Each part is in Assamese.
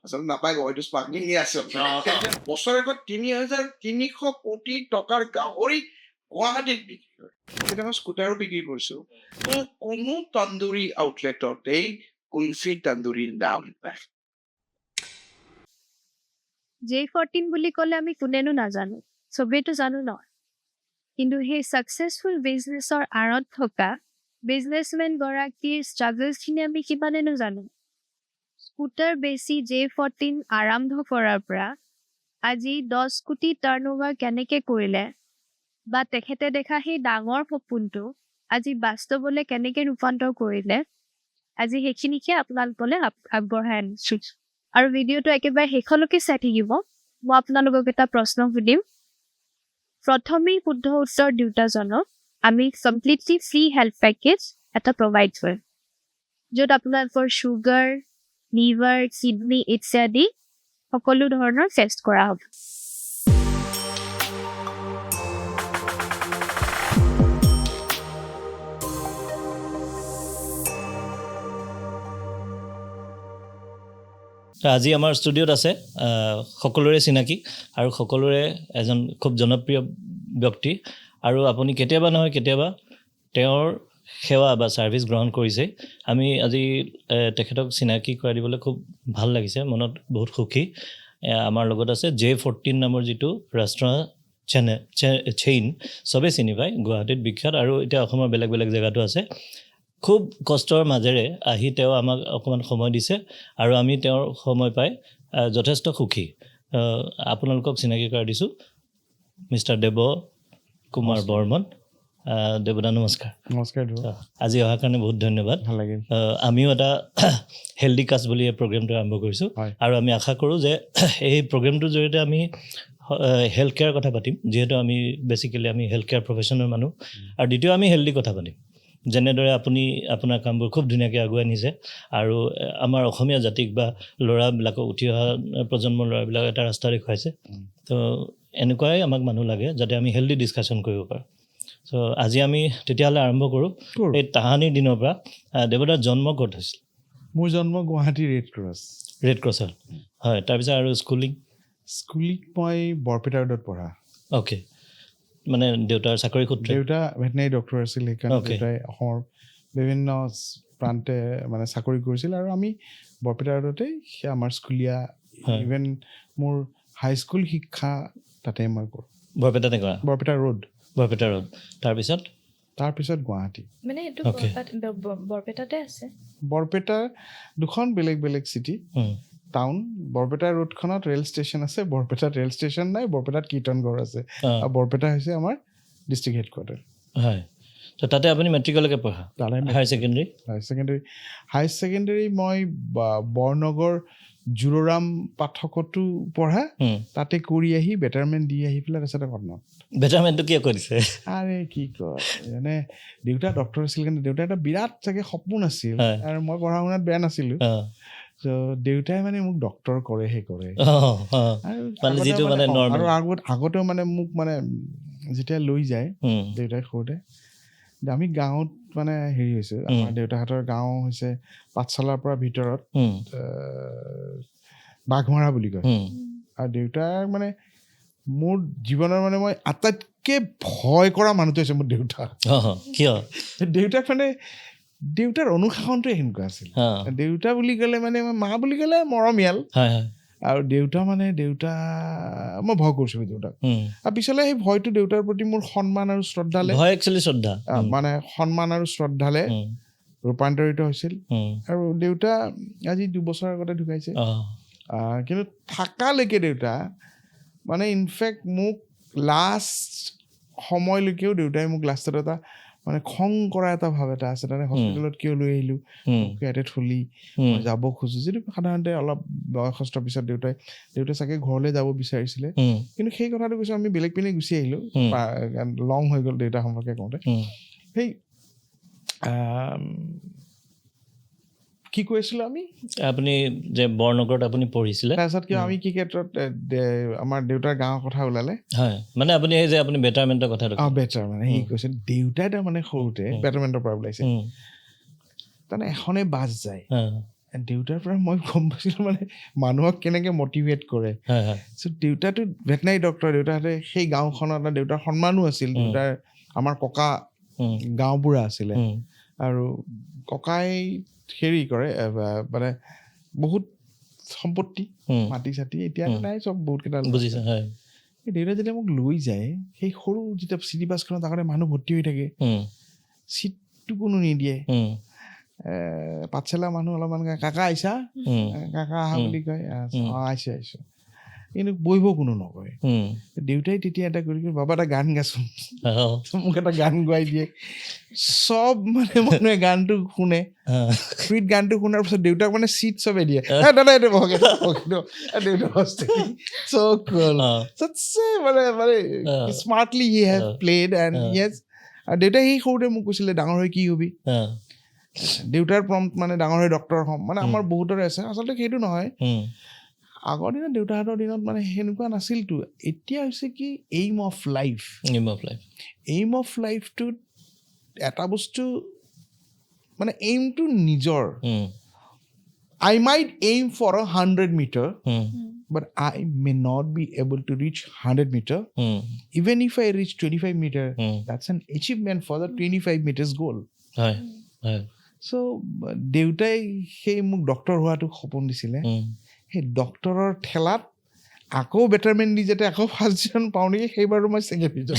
আচলতে নাপায় হয়তো স্পাৰ্কলিং আছে বছৰেকত ৩,৩০০ কোটি টকাৰ গাহৰি গুৱাহাটীত বিক্ৰী হয় কেতিয়াবা স্কুটাৰো বিক্ৰী কৰিছো কোনো তন্দুৰী আউটলেটতেই কুলফি তন্দুৰীৰ দাম নাই J14 বুলি ক'লে আমি কোনেনো নাজানো চবেইতো জানো ন কিন্তু সেই সাকসেসফুল বিজনেছৰ আঁৰত থকা বিজনেছমেন গৰাকীৰ ষ্ট্ৰাগলছখিনি আমি কিমানেনো জানো স্কুটাৰ বেছি J14 আৰম্ভ কৰাৰ পৰা আজি 10 কোটি টাৰ্ণঅভাৰ কেনেকৈ কৰিলে বা তেখেতে দেখা সেই ডাঙৰ সপোনটো আজি বাস্তৱলৈ কেনেকৈ ৰূপান্তৰ কৰিলে আজি সেইখিনিকে আপোনালোকলৈ আগবঢ়াই আনিছো আৰু ভিডিঅ'টো একেবাৰে শেষলৈকে চাই থাকিব মই আপোনালোকক এটা প্ৰশ্ন সুধিম প্ৰথমেই শুদ্ধ উত্তৰ দুটাজনক আমি কমপ্লিটলি ফ্ৰী হেল্থ পেকেজ এটা প্ৰভাইড কৰিম য'ত আপোনালোকৰ ছুগাৰ লিভাৰ কিডনি ইত্যাদি সকলো ধৰণৰ টেষ্ট কৰা হ'ব আজি আমাৰ ষ্টুডিঅ'ত আছে সকলোৰে চিনাকি আৰু সকলোৰে এজন খুব জনপ্ৰিয় ব্যক্তি আৰু আপুনি কেতিয়াবা নহয় কেতিয়াবা তেওঁৰ সেৱা বা ছাৰ্ভিচ গ্ৰহণ কৰিছে আমি আজি তেখেতক চিনাকি কৰাই দিবলৈ খুব ভাল লাগিছে মনত বহুত সুখী আমাৰ লগত আছে J14 নামৰ যিটো ৰেষ্টুৰেণ্ট চেইন চবেই চিনি পায় গুৱাহাটীত বিখ্যাত আৰু এতিয়া অসমৰ বেলেগ বেলেগ জেগাতো আছে খুব কষ্টৰ মাজেৰে আহি তেওঁ আমাক অকমান সময় দিছে আৰু আমি তেওঁৰ সময় পাই যথেষ্ট সুখী আপোনালোকক চিনাকি কৰাই দিছো মিষ্টাৰ দেৱ কুমাৰ বৰ্মন দেৱদা নমস্কাৰ আজি অহাৰ কাৰণে বহুত ধন্যবাদ ভাল লাগিল আমিও এটা হেলদি কাষ্ট বুলি এই প্ৰগ্ৰেমটো আৰম্ভ কৰিছোঁ আৰু আমি আশা কৰোঁ যে এই প্ৰগ্ৰেমটোৰ জৰিয়তে আমি হেল্থ কেয়াৰ কথা পাতিম যিহেতু আমি বেচিকেলি আমি হেল্থ কেয়াৰ প্ৰফেশ্যনেল মানুহ আৰু দ্বিতীয় আমি হেল্দি কথা পাতিম যেনেদৰে আপুনি আপোনাৰ কামবোৰ খুব ধুনীয়াকৈ আগুৱাই নিছে আৰু আমাৰ অসমীয়া জাতিক বা ল'ৰাবিলাকক উঠি অহা প্ৰজন্মৰ ল'ৰাবিলাক এটা ৰাস্তা দেখুৱাইছে তো এনেকুৱাই আমাক মানুহ লাগে যাতে আমি হেল্দি ডিছকাশ্যন কৰিব পাৰোঁ চ' আজি আমি তেতিয়াহ'লে আৰম্ভ কৰোঁ এই তাহানিৰ দিনৰ পৰা দেৱদাৰ জন্ম ক'ত হৈছিল মোৰ জন্ম গুৱাহাটী ৰেড ক্ৰছত হয় তাৰপিছত আৰু স্কুলিং মই বৰপেটা ৰোডত পঢ়া অ'কে মানে দেউতাৰ চাকৰি সূত্ৰে দেউতা ভেটেনাৰী ডক্টৰ আছিল সেইকাৰণে দেউতাই অসমৰ বিভিন্ন প্ৰান্তে মানে চাকৰি কৰিছিল আৰু আমি বৰপেটা ৰোডতেই আমাৰ স্কুলীয়া ইভেন মোৰ হাইস্কুল শিক্ষা তাতে মই কৰোঁ বৰপেটাতে কৰা বৰপেটা ৰোড তাৰপিছত গুৱাহাটী মানে এইটো বৰপেটাতে আছে বৰপেটা দুখন বেলেগ বেলেগ চিটি টাউন বৰপেটা ৰোডখনত ৰেল ষ্টেচন আছে বৰপেটাত ৰেল ষ্টেচন নাই বৰপেটাত কীৰ্তনগড় আছে আৰু বৰপেটা হৈছে আমাৰ ডিষ্ট্ৰিক্ট হেডকোৱাৰ্টাৰ হয় তো তাতে আপুনি মেট্ৰিকলৈকে পঢ়া হায়াৰ ছেকেণ্ডেৰী মই বৰনগৰ জুৰৰাম পাঠকতো পঢ়া তাতে কৰি আহি বেটাৰমেণ্ট দি আহি পেলাই তাৰপিছতে কটনত বেটাৰমেণ্টটো কিয় কৰিছে আৰে কি কয় মানে দেউতা ডক্টৰ আছিল কিন্তু দেউতাৰ এটা বিৰাট চাগে সপোন আছিল আৰু মই পঢ়া শুনাত বেয়া নাছিলোঁ চ' দেউতাই মানে মোক ডক্টৰ কৰেহে কৰে আৰু আগতেও মানে মোক মানে যেতিয়া লৈ যায় দেউতাই সৰুতে আমি গাঁৱত মানে হেৰি হৈছোঁ আমাৰ দেউতাহঁতৰ গাঁও হৈছে পাঠশালাৰ পৰা ভিতৰত বাঘমৰা বুলি কয় আৰু দেউতাৰ মানে মোৰ জীৱনৰ মানে মই আটাইতকৈ ভয় কৰা মানুহটো হৈছে মোৰ দেউতা কিয় দেউতাক মানে দেউতাৰ অনুশাসনটোৱে সেনেকুৱা আছিল দেউতা বুলি ক'লে মানে মা বুলি ক'লে মৰমীয়াল আৰু দেউতা মই ভয় কৰিছোঁ দেউতাক আৰু পিছলৈ সেই ভয়টো দেউতাৰ প্ৰতি মোৰ সন্মান আৰু শ্ৰদ্ধালে মানে সন্মান আৰু শ্ৰদ্ধালে ৰূপান্তৰিত হৈছিল আৰু দেউতা আজি 2 বছৰ আগতে ঢুকাইছে কিন্তু থাকালৈকে দেউতা মানে ইনফেক্ট মোক লাষ্ট সময়লৈকেও দেউতাই মোক লাষ্টত এটা মানে খং কৰা এটা ভাৱ এটা আছে তাতে হস্পিটেলত কিয় লৈ আহিলোঁ ইয়াতে থলি মই যাব খোজোঁ যিটো সাধাৰণতে অলপ বয়সস্থ পিছত দেউতাই চাগে ঘৰলৈ যাব বিচাৰিছিলে কিন্তু সেই কথাটো কৈছোঁ আমি বেলেগ পিনে গুচি আহিলোঁ লং হৈ গ'ল দেউতা সম্পৰ্কে কওঁতে সেই কি কৈছিলোঁ আমি আপুনি যে বৰনগৰত আপুনি পঢ়িছিলে তাৰপিছত কিয় আমি কি ক্ষেত্ৰত আমাৰ দেউতাৰ গাঁৱৰ কথা ওলালে হয় মানে আপুনি এই যে আপুনি বেটাৰমেণ্টৰ কথাটো বেটাৰ মানে সি কৈছিল দেউতাই তাৰমানে সৰুতে বেটাৰমেণ্টৰ পৰা ওলাইছে তাৰমানে এখনেই বাছ যায় দেউতাৰ পৰা মই গম পাইছিলোঁ মানে মানুহক কেনেকৈ মটিভেট কৰে। চ' দেউতাটো ভেটেনাৰী ডক্টৰ, দেউতাহঁতে সেই গাঁওখনত দেউতাৰ সন্মানো আছিল, দেউতাৰ আমাৰ ককা গাঁওবুঢ়া আছিলে, আৰু ককাই হেৰি কৰে মানে বহুত সম্পত্তি মাটি চাটি এতিয়া নাই, চব বহুতকেইটা বুজিছে। দেউতাই যেতিয়া মোক লৈ যায়, সেই সৰু যেতিয়া চিটি বাছখনত আগতে মানুহ ভৰ্তি হৈ থাকে, চিটটো কোনো নিদিয়ে, পাঠশালা মানুহ অলপমান কাকা আহিছা, কাকা আহা বুলি কয়, আহিছোঁ, কিন্তু বহিব কোনো নকয়। দেউতাই তেতিয়া এটা কৰি বাবা এটা গান গাচোন, মোক এটা গান গোৱাই দিয়ে। চব মানে মানুহে গানটো শুনে, ফ্ৰীত গানটো শুনাৰ পিছত দেউতাক মানে চিট চবে দিয়ে, দাদা এইটো বহক, মানে smartly he have played and yes. আৰু দেউতাই সেই সৰুতে মোক কৈছিলে ডাঙৰ হৈ কি হবি, দেউতাৰ প্ৰম্পট মানে ডাঙৰ হৈ ডক্টৰ হ'ম, মানে আমাৰ বহুতৰে আছে, আচলতে সেইটো নহয়। আগৰ দিনত দেউতাহঁতৰ দিনত মানে সেনেকুৱা নাছিলতো। এতিয়া হৈছে কি aim of life, aim of লাইফটোত এটা বস্তু মানে এইমটো নিজৰ। I might aim for 100 meter, but I may not be able to reach 100 meter. Even if I reach 25 meter, that's an achievement for the 25 meters goal. So দেউতাই সেই মোক ডক্টৰ হোৱাটো সপোন দিছিলে। সেই ডক্টৰৰ ঠেলাত আকৌ বেটাৰমেণ্ট দি যাতে আকৌ ফাৰ্ষ্ট ডিভিজন পাওঁ নেকি, সেইবাৰো মই ছেকেণ্ড ডিভিজন।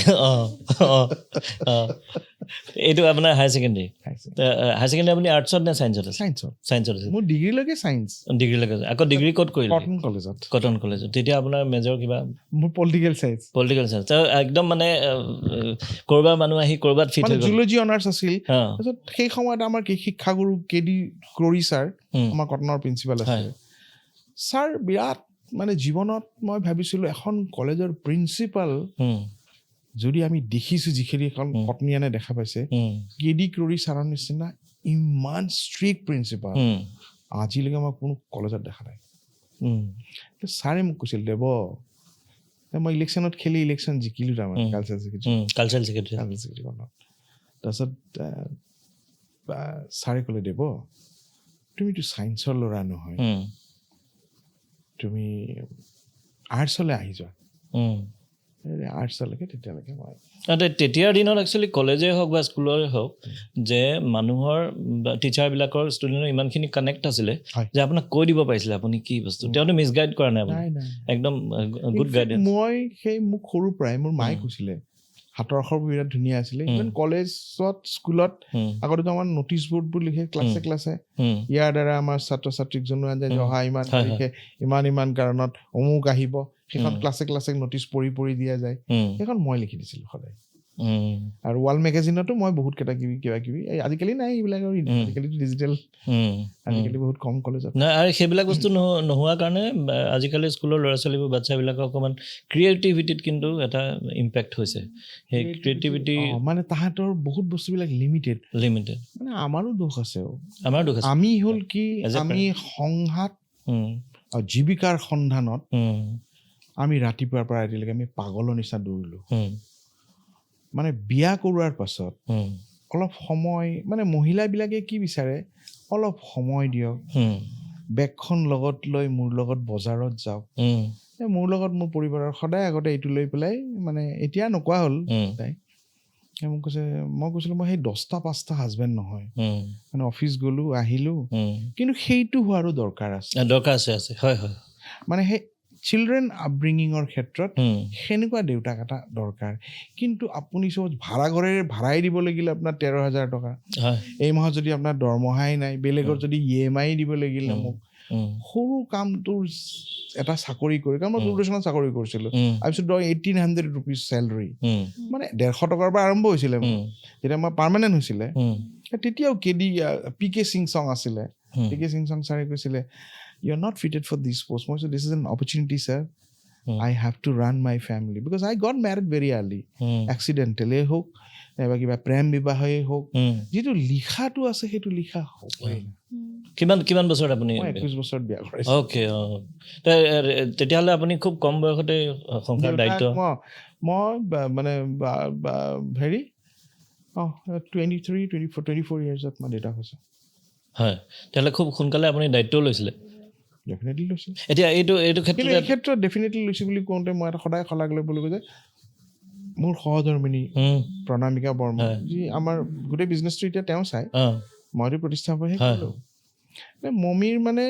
এইটো আপোনাৰ হায়াৰ ছেকেণ্ডেৰী আপুনি আৰ্টছত নে চায়েন্সত আছে? চায়েন্সত আছে। মোৰ ডিগ্ৰীলৈকে চায়েন্স। ডিগ্ৰীলৈকে আকৌ ডিগ্ৰী ক'ত কৰিলে? কটন কলেজত। তেতিয়া আপোনাৰ মেজৰ কিবা? মোৰ পলিটিকেল চায়েন্স। একদম মানে ক'ৰবাৰ মানুহ আহি ক'ৰবাত ফিট হৈ গ'ল। জুলজি অনাৰ্ছ আছিল। তাৰপিছত সেই সময়ত আমাৰ শিক্ষাগুৰু KD ক্ৰৰি ছাৰ, আমাৰ কটনৰ প্ৰিন্সিপাল আছিল। ছাৰ বিৰাট মানে জীৱনত মই ভাবিছিলোঁ এখন কলেজৰ প্ৰিন্সিপাল যদি আমি দেখিছোঁ, যিখিনি এখন কটনিয়ানে দেখা পাইছে, KD ক্ৰৰি ছাৰৰ নিচিনা ইমান ষ্ট্ৰিক্ট প্ৰিন্সিপাল আজিলৈকে মই কোনো কলেজত দেখা নাই। ছাৰে মোক কৈছিল দেৱ, মই ইলেকশ্যনত খেলি ইলেকশ্যন জিকিলোঁ, তাৰমানে কালচাৰেল ছেক্ৰেটাৰী। তাৰপিছত ছাৰে ক'লে দেৱ, তুমিতো ছায়েন্সৰ ল'ৰা নহয়, তুমি আৰ্টছলৈ আহি যোৱা। আৰ্টছলৈকে তেতিয়ালৈকে মই তেতিয়াৰ দিনত একচুৱেলি কলেজেই হওক বা স্কুলৰে হওক, যে মানুহৰ টিচাৰবিলাকৰ ষ্টুডেণ্টৰ ইমানখিনি কানেক্ট আছিলে যে আপোনাক কৈ দিব পাৰিছিলে আপুনি কি বস্তু। তেওঁতো মিছগাইড কৰা নাই, একদম গুড গাইডেঞ্চ। মই সেই মোক সৰুৰ পৰাই মোৰ মায়ে কৈছিলে হাতৰ আখৰ বিৰাট ধুনীয়া আছিলে। ইভেন কলেজত স্কুলত আগতেতো আমাৰ নটিচ বৰ্ডবোৰ লিখে ক্লাছে ক্লাছে, ইয়াৰ দ্বাৰা আমাৰ ছাত্ৰ ছাত্ৰীক জনোৱা যায় যে অহা ইমান তাৰিখে ইমান কাৰণত অমুক আহিব, সেইখন ক্লাছে ক্লাছে নটিচ পঢ়ি দিয়া যায়, সেইখন মই লিখি দিছিলোঁ সদায়। আৰু ৱাল মেগাজিনতো মই বহুত কিবা কিবি, আজিকালি নাই এইবিলাক, আজিকালিতো ডিজিটেল, আজিকালি বহুত কম কলেজত নাই। আৰু সেইবিলাক বস্তু নোহোৱাৰ কাৰণে আজিকালি স্কুলৰ ল'ৰা ছোৱালীবোৰ বাচ্ছাবিলাকৰ অকণমান ক্ৰিয়েটিভিটিত কিন্তু এটা ইম্পেক্ট হৈছে। সেই ক্ৰিয়েটিভিটি মানে তাহাঁতৰ বহুত বস্তুবিলাক লিমিটেড মানে আমাৰো দোষ আছে। আমি হ'ল কি, আমি সংঘাত আৰু জীৱিকাৰ সন্ধানত আমি ৰাতিপুৱাৰ পৰা ৰাতিলৈকে আমি পাগলৰ নিচিনা দৌৰিলোঁ। মানে বিয়া কৰোৱাৰ পাছত অলপ সময়, মানে মহিলাবিলাকে কি বিচাৰে, অলপ সময় দিয়ক, বেগখন লগত লৈ মোৰ লগত বজাৰত যাওক, মোৰ লগত মোৰ পৰিবাৰৰ সদায় আগতে এইটো লৈ পেলাই, মানে এতিয়া নোকোৱা হ'ল তাই। মোক কৈছে, মই কৈছিলোঁ মই সেই 10টা 5টা হাজবেণ্ড নহয়, মানে অফিচ গ'লোঁ আহিলোঁ, কিন্তু সেইটো হোৱাৰো দৰকাৰ আছে। হয়। মানে সেই চিলড্ৰেন আপব্ৰিঙিঙৰ ক্ষেত্ৰত সেনেকুৱা দেউতাক এটা দৰকাৰ। কিন্তু আপুনি চব ভাড়াই দিব লাগিলে আপোনাৰ 13,000 টকা, এই মাহত যদি আপোনাৰ দৰমহাই নাই, বেলেগৰ যদি EMI দিব লাগিলে, মোক সৰু কামটোৰ এটা চাকৰি কৰি, কাৰণ মই দূৰদৰ্শনত চাকৰি কৰিছিলোঁ, তাৰপিছত 1,800 rupees চেলাৰী, মানে 150 টকাৰ পৰা আৰম্ভ হৈছিলে। যেতিয়া মই পাৰ্মানেণ্ট হৈছিলে তেতিয়াও PK সিং আছিলে, PK সিং ছাৰে কৈছিলে you are not fitted for this post. So this is an opportunity, sir. I have to run my family because I got married very early. Accidentally hook, নাইবা কিবা প্ৰেম বিবাহে হওক, যিটো লিখাটো আছে সেইটো লিখা হ'বই। কিমান বছৰত আপুনি? 21 বছৰত বিয়া কৰাইছোঁ। অ'কে, তেতিয়াহ'লে আপুনি খুব কম বয়সতে সংসাৰ দায়িত্ব। মই মানে হেৰি 24 yearsত মই দেউতা হৈছে। হয় তেতিয়াহ'লে খুব সোনকালে আপুনি দায়িত্বও লৈছিলে ডেফিনেটলি লৈছোঁ এতিয়া এইটো কিন্তু ক্ষেত্ৰত এই ক্ষেত্ৰত ডেফিনেটলি লৈছোঁ বুলি কওঁতে মই এটা সদায় শলাগ ল'ব লাগিব যে মোৰ সহধৰ্মিনী প্ৰণামিকা বৰ্মা যি আমাৰ গোটেই বিজনেছটো এতিয়া তেওঁ চাই মইতো প্ৰতিষ্ঠাপকহে কৰিলোঁ মমীৰ মানে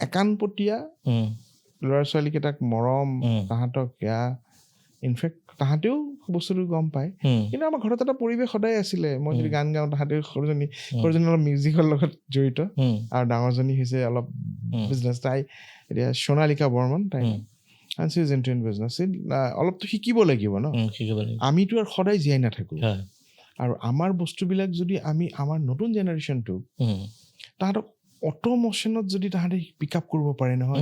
একাণপতীয়া ল'ৰা ছোৱালীকেইটাক মৰম তাহাঁতক সেয়া ইনফেক্ট তাহাঁতেও বস্তুটো গম পায় কিন্তু আমাৰ ঘৰত এটা পৰিৱেশ সদায় আছিলে মই যদি গান গাওঁ তাহাঁতেও সৰুজনী অলপ মিউজিকৰ লগত জড়িত আৰু ডাঙৰজনী হৈছে অলপ বিজনেছ তাই এতিয়া সোণালিকা বৰ্মন তাই and she is into business অলপতো শিকিব লাগিব ন আমিতো আৰু সদায় জীয়াই নাথাকোঁ আৰু আমাৰ বস্তুবিলাক যদি আমি আমাৰ নতুন জেনেৰেশ্যনটো তাহাঁতক অট'মোশ্যনত যদি তাহাঁতে পিক আপ কৰিব পাৰে নহয়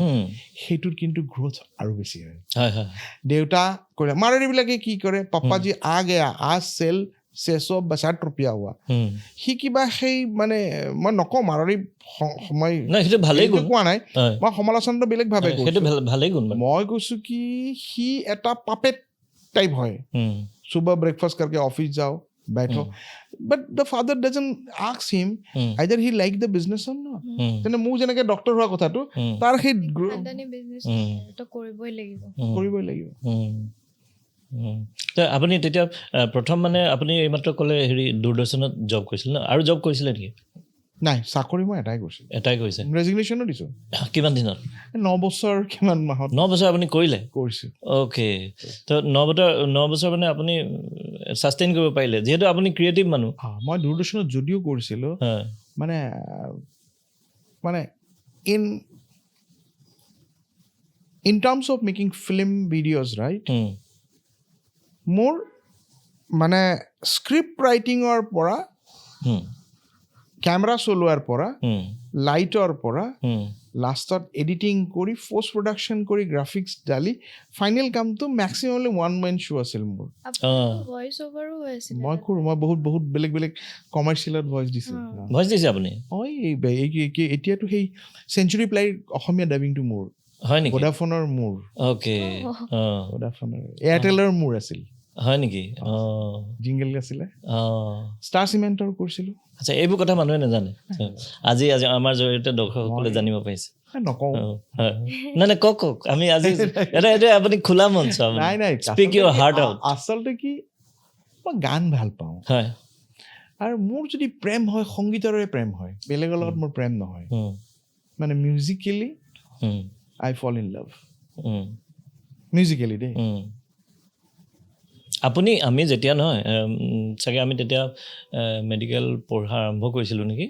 সেইটোত কিন্তু গ্ৰ'থ আৰু বেছি হয় দেউতা কৰে মাৰোৱাৰীবিলাকে কি কৰে পাপাজী আ গয়া আজ চেল 662 रुपया हुआ সি কিবা সেই মানে মই নকওঁ মাৰোৱাৰী সময় কোৱা নাই মই সমালোচনাটো বেলেগভাৱে মই কৈছোঁ কি সি এটা পাপেট টাইপ হয় সুবহ ব্ৰেকফাষ্ট करके অফিচ যাওঁ बैठो but the father doesn't ask him either he like the business or not তেনে মোৰ যেনেকৈ ডক্টৰ হোৱা কথাটো তাৰ সেই কৰিবই লাগিব আপুনি তেতিয়া প্ৰথম মানে আপুনি এইমাত্ৰ ক'লে হেৰি দূৰদৰ্শনত জব কৰিছিল ন আৰু জব কৰিছিলে নেকি নাই চাকৰি মই এটাই কৰিছে ৰেজিগনেশ্যনো দিছোঁ কিমান দিনত 9 বছৰ কিমান মাহত 9 বছৰ আপুনি কৰিছে অ'কে তো 9 বছৰ মানে আপুনি ছাষ্টেইন কৰিব পাৰিলে যিহেতু আপুনি ক্ৰিয়েটিভ মানুহ মই দূৰদৰ্শনত যদিও কৰিছিলোঁ মানে in terms of making film videos right মোৰ মানে স্ক্ৰিপ্ট ৰাইটিঙৰ পৰা কেমেৰা চলোৱাৰ পৰা লাইটৰ পৰা লাষ্টত এডিটিং কৰি পষ্ট প্ৰডাকশ্যন কৰি গ্ৰাফিক্স ডালি ফাইনেল কামটো মেক্সিমামলি 1 man শ্ব' আছিল মোৰ মই কৰোঁ মই বহুত বেলেগ কমাৰ্চিয়েলত ভইচ দিছে আপুনি এতিয়াতো সেই চেঞ্চুৰী প্লাইৰ অসমীয়া ডাবিংটো মোৰ হয় নেকি ভোডাফোনৰ মোৰ ভোডাফোনৰ এয়াৰটেলৰ মোৰ আছিল হয় নেকি জিংগল আছিলে ষ্টাৰ চিমেণ্টৰ কৰিছিলোঁ আচ্ছা এইবোৰ কথা মানুহে নাজানে আজি আমাৰ জৰিয়তে দৰ্শকসকলে জানিব পাৰিছে নকওঁ নাই কওক আমি আজি এটা আপুনি খোলা মঞ্চ নাই স্পীক ইউৰ হাৰ্ট আউট আচলতে কি মই গান ভাল পাওঁ হয় আৰু মোৰ যদি প্ৰেম হয় সংগীতৰে প্ৰেম হয় বেলেগৰ লগত মোৰ প্ৰেম নহয় মানে musically I fall in love musically দেই আমি যেতিয়া নহয় চাগে আমি তেতিয়া মেডিকেল পঢ়া আৰম্ভ কৰিছিলোঁ নেকি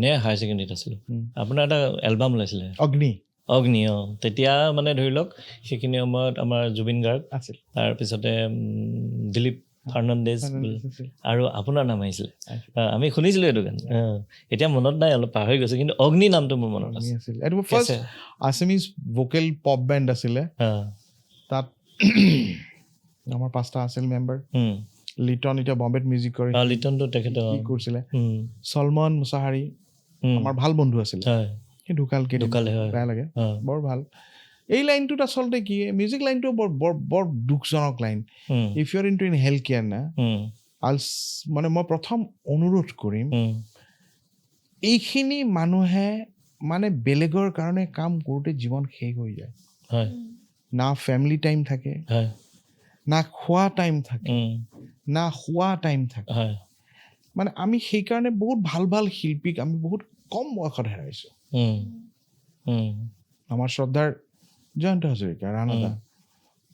নে হায়াৰ ছেকেণ্ডেৰীত আছিলোঁ আপোনাৰ এটা এলবাম ওলাইছিলে অগ্নি তেতিয়া মানে ধৰি লওক সেইখিনি সময়ত আমাৰ জুবিন গাৰ্গ আছিল তাৰপিছতে দিলীপ ফাৰ্ণাণ্ডেজ আৰু আপোনাৰ নাম আহিছিলে আমি শুনিছিলোঁ এইটো গান এতিয়া মনত নাই অলপ পাহৰি গৈছে কিন্তু অগ্নি নামটো মোৰ মনত আছে এইটো first Assamese vocal pop band আছিলে তাত আমাৰ 5টা আছিল মেম্বাৰ লিটন এতিয়া বম্বেত মিউজিক কৰে লিটনটো তেখেতে কৰিছিলে চলমান মুছাহাৰী আমাৰ ভাল বন্ধু আছিলে সেই ঢুকালে বেয়া লাগে বৰ ভাল এই লাইনটোত আচলতে কি মিউজিক লাইনটো বৰ দুখজনক line if you are into in health care না মানে মই প্ৰথম অনুৰোধ কৰিম এইখিনি মানুহে মানে বেলেগৰ কাৰণে কাম কৰোঁতে জীৱন শেষ হৈ যায় না ফেমিলি টাইম থাকে না খোৱা টাইম থাকে না শোৱা টাইম থাকে মানে আমি সেইকাৰণে বহুত ভাল শিল্পীক আমি বহুত কম বয়সত হেৰাইছোঁ আমাৰ শ্ৰদ্ধাৰ জয়ন্ত হাজৰিকা ৰাণাদা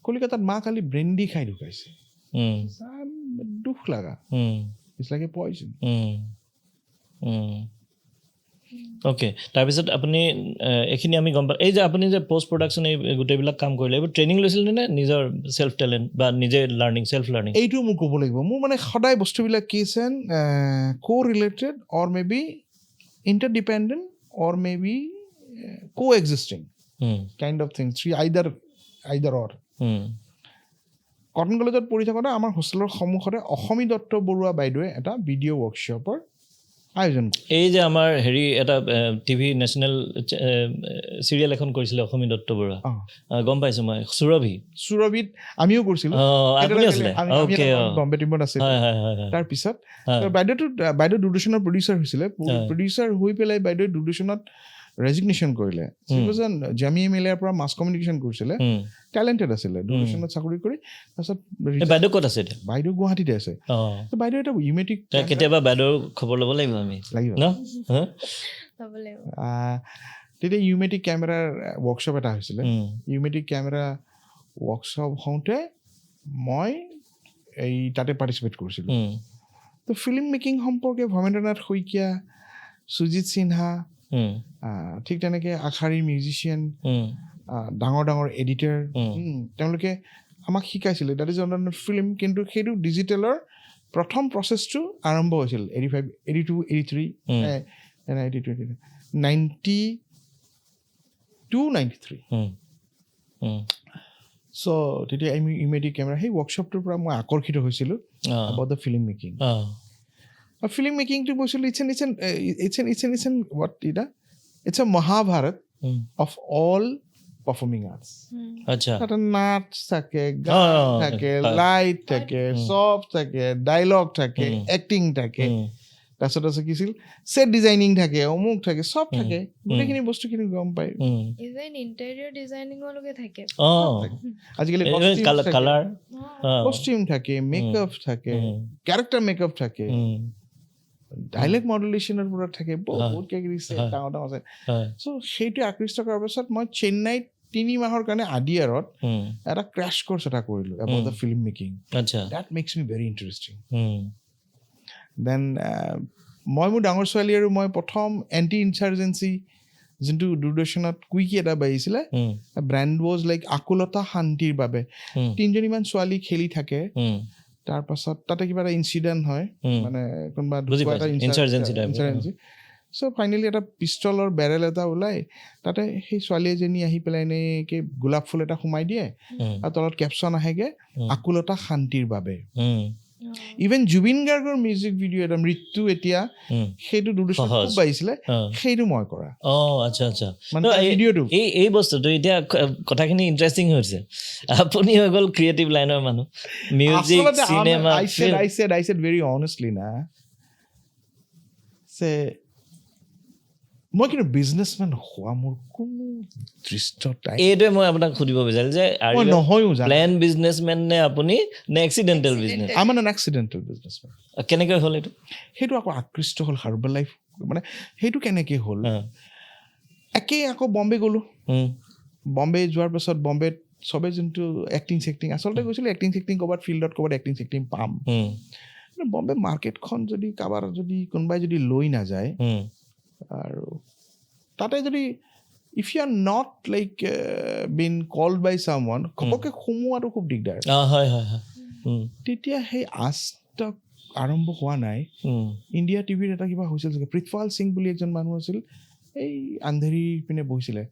কলিকতাত মা কালি ব্ৰেণ্ডি খাই ঢুকাইছে দুখ লগা it's like a poison okay তাৰপিছত আপুনি এইখিনি আমি গম পাওঁ এই যে আপুনি যে পষ্ট প্ৰডাকশ্যন এই গোটেইবিলাক কাম কৰিলে এইবোৰ ট্ৰেইনিং লৈছিলে নে নিজৰ চেল্ফ টেলেণ্ট বা নিজে চেল্ফ লাৰ্ণিং এইটো মোক ক'ব লাগিব মোৰ মানে সদায় বস্তুবিলাক কি আছে correlated or may be interdependent or may be coexisting kind of things either or Cotton কলেজত পঢ়ি থাকোঁতে আমাৰ হোষ্টেলৰ সন্মুখতে অসমী দত্ত বৰুৱা বাইদেৱে এটা ভিডিঅ' ৱৰ্কশ্বপৰ আয়োজন এই যে আমাৰ হেৰি এটা টিভি নেশ্যনেল চিৰিয়েল এখন কৰিছিলে অসমী দত্ত বৰুৱা গম পাইছোঁ মই সুৰভিত আমিও কৰিছিলোঁ বম্বে টিমত আছিল তাৰপিছত বাইদেউ দূৰদৰ্শনৰ প্ৰডিউচাৰ হৈছিলে প্ৰডিউচাৰ হৈ পেলাই বাইদেউ দূৰদৰ্শনত ৰেজিগনেশ্যন কৰিলে জামিয়া মিলিয়াৰ পৰা মাছ কমিউনিকেশ্যন কৰিছিলে টেলেণ্টেড আছিলে দূৰদৰ্শনত চাকৰি কৰি তাৰপিছত বাইদেউ ক'ত আছে বাইদেউ গুৱাহাটীতে আছে বাইদেউ এটা ইউমেটিক কেতিয়াবা বাইদেউৰ খবৰ ল'ব লাগিব আমি তেতিয়া ইউমেটিক কেমেৰাৰ ৱৰ্কশ্বপ এটা হৈছিলে ইউমেটিক কেমেৰা ৱৰ্কশ্বপ হওঁতে মই এই তাতে পাৰ্টিচিপেট কৰিছিলোঁ তো ফিল্ম মেকিং সম্পৰ্কে ভৱেন্দ্ৰনাথ শইকীয়া সুজিত সিনহা ঠিক তেনেকৈ আখাৰীৰ মিউজিচিয়ান ডাঙৰ ডাঙৰ এডিটাৰ তেওঁলোকে আমাক শিকাইছিলে ডেট ইজ অন ফিল্ম কিন্তু সেইটো ডিজিটেলৰ প্ৰথম প্ৰচেছটো আৰম্ভ হৈছিল 85 82 83 92 93 চ' তেতিয়া আমি ইমেটিক কেমেৰা সেই ৱৰ্কশ্বপটোৰ পৰা মই আকৰ্ষিত হৈছিলোঁ about the film making. Film making to it's a Mahabharat of all performing arts. Acha. Naach thake, gaan thake, light thake, soft thake, dialogue thake, acting thake. তাৰপিছত আছে কি আছিল সেট ডিজাইনিং থাকে অমুক থাকে সব থাকে গোটেইখিনি বস্তুখিনি গম পায় ইভেন ইণ্টেৰিয়ৰ ডিজাইনিঙলৈকে থাকে আজিকালি কালাৰ কষ্টিউম থাকে মেকআপ থাকে ক্যাৰেক্টাৰ মেকআপ থাকে ডাইলেক্ট মডুলেশ্যনৰ পৰা থাকে বহুত কেইগিৰি ডাঙৰ ডাঙৰ আছে চ' সেইটো আকৃষ্ট কৰাৰ পাছত মই চেন্নাইত 3 মাহৰ কাৰণে আদিয়াৰত এটা ক্ৰেছ কোৰ্চ এটা কৰিলোঁ about the film making. That makes me very interesting. Then মই মোৰ ডাঙৰ ছোৱালী আৰু মই প্ৰথম এণ্টি ইনচাৰ্জেঞ্চি যোনটো দূৰদৰ্শনত কুইকি এটা বাঢ়িছিলে ব্ৰেণ্ড ৱাজ লাইক আকুলতা শান্তিৰ বাবে 3জনীমান ছোৱালী খেলি থাকে তাৰপাছত তাতে কিবা এটা ইনচিডেণ্ট হয় মানে কোনোবা ইনচাৰ্জেঞ্চি চ' ফাইনেলি এটা পিষ্টলৰ বেৰেল এটা ওলাই তাতে সেই ছোৱালী এজনী আহি পেলাই এনেকৈ গোলাপ ফুল এটা সোমাই দিয়ে আৰু তলত কেপশ্যন আহেগে আকুলতা শান্তিৰ বাবে ইভেন জুবিন গাৰ্গৰ মিউজিক ভিডিঅ' এটা মৃত্যু এতিয়া সেইটো দূৰদৰ্শনত খুব পাইছিলে সেইটো মই কৰা এই বস্তুটো এতিয়া কথাখিনি ইণ্টাৰেষ্টিং হৈছে আপুনি হৈ গ'ল ক্ৰিয়েটিভ লাইনৰ মানুহ music cinema I said very honestly না সে মই কিন্তু বিজনেছমেন হোৱা মোৰ কোনো দৃষ্ট এইটোৱে মই আপোনাক সুধিব বিচাৰিলোঁ যে প্লেন বিজনেছমেন নে আপুনি নে accidental business I am N accidental businessmen কেনেকৈ হ'ল এইটো সেইটো আকৌ আকৃষ্ট হ'ল হাৰ্বেল লাইফ মানে সেইটো কেনেকৈ হ'ল একেই আকৌ বম্বে গ'লোঁ বম্বে যোৱাৰ পাছত বম্বেত চবেই যোনটো এক্টিং চেক্টিং আচলতে গৈছিলোঁ এক্টিং চেক্টিং ক'ৰবাত ফিল্ডত ক'ৰবাত এক্টিং চেক্টিং পাম বম্বে মাৰ্কেটখন যদি কাৰোবাৰ যদি কোনোবাই যদি লৈ নাযায় আৰু তাতে যদি if you are not like been called by someone ঘপককৈ সোমোৱাটো খুব দিগদাৰ তেতিয়া সেই আজতক আৰম্ভ হোৱা নাই ইণ্ডিয়া টিভিৰ এটা কিবা হৈছিল চাগে পৃথ্পাল সিং বুলি এজন মানুহ আছিল এই আন্ধেৰি পিনে বহিছিলে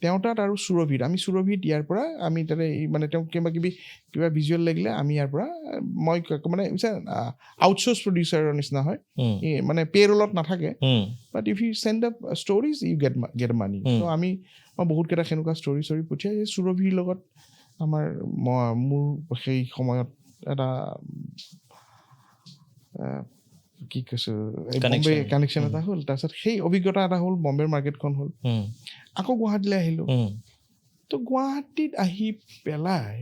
তেওঁ তাত আৰু সুৰভিত আমি সুৰভিত ইয়াৰ পৰা আমি তাতে মানে তেওঁ কিবা ভিজুৱেল লাগিলে আমি ইয়াৰ পৰা মই মানে আউটচোৰ্চ প্ৰডিউচাৰৰ নিচিনা হয় মানে পে'ৰলত নাথাকে but if you send up stories you get money ত' মই বহুতকেইটা সেনেকুৱা ষ্টৰি পঠিয়াই সুৰভিৰ লগত মোৰ সেই সময়ত এটা কি কৈছোঁ বম্বে কানেকশ্যন এটা হ'ল তাৰপিছত সেই অভিজ্ঞতা এটা হ'ল বম্বেৰ মাৰ্কেটখন হ'ল আকৌ গুৱাহাটীলৈ আহিলোঁ তো গুৱাহাটীত আহি পেলাই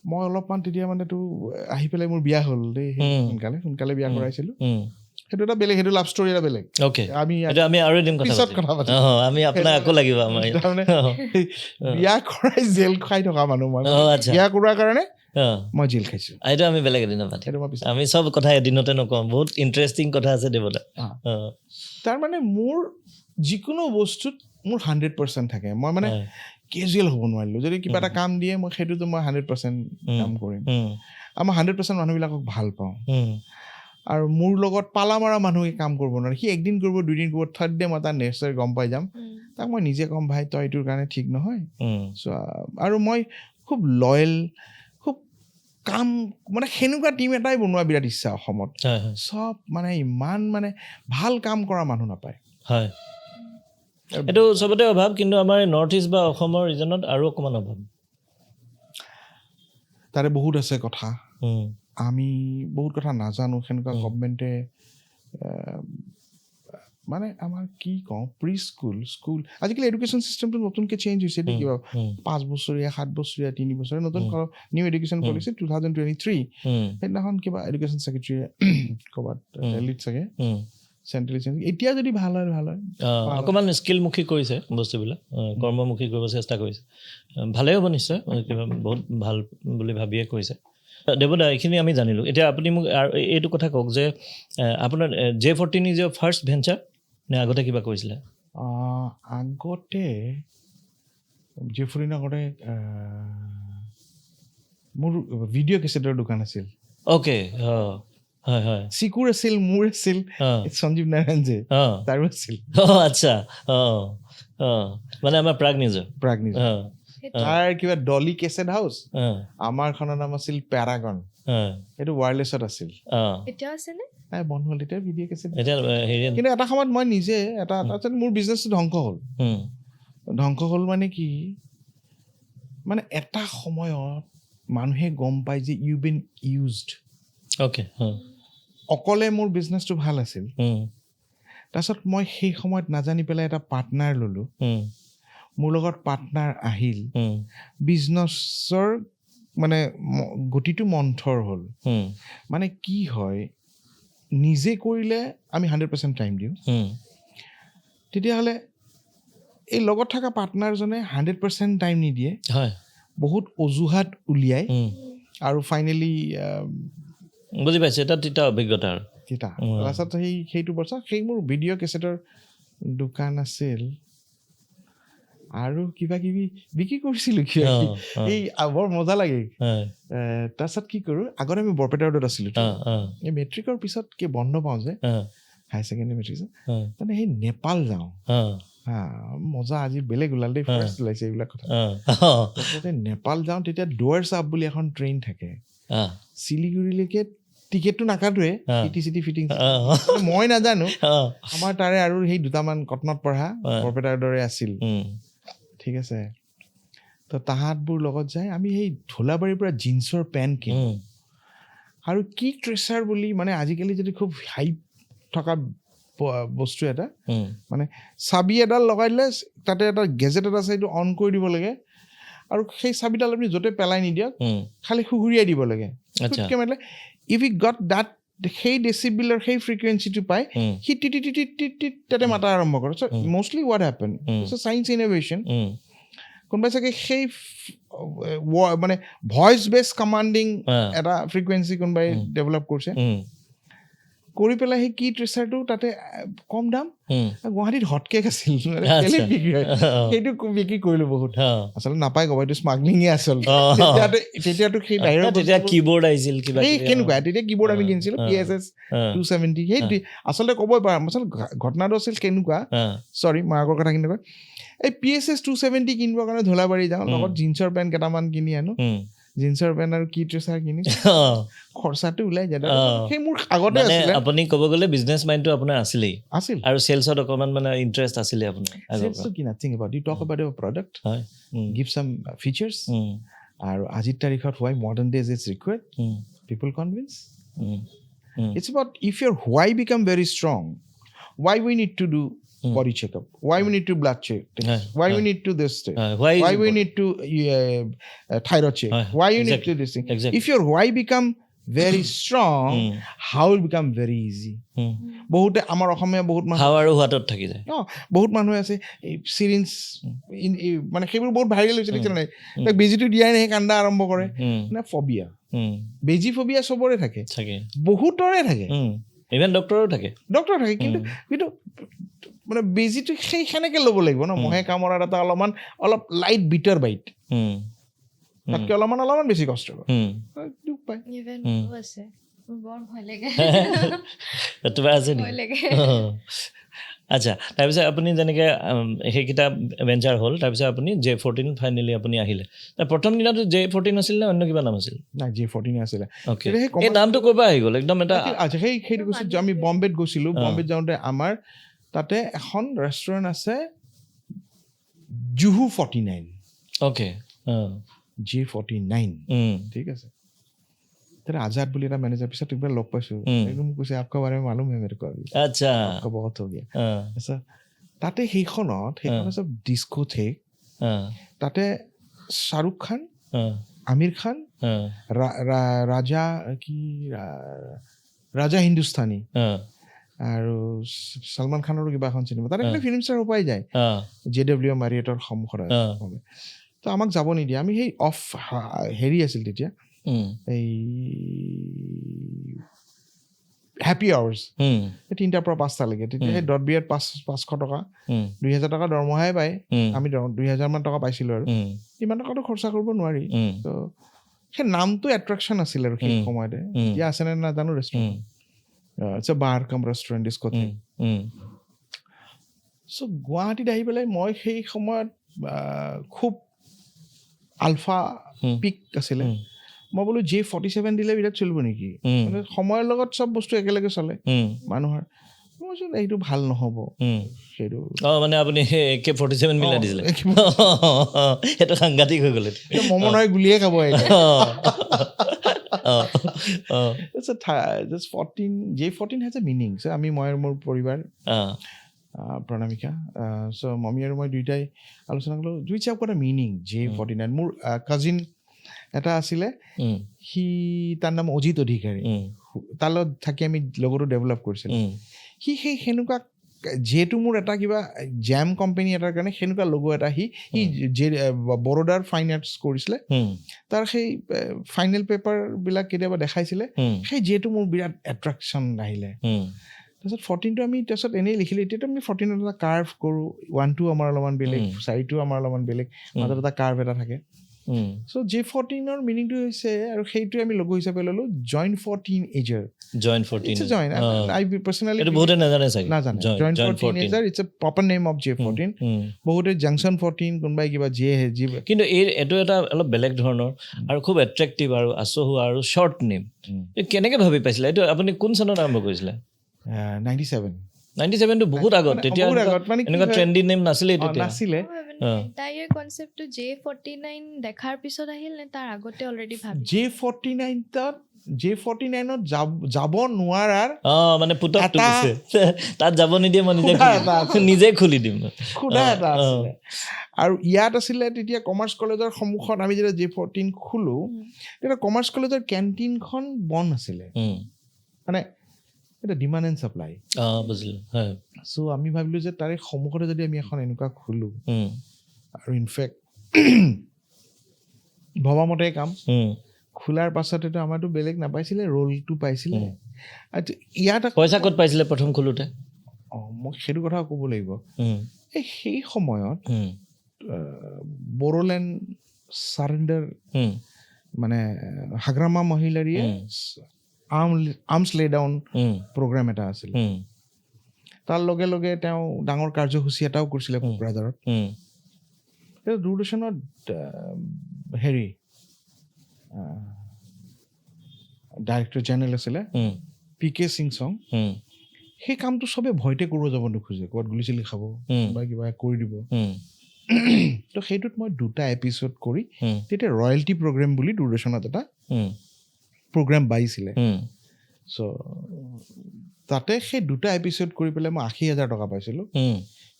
মই অলপমান তেতিয়া মানেতো আহি পেলাই মোৰ বিয়া হ'ল দেই সোনকালে বিয়া কৰাইছিলোঁ সেইটো এটা বেলেগ সেইটো লাভ ষ্টৰি এটা বেলেগ বিয়া কৰাই জেল খাই থকা মানুহ মই বিয়া কৰোৱাৰ কাৰণে মই জেল খাইছোঁ এইটো আমি বেলেগ এদিনত পাতিম আমি চব কথা এদিনতে নকওঁ বহুত ইণ্টাৰেষ্টিং কথা আছে দেৱতা তাৰমানে মোৰ যিকোনো বস্তুত মোৰ 100% থাকে মই মানে কেজুৱেল হ'ব নোৱাৰিলোঁ যদি কিবা এটা কাম দিয়ে মই সেইটোতো মই 100% কাম কৰিম আৰু মই 100% মানুহবিলাকক ভাল পাওঁ আৰু মোৰ লগত পালা মৰা মানুহে কাম কৰিব নোৱাৰে সি একদিন কৰিব দুদিন কৰিব থাৰ্ড ডে মই তাৰ নেক্সট ডে গম পাই যাম তাক মই নিজে ক'ম ভাই তই এইটোৰ কাৰণে ঠিক নহয় চ' আৰু মই খুব লয়েল খুব কাম মানে সেনেকুৱা টিম এটাই বনোৱা বিৰাট ইচ্ছা অসমত চব মানে ইমান মানে ভাল কাম কৰা মানুহ নাপায় হয় এইটো চবতে অভাৱ কিন্তু আমাৰ নৰ্থ ইষ্ট বা অসমৰ ৰিজনত আৰু অকণমান অভাৱ তাৰে বহুত আছে কথা আমি বহুত কথা নাজানো সেনেকুৱা গভৰ্ণমেণ্টে মানে আমাৰ কি কওঁ প্ৰি স্কুল আজিকালি এডুকেশ্যন চিষ্টেমটো নতুনকৈ চেঞ্জ হৈছে দেই কিবা 5 বছৰীয়া 7 বছৰীয়া 3 বছৰীয়া নতুন নিউ এডুকেশ্যন পলিচি 2023 সেইদিনাখন কিবা এডুকেশ্যন ছেক্ৰেটাৰীয়ে ক'ৰবাত দিল্লীত চাগে চেণ্ট্ৰেল এতিয়া যদি ভাল হয় অকণমান স্কিলমুখী কৰিছে বস্তুবিলাক কৰ্মমুখী কৰিব চেষ্টা কৰিছে ভালেই হ'ব নিশ্চয় কিবা বহুত ভাল বুলি ভাবিয়ে কৰিছে দেৱদা এইখিনি আমি জানিলোঁ এতিয়া আপুনি মোক এইটো কথা কওক যে আপোনাৰ J14 is your first venture নে আগতে কিবা কৰিছিলে আগতে J14 আগতে মোৰ ভিডিঅ' কেছেটৰ দোকান আছিল অ'কে হয় হয় চিকুৰ আছিল মোৰ আছিল সঞ্জীৱ নাৰায়ণ যে তাৰো আছিল আচ্ছা মানে আমাৰ প্ৰাগ নিজৰ তাৰ কিবা ডলি কেছেট হাউচ আমাৰখনৰ নাম আছিল পেৰাগন এইটো ৱায়াৰলেছত আছিল বন্ধ হ'ল এতিয়া ভিডিঅ' কেছেট কিন্তু এটা সময়ত মই নিজে এটা মোৰ বিজনেছটো ধ্বংস হ'ল মানে কি মানে এটা সময়ত মানুহে গম পায় যে ইউ বিন ইউজড অ'কে অকলে মোৰ বিজনেছটো ভাল আছিল তাৰপিছত মই সেই সময়ত নাজানি পেলাই এটা পাৰ্টনাৰ ল'লোঁ মোৰ লগত পাৰ্টনাৰ আহিল বিজনেছৰ মানে গতিটো মন্থৰ হ'ল মানে কি হয় নিজে কৰিলে আমি 100% টাইম দিওঁ তেতিয়াহ'লে এই লগত থকা পাৰ্টনাৰজনে 100% টাইম নিদিয়ে বহুত অজুহাত উলিয়াই আৰু ফাইনেলি বুজি পাইছে এটা তিতা অভিজ্ঞতা আৰু তাৰপাছত সেইটো বছৰ সেই মোৰ ভিডিঅ' কেছেটৰ দোকান আছিল আৰু কিবা কিবি বিক্ৰী কৰিছিলোঁ এই বৰ মজা লাগে তাৰপিছত কি কৰোঁ আগতে আমি বৰপেটা ৰোডত আছিলোঁ এই মেট্ৰিকৰ পিছত কি বন্ধ পাওঁ যে হায়াৰ ছেকেণ্ডেৰী মেট্ৰিক মানে সেই নেপাল যাওঁ মজা আজি বেলেগ ওলাল দেই ফাৰ্ষ্ট ওলাইছে এইবিলাক কথা তাৰপিছতে নেপাল যাওঁ তেতিয়া ডুৱাৰ্ছ আপ বুলি এখন ট্ৰেইন থাকে শিলিগুৰিলৈকে টিকেটটো নাকাটোৱে চিটি ফিটিং মই নাজানো আমাৰ তাৰে আৰু সেই দুটামান কটনত পঢ়া বৰপেটাৰ দৰে আছিল ঠিক আছে তো তাহাঁতবোৰ লগত যায় আমি সেই ঢোলাবাৰীৰ পৰা জিন্সৰ পেণ্ট কিনো আৰু কি ট্ৰেচাৰ বুলি মানে আজিকালি যদি খুব হাইপ থকা বস্তু এটা মানে চাবি এডাল লগাই দিলে তাতে এটা গেজেট এটা আছে সেইটো অন কৰি দিব লাগে আৰু সেই চাবিডাল আপুনি য'তে পেলাই নিদিয়ক খালি সুহুৰিয়াই দিব লাগে মাৰিলে ইফ ই গট ডাট সেই ডেচিবিলৰ সেই ফ্ৰিকুৱেঞ্চিটো পাই সি তাতে মাতা আৰম্ভ কৰে so' mostly what happen so' science innovation কোনোবাই চাগে সেই মানে ভইচ বেছ কমাণ্ডিং এটা ফ্ৰিকুৱেঞ্চি কোনোবাই ডেভেলপ কৰিছে কৰি পেলাই সেই কি ট্ৰেচাৰটো তাতে কম দাম গুৱাহাটীত হটকেক আছিল বিক্ৰী হয় সেইটো বিক্ৰী কৰিলোঁ বহুত আচলতে নাপায় ক'ব এইটো স্মাগলিঙে আচলতে তেতিয়াতো সেই বাহিৰৰ কীবৰ্ড আহিছিল কেনেকুৱা তেতিয়া কীবৰ্ড আমি কিনিছিলোঁ PSS 270 সেই আচলতে ক'বই পাৰা আচলতে ঘটনাটো আছিল কেনেকুৱা চৰি মই আগৰ কথাখিনি কয় এই PSS 270 কিনিবৰ কাৰণে ঢোলাবাৰী যাওঁ লগত জিন্সৰ পেণ্ট কেইটামান কিনি আনো জিন্সৰ পেণ্ট আৰু কি ট্ৰেচাৰ কিনি খৰচাটো ওলাই যায় সেই মোৰ আগতে আছিলে আপুনি ক'ব গ'লে বিজনেছ মাইণ্ডটো আপোনাৰ আছিল আৰু চেলছত অকণমান মানে ইণ্টাৰেষ্ট আছিলে আপোনাৰ চেলছটো কি nothing about you talk about your product give some features আৰু আজিৰ তাৰিখত why modern days is required people convince it's about if your why become very strong why we need to do body checkup, why we need to blood check, why we need to this thing, why we need to thyroid check, why you need to this thing. If your why become very strong, how will become very easy. বহুতে আমাৰ অসমীয়া বহুত মানুহ আৰু হাতত থাকি যায় বহুত মানুহ আছে চিৰিঞ্জ মানে সেইবোৰ বহুত ভাইৰেল হৈছে দেখিছে নাই বেজিটো দিয়াই নাই কান্দা আৰম্ভ কৰে মানে ফবিয়া বেজি ফবিয়া চবৰে থাকে বহুতৰে থাকে ইভেন ডক্টৰো থাকে কিন্তু মানে বেজিটো সেই সেনেকে ল'ব লাগিব ন মহে কামোৰাত এটা অলপ লাইট বিটাৰ বাইট তাতকৈ অলপমান বেছি কষ্ট কৰে আচ্ছা তাৰপিছত আপুনি যেনেকৈ সেইকেইটা ভেঞ্চাৰ হ'ল তাৰপিছত আপুনি J14 ফাইনেলি আপুনি আহিলে তাৰ প্ৰথম দিনাটো J14 আছিল নে অন্য কিবা নাম আছিল নাই J14 আছিলে অ'কে এই নামটো ক'ৰ পৰা আহি গ'ল একদম এটা আচ্ছা সেইটো কৈছোঁ যে আমি বম্বেত গৈছিলোঁ বম্বেত যাওঁতে আমাৰ তাতে এখন ৰেষ্টুৰেণ্ট আছে জুহু 49 অ'কে J49 ঠিক আছে तेरा आजाद बोली था मैनेजर पिछले ट्रिप में लोग पासु एकदम कुछ आपका बारे में मालूम है मेरे को अभी अच्छा आपका बहुत हो गया ऐसा ताते ही सब डिस्को थे ताते शाहरुख खान आमिर खान राजा की राजा हिंदुस्तानी আৰু সলমান খানৰ কিবা এখন চিনেমা তাতে একটা ফিল্ম স্টাৰ উপায় যায় JW মাৰিয়েটৰ সন্মুখত তো আমাক যাব নিদিয়ে আমি সেই অফ হেৰি আছিল তেতিয়া এই হ্যাপি আৱাৰ্ছ 3টাৰ পৰা 5টালৈকে তেতিয়া সেই ডট বিয়াত 500 টকা 2000 টকা দৰমহাই পায় আমি 2000 মান টকা পাইছিলোঁ আৰু ইমান টকাটো খৰচা কৰিব নোৱাৰি তো সেই নামটো এট্ৰেকশ্যন আছিল আৰু সেই সময়তে এতিয়া আছেনে নাজানো ৰেষ্টুৰেণ্ট ইটছ এ বাৰ কাম ৰেষ্টুৰেণ্ট ডিস্ক'থেক চ' গুৱাহাটীত আহি পেলাই মই সেই সময়ত খুব আলফা পিক আছিলে মই বোলো J47 দিলে বিৰাট চলিব নেকি মানে সময়ৰ লগত চব বস্তু একেলগে চলে মানুহৰ মই কৈছোঁ এইটো ভাল নহ'ব সেইটো মানে আপুনি AK47 মিলাই দিছিলে সেইটো সাংঘাতিক হৈ গ'ল মম নহয় গুলিয়ে খাব J14 has a meaning so আমি মই মোৰ পৰিবাৰ প্ৰণামিকা চ' মমি আৰু মই দুইটাই আলোচনা কৰিলোঁ দুই চাপ কৰা মিনিং J49 মোৰ কাজিন এটা আছিলে সি তাৰ নাম অজিত অধিকাৰী তাৰ লগত থাকি আমি লগতো ডেভেলপ কৰিছিলোঁ সি সেই সেনেকুৱা যিহেতু মোৰ এটা কিবা জেম কোম্পানী এটাৰ কাৰণে সেনেকুৱা লগো এটা সি বৰোদাৰ ফাইন আৰ্টছ কৰিছিলে তাৰ সেই ফাইনেল পেপাৰবিলাক কেতিয়াবা দেখাইছিলে সেই যিহেতু মোৰ বিৰাট এট্ৰেকশ্যন আহিলে তাৰপিছত 14টো আমি তাৰপিছত এনেই লিখিলোঁ এতিয়াতো আমি 14ত এটা কাৰ্ভ কৰোঁ 1-2 আমাৰ অলপমান বেলেগ 4-2 আমাৰ অলপমান বেলেগ মাজত এটা কাৰ্ভ এটা থাকে চ' J14ৰ মিনিংটো হৈছে আৰু সেইটোৱে আমি লগো হিচাপে ল'লোঁ জইন 14 এজাৰ জইন 14 জইন আই পাৰ্চনেলি এইটো বহুতে নাজানে চাগে নাজানে জইন 14 এজাৰ it's a proper name of J14 বহুতে জাংচন 14 কোনোবাই কিবা কিন্তু এইটো এটা অলপ বেলেগ ধৰণৰ আৰু খুব এট্ৰেক্টিভ আৰু আচহুৱা আৰু শ্বৰ্ট নেম কেনেকৈ ভাবি পাইছিলে এইটো আপুনি কোন চনত আৰম্ভ কৰিছিলে 97 টো বহুত আগত তেতিয়া এনেকুৱা ট্ৰেন্ডি নেম নাছিলে তেতিয়া নাছিলে তাইৰ কনচেপ্টটো J49 দেখাৰ পিছত আহিল নে তাৰ আগতে অলৰেডি ভাবি J49ত যাব নোৱাৰাৰ মানে পুতক দিছে তাত যাব নিদিয়ে মই নিজে খুলি দিম খুদা এটা আছিলে আৰু ইয়াত আছিলে তেতিয়া কমাৰ্চ কলেজৰ সন্মুখত আমি যেতিয়া J14 খুলো তেতিয়া কমাৰ্চ কলেজৰ কেণ্টিনখন বন্ধ আছিলে মানে এটা ডিমাণ্ড এণ্ড ছাপ্লাই বুজিলোঁ চ' আমি ভাবিলোঁ যে তাৰে সন্মুখতে যদি আমি এখন এনেকুৱা খোলোঁ আৰু ইনফেক্ট ভবামতে কাম খোলাৰ পাছতেতো আমাৰতো বেলেগ নাপাইছিলে ৰ'লটো পাইছিলে ইয়াত পইচা ক'ত পাইছিলে প্ৰথম খোলোতে মই সেইটো কথা ক'ব লাগিব এই সেই সময়ত বড়োলেণ্ড চাৰেণ্ডাৰ মানে হাগ্ৰামা মহিলাৰীয়ে আৰ্মছ লে ডাউন প্ৰগ্ৰাম এটা আছিল তাৰ লগে লগে তেওঁ ডাঙৰ কাৰ্যসূচী এটাও কৰিছিলে কোকৰাঝাৰত দূৰদৰ্শনত হেৰি ডাইৰেক্টৰ জেনেৰেল আছিলে PK সিংচং সেই কামটো চবে ভয়তে কৰিব যাব নোখোজে ক'ৰবাত গুলি চুলি খাব বা কিবা কৰি দিব তো সেইটোত মই 2টা এপিছড কৰি তেতিয়া ৰয়েলটি প্ৰগ্ৰেম বুলি দূৰদৰ্শনত এটা প্ৰগ্ৰাম পাইছিলে চ' তাতে সেই 2টা এপিছড কৰি পেলাই মই 80,000 টকা পাইছিলোঁ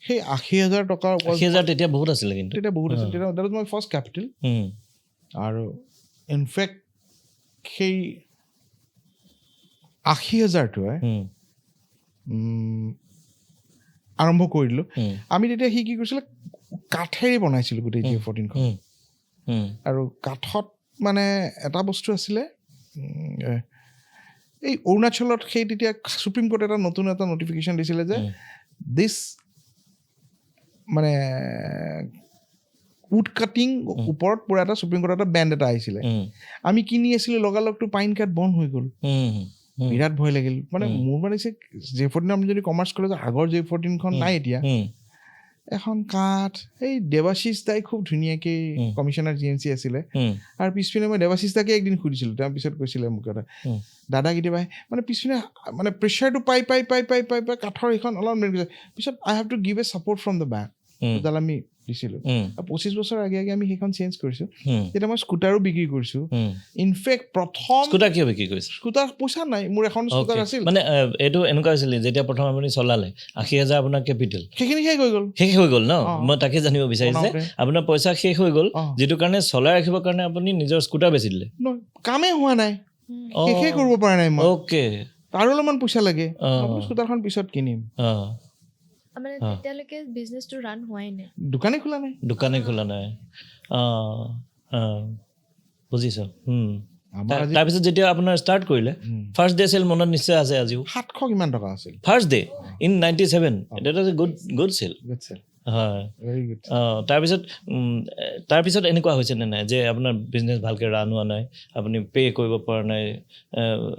সেই 80,000 টকা 80,000 তেতিয়া বহুত আছিলে কিন্তু তেতিয়া বহুত আছিল তেতিয়া that was my first capital আৰু ইনফেক্ট সেই 80,000টোৱে আৰম্ভ কৰিলোঁ আমি তেতিয়া সি কি কৰিছিলে কাঠেৰে বনাইছিলোঁ গোটেই J14খন আৰু কাঠত মানে এটা বস্তু আছিলে এই অৰুণাচলত সেই তেতিয়া সুপ্ৰিম কোৰ্ট এটা নতুন এটা নটিফিকেশ্যন দিছিলে যে দিছ মানে উড কাটিং ওপৰত পুৰা এটা সুপ্ৰিম কোৰ্টৰ এটা বেণ্ড এটা আহিছিলে আমি কিনি আছিলোঁ লগালগটো পাইন কাঠ বন্ধ হৈ গ'ল বিৰাট ভয় লাগিল মানে মোৰ মানে J14 আমি যদি কমাৰ্চ কলেজৰ আগৰ J14খন নাই এতিয়া এখন কাঠ এই দেৱাশিষ দাই খুব ধুনীয়াকে কমিশনাৰ GNC আছিলে আৰু পিছপিনে মই দেৱাশিষ দাকে একদিন সুধিছিলোঁ তাৰ পিছত কৈছিলে মোক এটা দাদা কেতিয়াবা মানে পিছপিনে মানে প্ৰেছাৰটো পাই কাঠৰ এইখন অলপ পিছত I have to give a support from the back দাল আমি দিছিলোঁ 25 বছৰ আগে আমি সেইখন চেঞ্জ কৰিছোঁ তেতিয়া মই স্কুটাৰো বিক্ৰী কৰিছোঁ ইনফেক্ট প্ৰথম স্কুটাৰ কিয় বিক্ৰী কৰিছে স্কুটাৰ পইচা নাই মোৰ এখন স্কুটাৰ আছিল মানে এইটো এনেকুৱা হৈছিল যেতিয়া প্ৰথম আপুনি চলালে 80,000 আপোনাৰ কেপিটেল সেইখিনি শেষ হৈ গ'ল ন মই তাকে জানিব বিচাৰিছোঁ যে আপোনাৰ পইচা শেষ হৈ গ'ল যিটো কাৰণে চলাই ৰাখিবৰ কাৰণে আপুনি নিজৰ স্কুটাৰ বেচি দিলে কামেই হোৱা নাই শেষে কৰিব পৰা নাই মই অ'কে আৰু অলপমান পইচা লাগে স্কুটাৰখন পিছত কিনিম মানে তেতিয়ালৈকে বিজনেছটো ৰান হোৱাই নাই দোকানে খোলা নাই বুজিছোঁ তাৰপিছত যেতিয়া আপোনাৰ ষ্টাৰ্ট কৰিলে ফাৰ্ষ্ট ডে চেল মনত নিশ্চয় আছে আজিও 700 কিমান টকা আছিল ফাৰ্ষ্ট ডে ইন 97 এটা গুড চেল হয় তাৰপিছত এনেকুৱা হৈছে নে নাই যে আপোনাৰ বিজনেছ ভালকৈ ৰান হোৱা নাই আপুনি পে' কৰিব পৰা নাই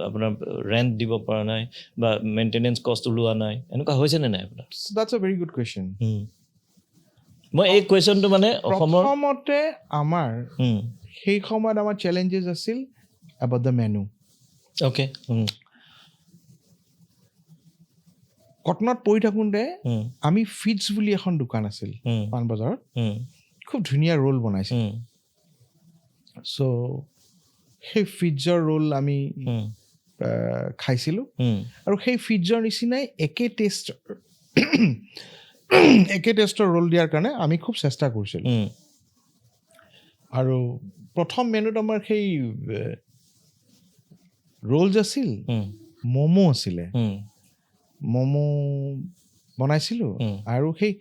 আপোনাৰ ৰেণ্ট দিব পৰা নাই বা মেইনটেনেঞ্চ কষ্ট ওলোৱা নাই এনেকুৱা হৈছে নে নাই আপোনাৰ that's a very good question মই এই কুৱেশ্যনটো মানে অসমৰ প্ৰথমতে আমাৰ সেই সময়ত আমাৰ চেলেঞ্জেছ আছিল about the menu অ'কে কটনত পঢ়ি থাকোঁতে আমি ফিটছ বুলি এখন দোকান আছিল পাণবজাৰত খুব ধুনীয়া ৰোল বনাইছিল চ' সেই ফিটছৰ ৰোল আমি খাইছিলোঁ আৰু সেই ফিটছৰ নিচিনাই একে টেষ্টৰ ৰোল দিয়াৰ কাৰণে আমি খুব চেষ্টা কৰিছিলোঁ আৰু প্ৰথম মেনুত আমাৰ সেই ৰোলছ আছিল ম'ম' আছিলে ম'ম' বনাইছিলোঁ আৰু সেই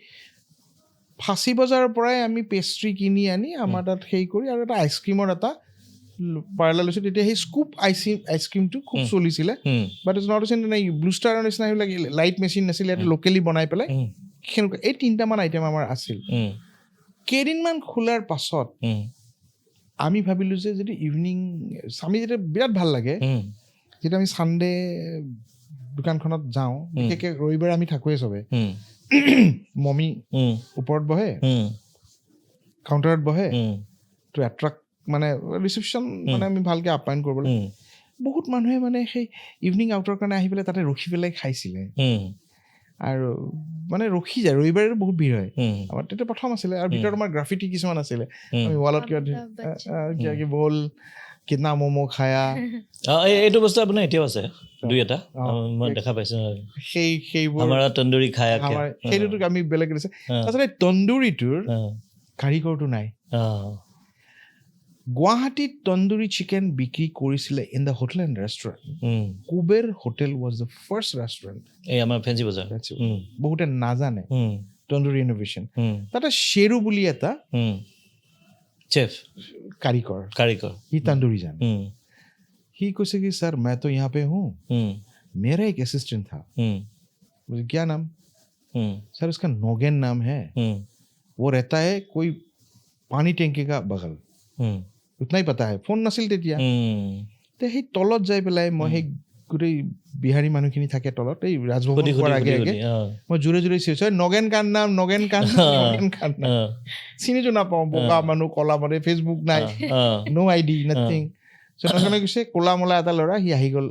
ফাঁচী বজাৰৰ পৰাই আমি পেষ্ট্ৰি কিনি আনি আমাৰ তাত সেই কৰি আৰু এটা আইচক্ৰীমৰ এটা পাৰ্লাৰ লৈছোঁ তেতিয়া সেই স্কুপ আইচক্ৰীমটো খুব চলিছিলে বাট ইটছ নট নাই ব্লু ষ্টাৰৰ নিচিনা সেইবিলাক লাইট মেচিন নাছিলে এইটো লোকেলি বনাই পেলাই সেনেকুৱা এই 3টামান আইটেম আমাৰ আছিল কেইদিনমান খোলাৰ পাছত আমি ভাবিলোঁ যে যদি ইভিনিং আমি যেতিয়া বিৰাট ভাল লাগে যেতিয়া আমি ছানডে দোকানখনত যাওঁ বিশেষকৈ ৰবিবাৰে আমি থাকোঁৱে চবে মমি ওপৰত বহে কাউণ্টাৰত বহে টু এট্ৰেক্ট মানে ৰিচিপশ্যন মানে আমি ভালকৈ আপ্যায়ন কৰিবলৈ বহুত মানুহে মানে সেই ইভিনিং আউটৰ কাৰণে আহি পেলাই তাতে ৰখি পেলাই খাইছিলে আৰু মানে ৰখি যায় ৰবিবাৰে বহুত ভিৰ হয় আমাৰ তেতিয়া প্ৰথম আছিলে আৰু ভিতৰত আমাৰ গ্ৰাফিটি কিছুমান আছিলে আমি ৱালত কিবা বল কিতনা ম'ম' খায়া এইটো বস্তু আপোনাৰ এতিয়াও আছে দুই এটা মই দেখা পাইছোঁ সেইবোৰ আমাৰ তন্দুৰী খায়া সেইটোতো আমি বেলেগ দিছে আচলতে তন্দুৰীটোৰ কাৰিকৰটো নাই গুৱাহাটীত তন্দুৰী চিকেন বিক্ৰী কৰিছিলে in the hotel and restaurant Kuber hotel was the first restaurant এই আমাৰ ফেঞ্চি বজাৰ বহুতে নাজানে তন্দুৰী ইনোভেশ্যন তাতে শ্বেৰু বুলি এটা চেফ कारीगर ही तंदूरी जान ही कुछ कि सर मैं तो यहाँ पे हूँ मेरा एक असिस्टेंट था मुझे क्या नाम सर उसका नोगेन नाम है वो रहता है कोई पानी टैंकी का बगल उतना ही पता है फोन नसिल तेतिया ते ही तলত যাই পেলাই মই সেই গোটেই বিহাৰী মানুহখিনি থাকে তলত এই ৰাজভৱন পোৱাৰ আগে আগে মই জোৰে জোৰে চিঞৰিছোঁ নগেন কান নাম চিনিটো নাপাওঁ বগা মানুহ কলা মানুহ ফেচবুক নাই নো আইডি নাথিং নগেনে কৈছে ক'লা মলা এটা ল'ৰা সি আহি গ'ল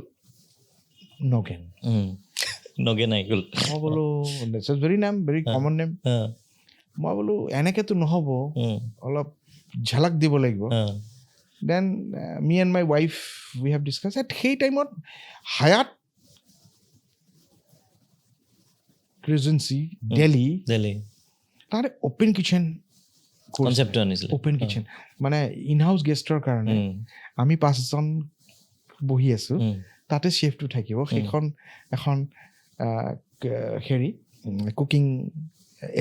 নগেন আহি গ'ল মই বোলো this is very name very common name মই বোলো এনেকেতো নহ'ব অলপ ঝলক দিব লাগিব than me and my wife we have discuss at সেই টাইমত হায়াত ৰেজেঞ্চি দিল্লী তাৰে অ'পেন কিচেন অ'পেন কিচেন মানে ইন হাউচ গেষ্টৰ কাৰণে আমি 5জন বহি আছোঁ তাতে চেফটো থাকিব সেইখন এখন হেৰি cooking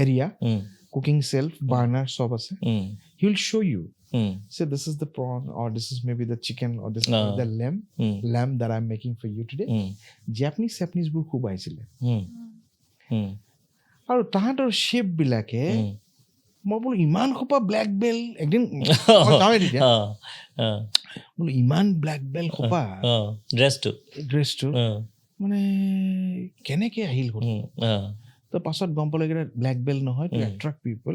area cooking shelf burner চব আছে he will show' you say this is the prawn or this is maybe the chicken or this is the lamb that I'm making for you today Japanese বোৰ খুব আহিছিলে আৰু তাহাঁতৰ শেফ বিলাকে মই বোলো ইমান সোপা ব্লেক বেল্ট একদিন যাওঁৱে তেতিয়া বোলো ইমান ব্লেক বেল্ট সোপা ড্ৰেছটো মানে কেনেকে আহিল তো পাছত গম পালে ব্লেক বেল্ট নহয় টু এট্ৰেক্ট পিপল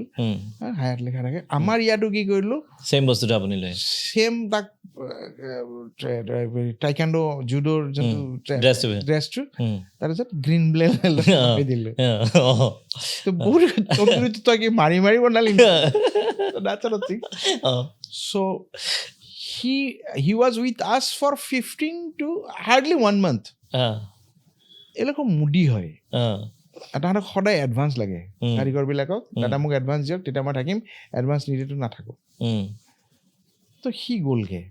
হায়াত লিখা থাকে আমাৰ ইয়াতো কি কৰিলোঁ ছেম বস্তুটো আপুনি লৈ ছেম তাক টাইকাণ্ডো জুডোৰ যোনটো ড্ৰেছটো তাৰপিছত গ্ৰীণ বেল্ট দিলোঁ তো বহুত তন্দুৰীটো তই কি মাৰি মাৰি বনালি চ' he was with us for 15 to hardly 1 month এলোকৰ moody হয় তাহাঁতক সদায় এডভান্স লাগে কাৰিকৰবিলাকক দাদা মোক এডভান্স দিয়ক তেতিয়া মই থাকিম এডভান্স নিদিটো নাথাকোঁ তো সি গ'লগৈ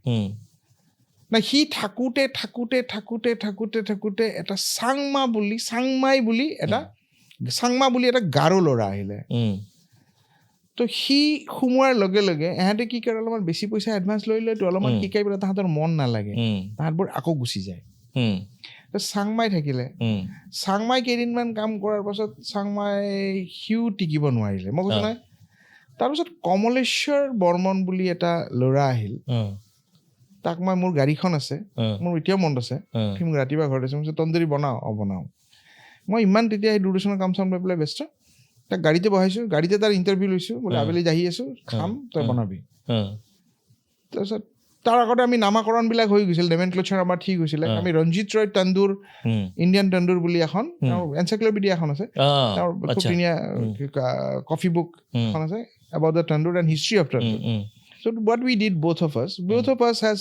না সি থাকোঁতে এটা চাংমাই বুলি এটা গাৰো ল'ৰা আহিলে তো সি সোমোৱাৰ লগে লগে এহঁতে কি কৰে অলপমান বেছি পইচা এডভান্স লৈ লয়তো অলপমান শিকাই পেলাই তাহাঁতৰ মন নালাগে তাহাঁতবোৰ আকৌ গুচি যায় তো চাংমাই থাকিলে চাংমাই কেইদিনমান কাম কৰাৰ পাছত সিও টিকিব নোৱাৰিলে মই কৈছোঁ নহয় তাৰপিছত কমলেশ্বৰ বৰ্মন বুলি এটা ল'ৰা আহিল তাক মই মোৰ গাড়ীখন আছে মোৰ এতিয়াও মনত আছে সি মোক ৰাতিপুৱা ঘৰত আছে মই কৈছোঁ তন্দুৰী বনাওঁ মই ইমান তেতিয়া সেই দূৰদৰ্শনৰ কাম চাম লৈ পেলাই ব্যস্ত তাক গাড়ীতে বহাইছোঁ গাড়ীতে তাৰ ইণ্টাৰভিউ লৈছোঁ বোলে আবেলি আহি আছোঁ খাম তই বনাবি তাৰপিছত তাৰ আগতে আমি নামাকৰণবিলাক হৈ গৈছিল নেমেনক্লেচাৰ আমাৰ ঠিক হৈছিলে আমি ৰঞ্জিত ৰয় তন্দুৰ ইণ্ডিয়ান তন্দুৰ বুলি এখন এনচাইক্লোপিডিয়া এখন আছে তাৰ খুব ধুনীয়া কফি বুক এখন আছে about the tandoor and history of tandoor. So what we did, both of us has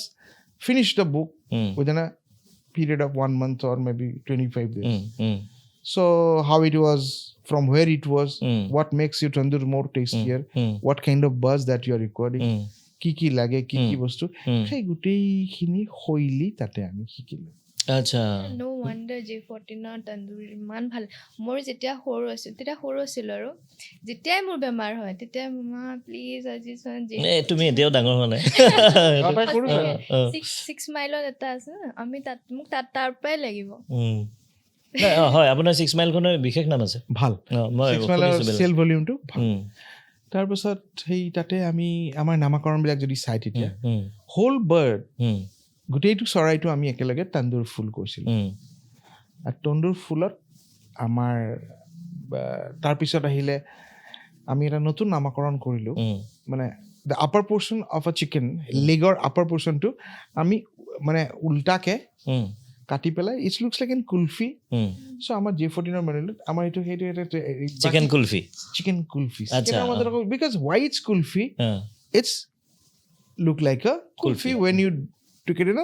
finished the book within a period of 1 month or maybe 25 days. So how it was, from where it was, what makes your tandoor more tastier, what kind of buzz that you are recording, কি লাগে কি বস্তু সেই গোটেইখিনি শৈলী তাতে আমি শিকিলোঁ আচ্ছা নো ৱাণ্ডাৰ J14 তন্দুৰী ইমান ভাল মোৰ যেতিয়া সৰু আছিলোঁ আৰু যেতিয়াই মোৰ বেমাৰ হয় তেতিয়াই মামা প্লিজ আজি তুমি এতিয়াও ডাঙৰ হোৱা নাই 6 মাইলত এটা আছে আমি মোক তাৰ পৰাই লাগিব হয় আপোনাৰ 6 মাইলখনৰ বিশেষ নাম আছে ভাল 6 মাইলৰ চেল ভলিউমটো ভাল তাৰপিছত সেই তাতে আমি আমাৰ নামাকৰণবিলাক যদি চাই তেতিয়া হোল বাৰ্ড গোটেইটো চৰাইটো আমি একেলগে তন্দুৰ ফুল কৰিছিলোঁ আৰু তন্দুৰ ফুলত আমাৰ তাৰপিছত আহিলে আমি এটা নতুন নামাকৰণ কৰিলোঁ মানে the upper portion of a chicken লেগৰ আপাৰ পৰ্চনটো আমি মানে উল্টাকে কাটি পেলাই it's looks like an kulfi so' আমাৰ J14 বনালোঁ আমাৰ সেইটো chicken kulfi because why it's kulfi it's look like a kulfi when you took it in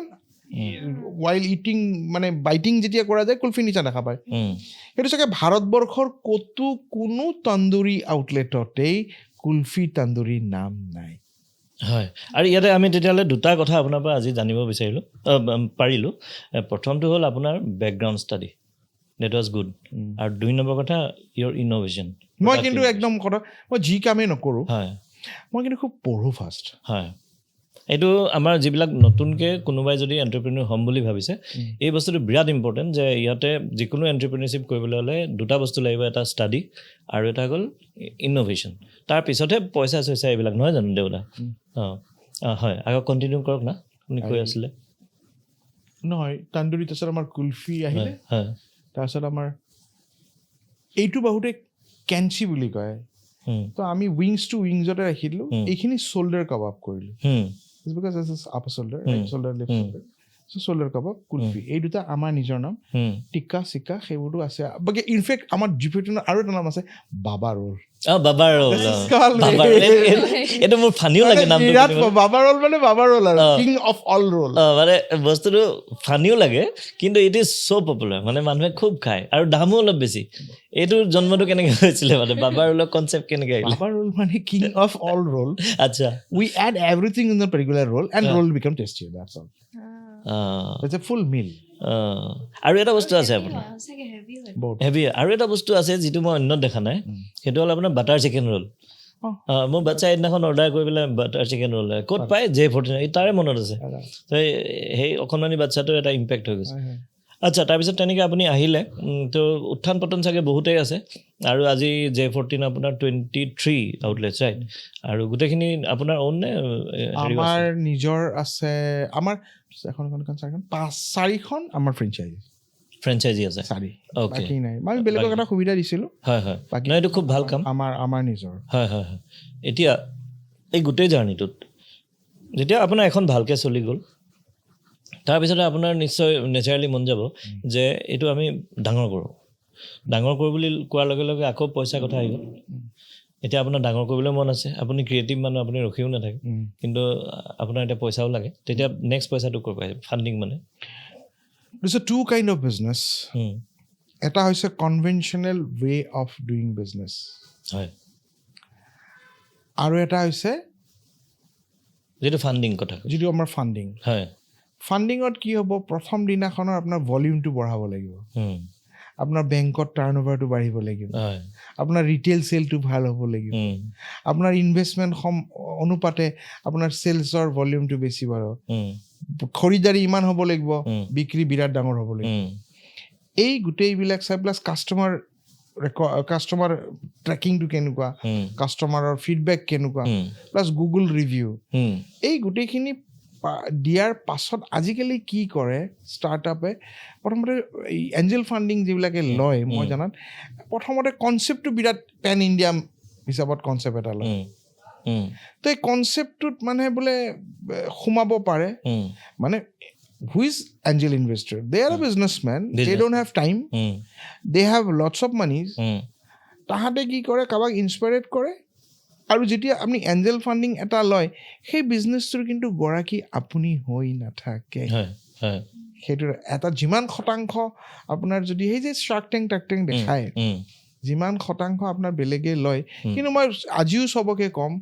while eating মানে বাইটিং যেতিয়া কৰা যায় কুলফি নিচা দেখা পায় সেইটো চাগে ভাৰতবৰ্ষৰ কোনো তন্দুৰী আউটলেটতেই কুলফি তন্দুৰীৰ নাম নাই হয় আৰু ইয়াতে আমি তেতিয়াহ'লে দুটা কথা আপোনাৰ পৰা আজি জানিব পাৰিলোঁ প্ৰথমটো হ'ল আপোনাৰ background study that was good আৰু 2 নম্বৰ কথা ইয়ৰ ইন'ভেশ্যন মই কিন্তু একদম কথা মই যি কামেই নকৰোঁ হয় মই কিন্তু খুব পঢ়োঁ ফাৰ্ষ্ট হয় এইটো আমাৰ যিবিলাক নতুনকৈ কোনোবাই যদি এণ্টাৰপ্ৰেনিয়ৰ হ'ম বুলি ভাবিছে এই বস্তুটো বিৰাট ইম্পৰ্টেণ্ট যে ইয়াতে যিকোনো এণ্টাৰপ্ৰেনিয়ৰশ্বিপ কৰিবলৈ হ'লে দুটা বস্তু লাগিব এটা ষ্টাডি আৰু এটা হ'ল ইন'ভেশ্যন তাৰপিছতহে পইচা চইচা এইবিলাক নহয় জানো দেউতা হয় আকৌ কণ্টিনিউ কৰক না আপুনি কৈ আছিলে নহয় তন্দুৰী তাৰপিছত আমাৰ কুলফি আহিলে তাৰপিছত আমাৰ এইটো বহুতে কেঞ্চি বুলি কয় তো আমি উইংছ টু উইংছতে ৰাখি দিলোঁ এইখিনি শোল্ডাৰ কাবাব কৰিলোঁ because this is upper shoulder, right shoulder, left shoulder. So shoulder kebab, kulfi. এই দুটা আমাৰ নিজৰ নাম টিক্কা চিক্কা সেইবোৰটো আছে বাকি ইনফেক্ট আমাৰ J14 আৰু এটা নাম আছে বাবা ৰোল বাবা ৰোল এইটো মোৰ ফানিও লাগে নামটো বাবা ৰোল মানে বাবা ৰোল আৰু কিং অফ অল ৰোল মানে বস্তুটো ফানিও লাগে কিন্তু ইট ইজ চ' পপুলাৰ মানে মানুহে খুব খায় আৰু দামো অলপ বেছি এইটো জন্মটো কেনেকৈ হৈছিলে মানে বাবা ৰোলৰ কনচেপ্ট কেনেকৈ আহিলে বাবা ৰোল মানে কিং অফ অল ৰোল আচ্ছা we add everything in the particular roll and roll become tastier that's all it's a full meal আৰু এটা বস্তু আছে আপোনাৰ হেভি আৰু এটা বস্তু আছে যিটো মই অন্য দেখা নাই সেইটো হ'ল আপোনাৰ বাটাৰ চিকেন ৰোল মোৰ বাচ্ছা এদিনাখন অৰ্ডাৰ কৰি পেলাই বাটাৰ চিকেন ৰোল ক'ত পায় J14 তাৰে মনত আছে সেই অকণমানি বাচ্ছাটোৰ এটা ইম্পেক্ট হৈ গৈছে আচ্ছা, তাৰপিছত তেনেকৈ আপুনি আহিলে তো উত্থান পতন চাগে বহুতেই আছে আৰু আজি J14 আপোনাৰ 23 আউটলেটছ ৰাইট আৰু গোটেইখিনি আপোনাৰ অ'ন নে আমাৰ নিজৰ আছে আমাৰ এখন 4খন আমাৰ ফ্ৰেঞ্চাইজি আছে 4 অ'কে বাকী নাই আমি বেলেগক এটা সুবিধা দিছিলোঁ হয় হয় বাকী এইটো খুব ভাল কাম আমাৰ নিজৰ হয় হয় হয় এতিয়া এই গোটেই জাৰ্ণিটোত যেতিয়া আপোনাৰ এখন ভালকৈ চলি গ'ল তাৰপিছতে আপোনাৰ নিশ্চয় নেচাৰেলি মন যাব যে এইটো আমি ডাঙৰ কৰোঁ বুলি কোৱাৰ লগে লগে আকৌ পইচাৰ কথা আহি গ'ল এতিয়া আপোনাৰ ডাঙৰ কৰিবলৈ মন আছে আপুনি ক্ৰিয়েটিভ মানুহ আপুনি ৰখিও নাথাকে কিন্তু আপোনাৰ এতিয়া পইচাও লাগে তেতিয়া নেক্সট পইচাটো ক'ৰ পৰা আহিব ফাণ্ডিং মানে There's a two kind of business. এটা হৈছে conventional way of doing business হয় আৰু এটা হৈছে যিটো ফাণ্ডিং কথা যিটো আমাৰ ফাণ্ডিং হয় ফাণ্ডিঙত কি হ'ব প্ৰথম দিনাখনৰ আপোনাৰ ভলিউমটো বঢ়াব লাগিব আপোনাৰ বেংকত টাৰ্ণ অভাৰটো বাঢ়িব লাগিব আপোনাৰ ৰিটেইল চেলটো ভাল হ'ব লাগিব আপোনাৰ ইনভেষ্টমেণ্ট অনুপাতে আপোনাৰ চেলছৰ ভলিউমটো বেছি বাঢ়িব খৰিদাৰী ইমান হ'ব লাগিব বিক্ৰী বিৰাট ডাঙৰ হ'ব লাগিব এই গোটেইবিলাক চাই প্লাছ কাষ্টমাৰ ট্ৰেকিংটো কেনেকুৱা কাষ্টমাৰৰ ফিডবেক কেনেকুৱা প্লাছ গুগল ৰিভিউ এই গোটেইখিনি দিয়াৰ পাছত আজিকালি কি কৰে ষ্টাৰ্টআপে প্ৰথমতে এই এঞ্জেল ফাণ্ডিং যিবিলাকে লয় মই জানাত প্ৰথমতে কনচেপ্টটো বিৰাট পেন ইণ্ডিয়া হিচাপত কনচেপ্ট এটা লয় তো এই কনচেপ্টটোত মানে বোলে সোমাব পাৰে মানে who is angel investor they are a businessman they don't have time they have lots of money তাহাঁতে কি কৰে কাবাক ইনস্পায়াৰেট কৰে আৰু যেতিয়া আপুনি এঞ্জেল ফাণ্ডিং এটা লয় সেই বিজনেছটোৰ কিন্তু গৰাকী আপুনি হৈ নাথাকে সেইটো এটা যিমান শতাংশ আপোনাৰ যদি সেই যে শ্বাৰ্ক টেংক দেখায় যিমান শতাংশ আপোনাৰ বেলেগে লয় কিন্তু মই আজিও চবকে ক'ম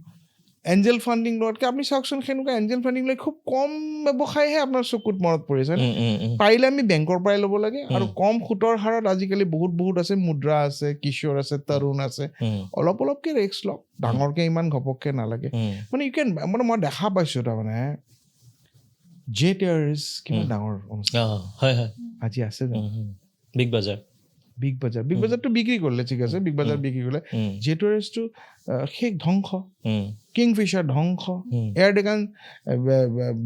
এঞ্জেল ফাণ্ডিং লোৱাতকৈ আপুনি চাওকচোন সেনেকুৱা এঞ্জেল ফাণ্ডিং লৈ খুব কম ব্যৱসায়হে আপোনাৰ চকুত মনত পৰিছে পাৰিলে আমি বেংকৰ পৰাই ল'ব লাগে আৰু কম সুতৰ হাৰত আজিকালি বহুত আছে মুদ্ৰা আছে কিশোৰ আছে তৰুণ আছে অলপকৈ ৰিস্ক লওক ডাঙৰকৈ ইমান ঘপককৈ নালাগে মানে ইউ কেন মানে মই দেখা পাইছোঁ তাৰমানে J-Tours কিমান ডাঙৰ আজি আছে বিগ বাজাৰটো বিক্ৰী কৰিলে ঠিক আছে বিগ বাজাৰ বিক্ৰী কৰিলে J-Toursটো শেষ ধ্বংস কিংফিচাৰ ধ্বংস এয়াৰডেগান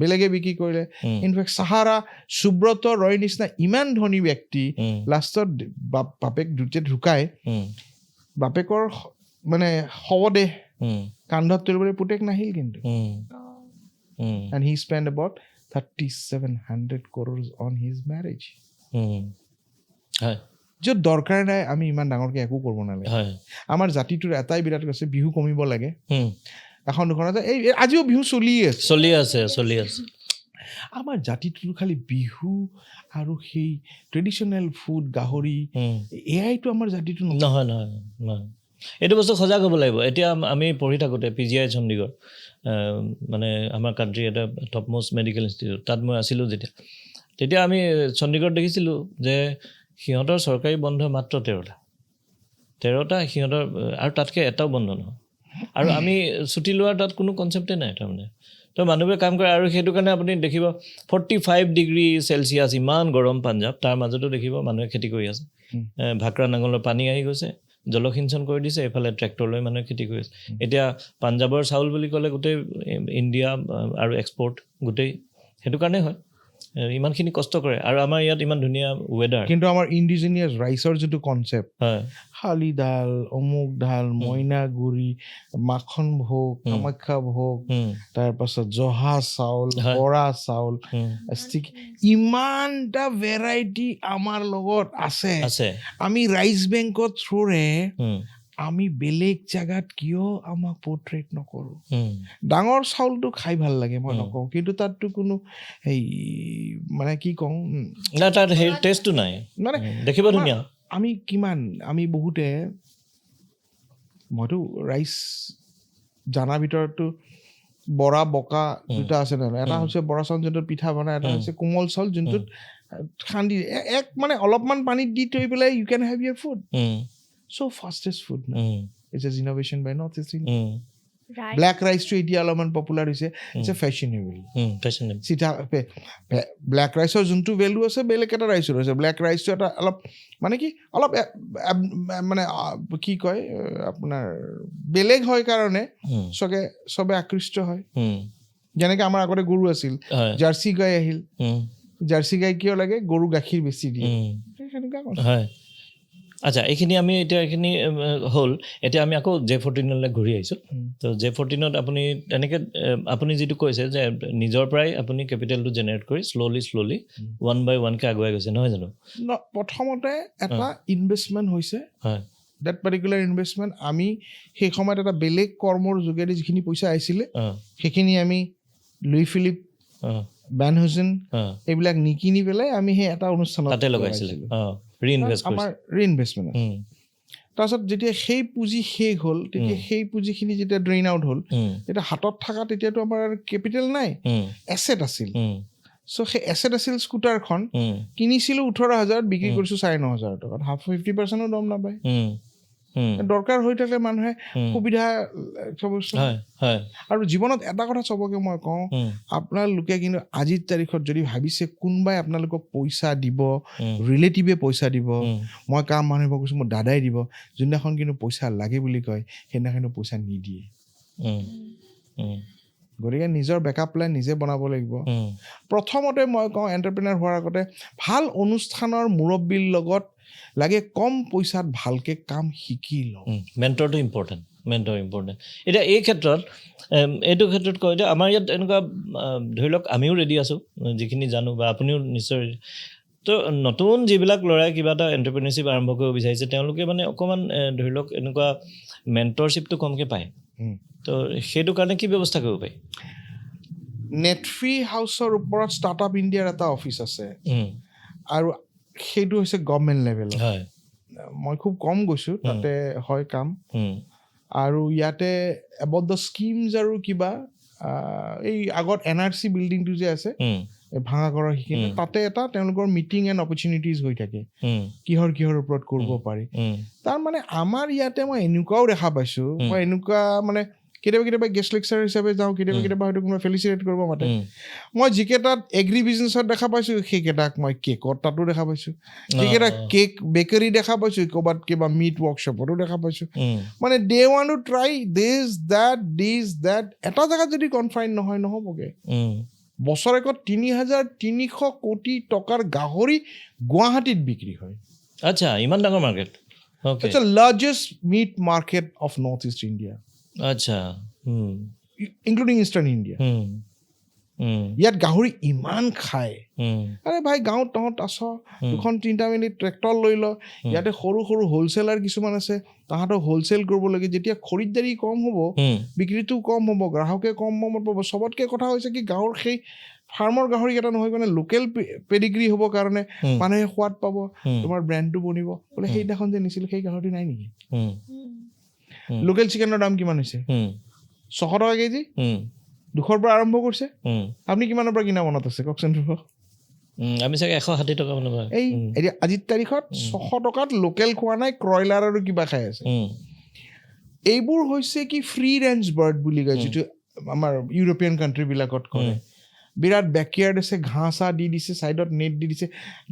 বেলেগে বিক্ৰী কৰিলে ইনফেক্ট চাহাৰা সুব্ৰত ৰয় নিচিনা ইমান ধনী ব্যক্তি লাষ্টত বাপেক দুটিয়ে ঢুকাই বাপেকৰ মানে শৱদেহ কান্ধত তুলিবলৈ পুতেক নাহিল কিন্তু and he spent about 3,700 crores on his marriage য'ত দৰকাৰ নাই আমি ইমান ডাঙৰকৈ একো কৰিব নালাগে আমাৰ জাতিটোৰ এটাই বিৰাট কৈছে বিহু কমিব লাগে এখন দুখনত এই আজিও বিহু চলি আছে আমাৰ জাতিটোৰ খালি বিহু আৰু সেই ট্ৰেডিশ্যনেল ফুড গাহৰি এয়াইতো আমাৰ জাতিটো নহয় এইটো বস্তু সজাগ হ'ব লাগিব এতিয়া আমি পঢ়ি থাকোঁতে PGI চণ্ডীগড় মানে আমাৰ কাণ্ট্ৰি এটা টপ মোষ্ট মেডিকেল ইনষ্টিটিউট তাত মই আছিলোঁ তেতিয়া আমি চণ্ডীগড়ত দেখিছিলোঁ যে সিহঁতৰ চৰকাৰী বন্ধ মাত্ৰ 13টা সিহঁতৰ আৰু তাতকৈ এটাও বন্ধ নহয় আৰু আমি ছুটি লোৱাৰ তাত কোনো কনচেপ্টেই নাই তাৰমানে তো মানুহবোৰে কাম কৰে আৰু সেইটো কাৰণে আপুনি দেখিব 45 ডিগ্ৰী চেলচিয়াছ ইমান গৰম পাঞ্জাৱ তাৰ মাজতো দেখিব মানুহে খেতি কৰি আছে ভাকৰা নাঙলৰ পানী আহি গৈছে জলসিঞ্চন কৰি দিছে এইফালে ট্ৰেক্টৰ লৈ মানুহে খেতি কৰি আছে এতিয়া পাঞ্জাৱৰ চাউল বুলি ক'লে গোটেই ইণ্ডিয়া আৰু এক্সপৰ্ট গোটেই সেইটো কাৰণে হয় ইমানখিনি কষ্ট কৰে আৰু আমাৰ ইয়াত ইমান ধুনীয়া ৱেডাৰ কিন্তু আমাৰ ইণ্ডিজিনিয়াছ ৰাইচৰ যিটো কনচেপ্ট শালি দাল অমুক দাল মইনাগুৰি মাখন ভোগ কামাখ্যা ভোগ তাৰপাছত জহা চাউল বৰা চাউল ইমানটা ভেৰাইটি আমাৰ লগত আছে আমি ৰাইচ বেংকৰ থ্ৰুৰে আমি বেলেগ জাগাত কিয় আমাক পৰ্ট্ৰেট নকৰোঁ ডাঙৰ চাউলটো খাই ভাল লাগে মই নকওঁ কিন্তু তাততো কোনো সেই মানে কি কওঁ তাত সেই টেষ্টটো নাই মানে দেখিব ধুনীয়া আমি বহুতে মইতো ৰাইচ জানাৰ ভিতৰতো বৰা বকা দুটা আছে নহয় এটা হৈছে বৰা চাউল যোনটোত পিঠা বনাই এটা হৈছে কোমল চাউল যোনটোত খান্দি এক মানে অলপমান পানীত দি থৈ পেলাই you can have your food So fastest food. It's just innovation by North East India. Right. Black ৰাইচটো এতিয়া অলপমান পপুলাৰ হৈছে ইটছ এ ফেশ্বনেবল ফেশ্বনেবল চিধা ব্লেক ৰাইচৰ যোনটো ভেলু আছে বেলেগ এটা ৰাইচৰ আছে ব্লেক ৰাইচটো এটা অলপ মানে কি অলপ মানে কি কয় আপোনাৰ বেলেগ হয় কাৰণে চবে আকৃষ্ট হয় যেনেকৈ আমাৰ আগতে গৰু আছিল জাৰ্চি গাই আহিল জাৰ্চি গাই কিয় লাগে গৰু গাখীৰ বেছি দিয়ে সেনেকুৱা কথা হয় আচ্ছা এইখিনি আমি এতিয়া এইখিনি হ'ল এতিয়া আমি আকৌ J14লৈ ঘূৰি আহিছোঁ তো J14ত আপুনি এনেকৈ আপুনি যিটো কৈছে যে নিজৰ পৰাই আপুনি কেপিটেলটো জেনেৰেট কৰি শ্ল'লি 1 by 1কৈ আগুৱাই গৈছে নহয় জানো প্ৰথমতে এটা ইনভেষ্টমেণ্ট হৈছে হয় ডেট পাৰ্টিকুলাৰ ইনভেষ্টমেণ্ট আমি সেই সময়ত এটা বেলেগ কৰ্মৰ যোগেদি যিখিনি পইচা আহিছিলে সেইখিনি আমি লুই ফিলিপ বেন হুছেইন এইবিলাক নিকিনি পেলাই আমি সেই এটা অনুষ্ঠানত তাতে লগাইছিলে আমাৰ ৰিইনভেষ্টমেণ্ট তাৰপিছত যেতিয়া সেই পুঁজি শেষ হ'ল তেতিয়া সেই পুঁজিখিনি যেতিয়া ড্ৰেইন আউট হ'ল তেতিয়া হাতত থকা তেতিয়াতো আমাৰ কেপিটেল নাই এছেট আছিল চ' সেই এছেট আছিল স্কুটাৰখন কিনিছিলোঁ 18,000 বিক্ৰী কৰিছোঁ 9,500 টকাত 50% দাম নাপায় দৰকাৰ হৈ থাকে মানুহে সুবিধা আৰু জীৱনত এটা কথা চবকে মই কওঁ আপোনালোকে কিন্তু আজিৰ তাৰিখত যদি ভাবিছে কোনোবাই আপোনালোকক পইচা দিব ৰিলেটিভে পইচা দিব মই কাম মানুহক কৈছোঁ মোৰ দাদাই দিব যোনদিনাখন কিন্তু পইচা লাগে বুলি কয় সেইদিনাখন পইচা নিদিয়ে গতিকে নিজৰ বেকআপ প্লেন নিজে বনাব লাগিব প্ৰথমতে মই কওঁ এণ্টাৰপ্ৰেনাৰ হোৱাৰ আগতে ভাল অনুষ্ঠানৰ মুৰব্বীৰ লগত লাগে কম পইচাত ভালকৈ কাম শিকি লওঁ মেণ্টৰটো ইম্পৰ্টেণ্ট এতিয়া এই ক্ষেত্ৰত এইটো ক্ষেত্ৰত কয় যে আমাৰ ইয়াত এনেকুৱা ধৰি লওক আমিও ৰেডি আছোঁ যিখিনি জানো বা আপুনিও নিশ্চয় তো নতুন যিবিলাক ল'ৰাই কিবা এটা এণ্টাৰপ্ৰেনাৰশ্বিপ আৰম্ভ কৰিব বিচাৰিছে তেওঁলোকে মানে অকণমান ধৰি লওক এনেকুৱা মেণ্টৰশ্বিপটো কমকৈ পায় তো সেইটো কাৰণে কি ব্যৱস্থা কৰিব পাৰি নেটফ্ৰী হাউচৰ ওপৰত ষ্টাৰ্টআপ ইণ্ডিয়াৰ এটা অফিচ আছে আৰু সেইটো হৈছে গভৰ্ণমেণ্ট লেভেলত মই খুব কম গৈছোঁ তাতে হয় কাম আৰু ইয়াতে এবাউট দ্য স্কিমছ আৰু কিবা এই আগত NRC বিল্ডিংটো যে আছে ভাঙাঘৰৰ সেইখিনি তাতে এটা তেওঁলোকৰ মিটিং এণ্ড অপৰচুনিটিজ হৈ থাকে কিহৰ ওপৰত কৰিব পাৰি তাৰমানে আমাৰ ইয়াতে মই এনেকুৱাও দেখা পাইছোঁ মই এনেকুৱা মানে কেতিয়াবা গেষ্ট লেকচাৰ হিচাপে যাওঁ কেতিয়াবা হয়তো কোনোবাই ফেলিচিটেট কৰিব মাতে মই যিকেইটাত এগ্ৰি বিজনেছত দেখা পাইছোঁ সেইকেইটাক মই কেকত তাতো দেখা পাইছোঁ যিকেইটা কেক বেকাৰী দেখা পাইছোঁ ক'ৰবাত কিবা মিট ৱৰ্কশ্বপতো দেখা পাইছোঁ মানে they want to try this that এটা জেগাত যদি কনফাইন নহ'বগে বছৰেকত 3,300 কোটি টকাৰ গাহৰি গুৱাহাটীত বিক্ৰী হয় আচ্ছা ইমান ডাঙৰ market it's the largest meat market of north east India আচ্ছা ইনক্লুডিং ইষ্টাৰ্ণ ইণ্ডিয়া ইয়াত গাহৰি ইমান খায় আৰে ভাই গাঁৱত তহঁত আছ 2-3টা মিনিট ট্ৰেক্টৰ লৈ ল ইয়াতে সৰু হ'লচেলাৰ কিছুমান আছে তাহাঁতক হ'লচেল কৰিব লাগে যেতিয়া খৰিদাৰী কম হ'ব বিক্ৰীটো কম হ'ব গ্ৰাহকে কম দামত পাব চবতকৈ কথা হৈছে কি গাঁৱৰ সেই ফাৰ্মৰ গাহৰিকেইটা নহয় মানে লোকেল পেডিগ্ৰী হ'ব কাৰণে মানুহে সোৱাদ পাব তোমাৰ ব্ৰেণ্ডটো বনিব বোলে সেইদিনাখন যে নিছিলোঁ সেই গাহৰিটো নাই নেকি লোকেল চিকেনৰ দাম কিমান হৈছে 600 টকা কেজি 200ৰ পৰা আৰম্ভ কৰিছে আপুনি কিমানৰ পৰা কিনা মনত আছে কওকচোন আমি চাগে 160 টকা মানে এই এতিয়া আজিৰ তাৰিখত 600 টকাত লোকেল খোৱা নাই ক্ৰইলাৰ আৰু কিবা খাই আছে এইবোৰ হৈছে কি ফ্ৰী ৰেঞ্জ বাৰ্ড বুলি কয় যিটো আমাৰ ইউৰোপিয়ান কাণ্ট্ৰিবিলাকত কৰে বিৰাট বেকয়াৰ্ড আছে ঘাঁহ চাহ দি দিছে ছাইডত নেট দি দিছে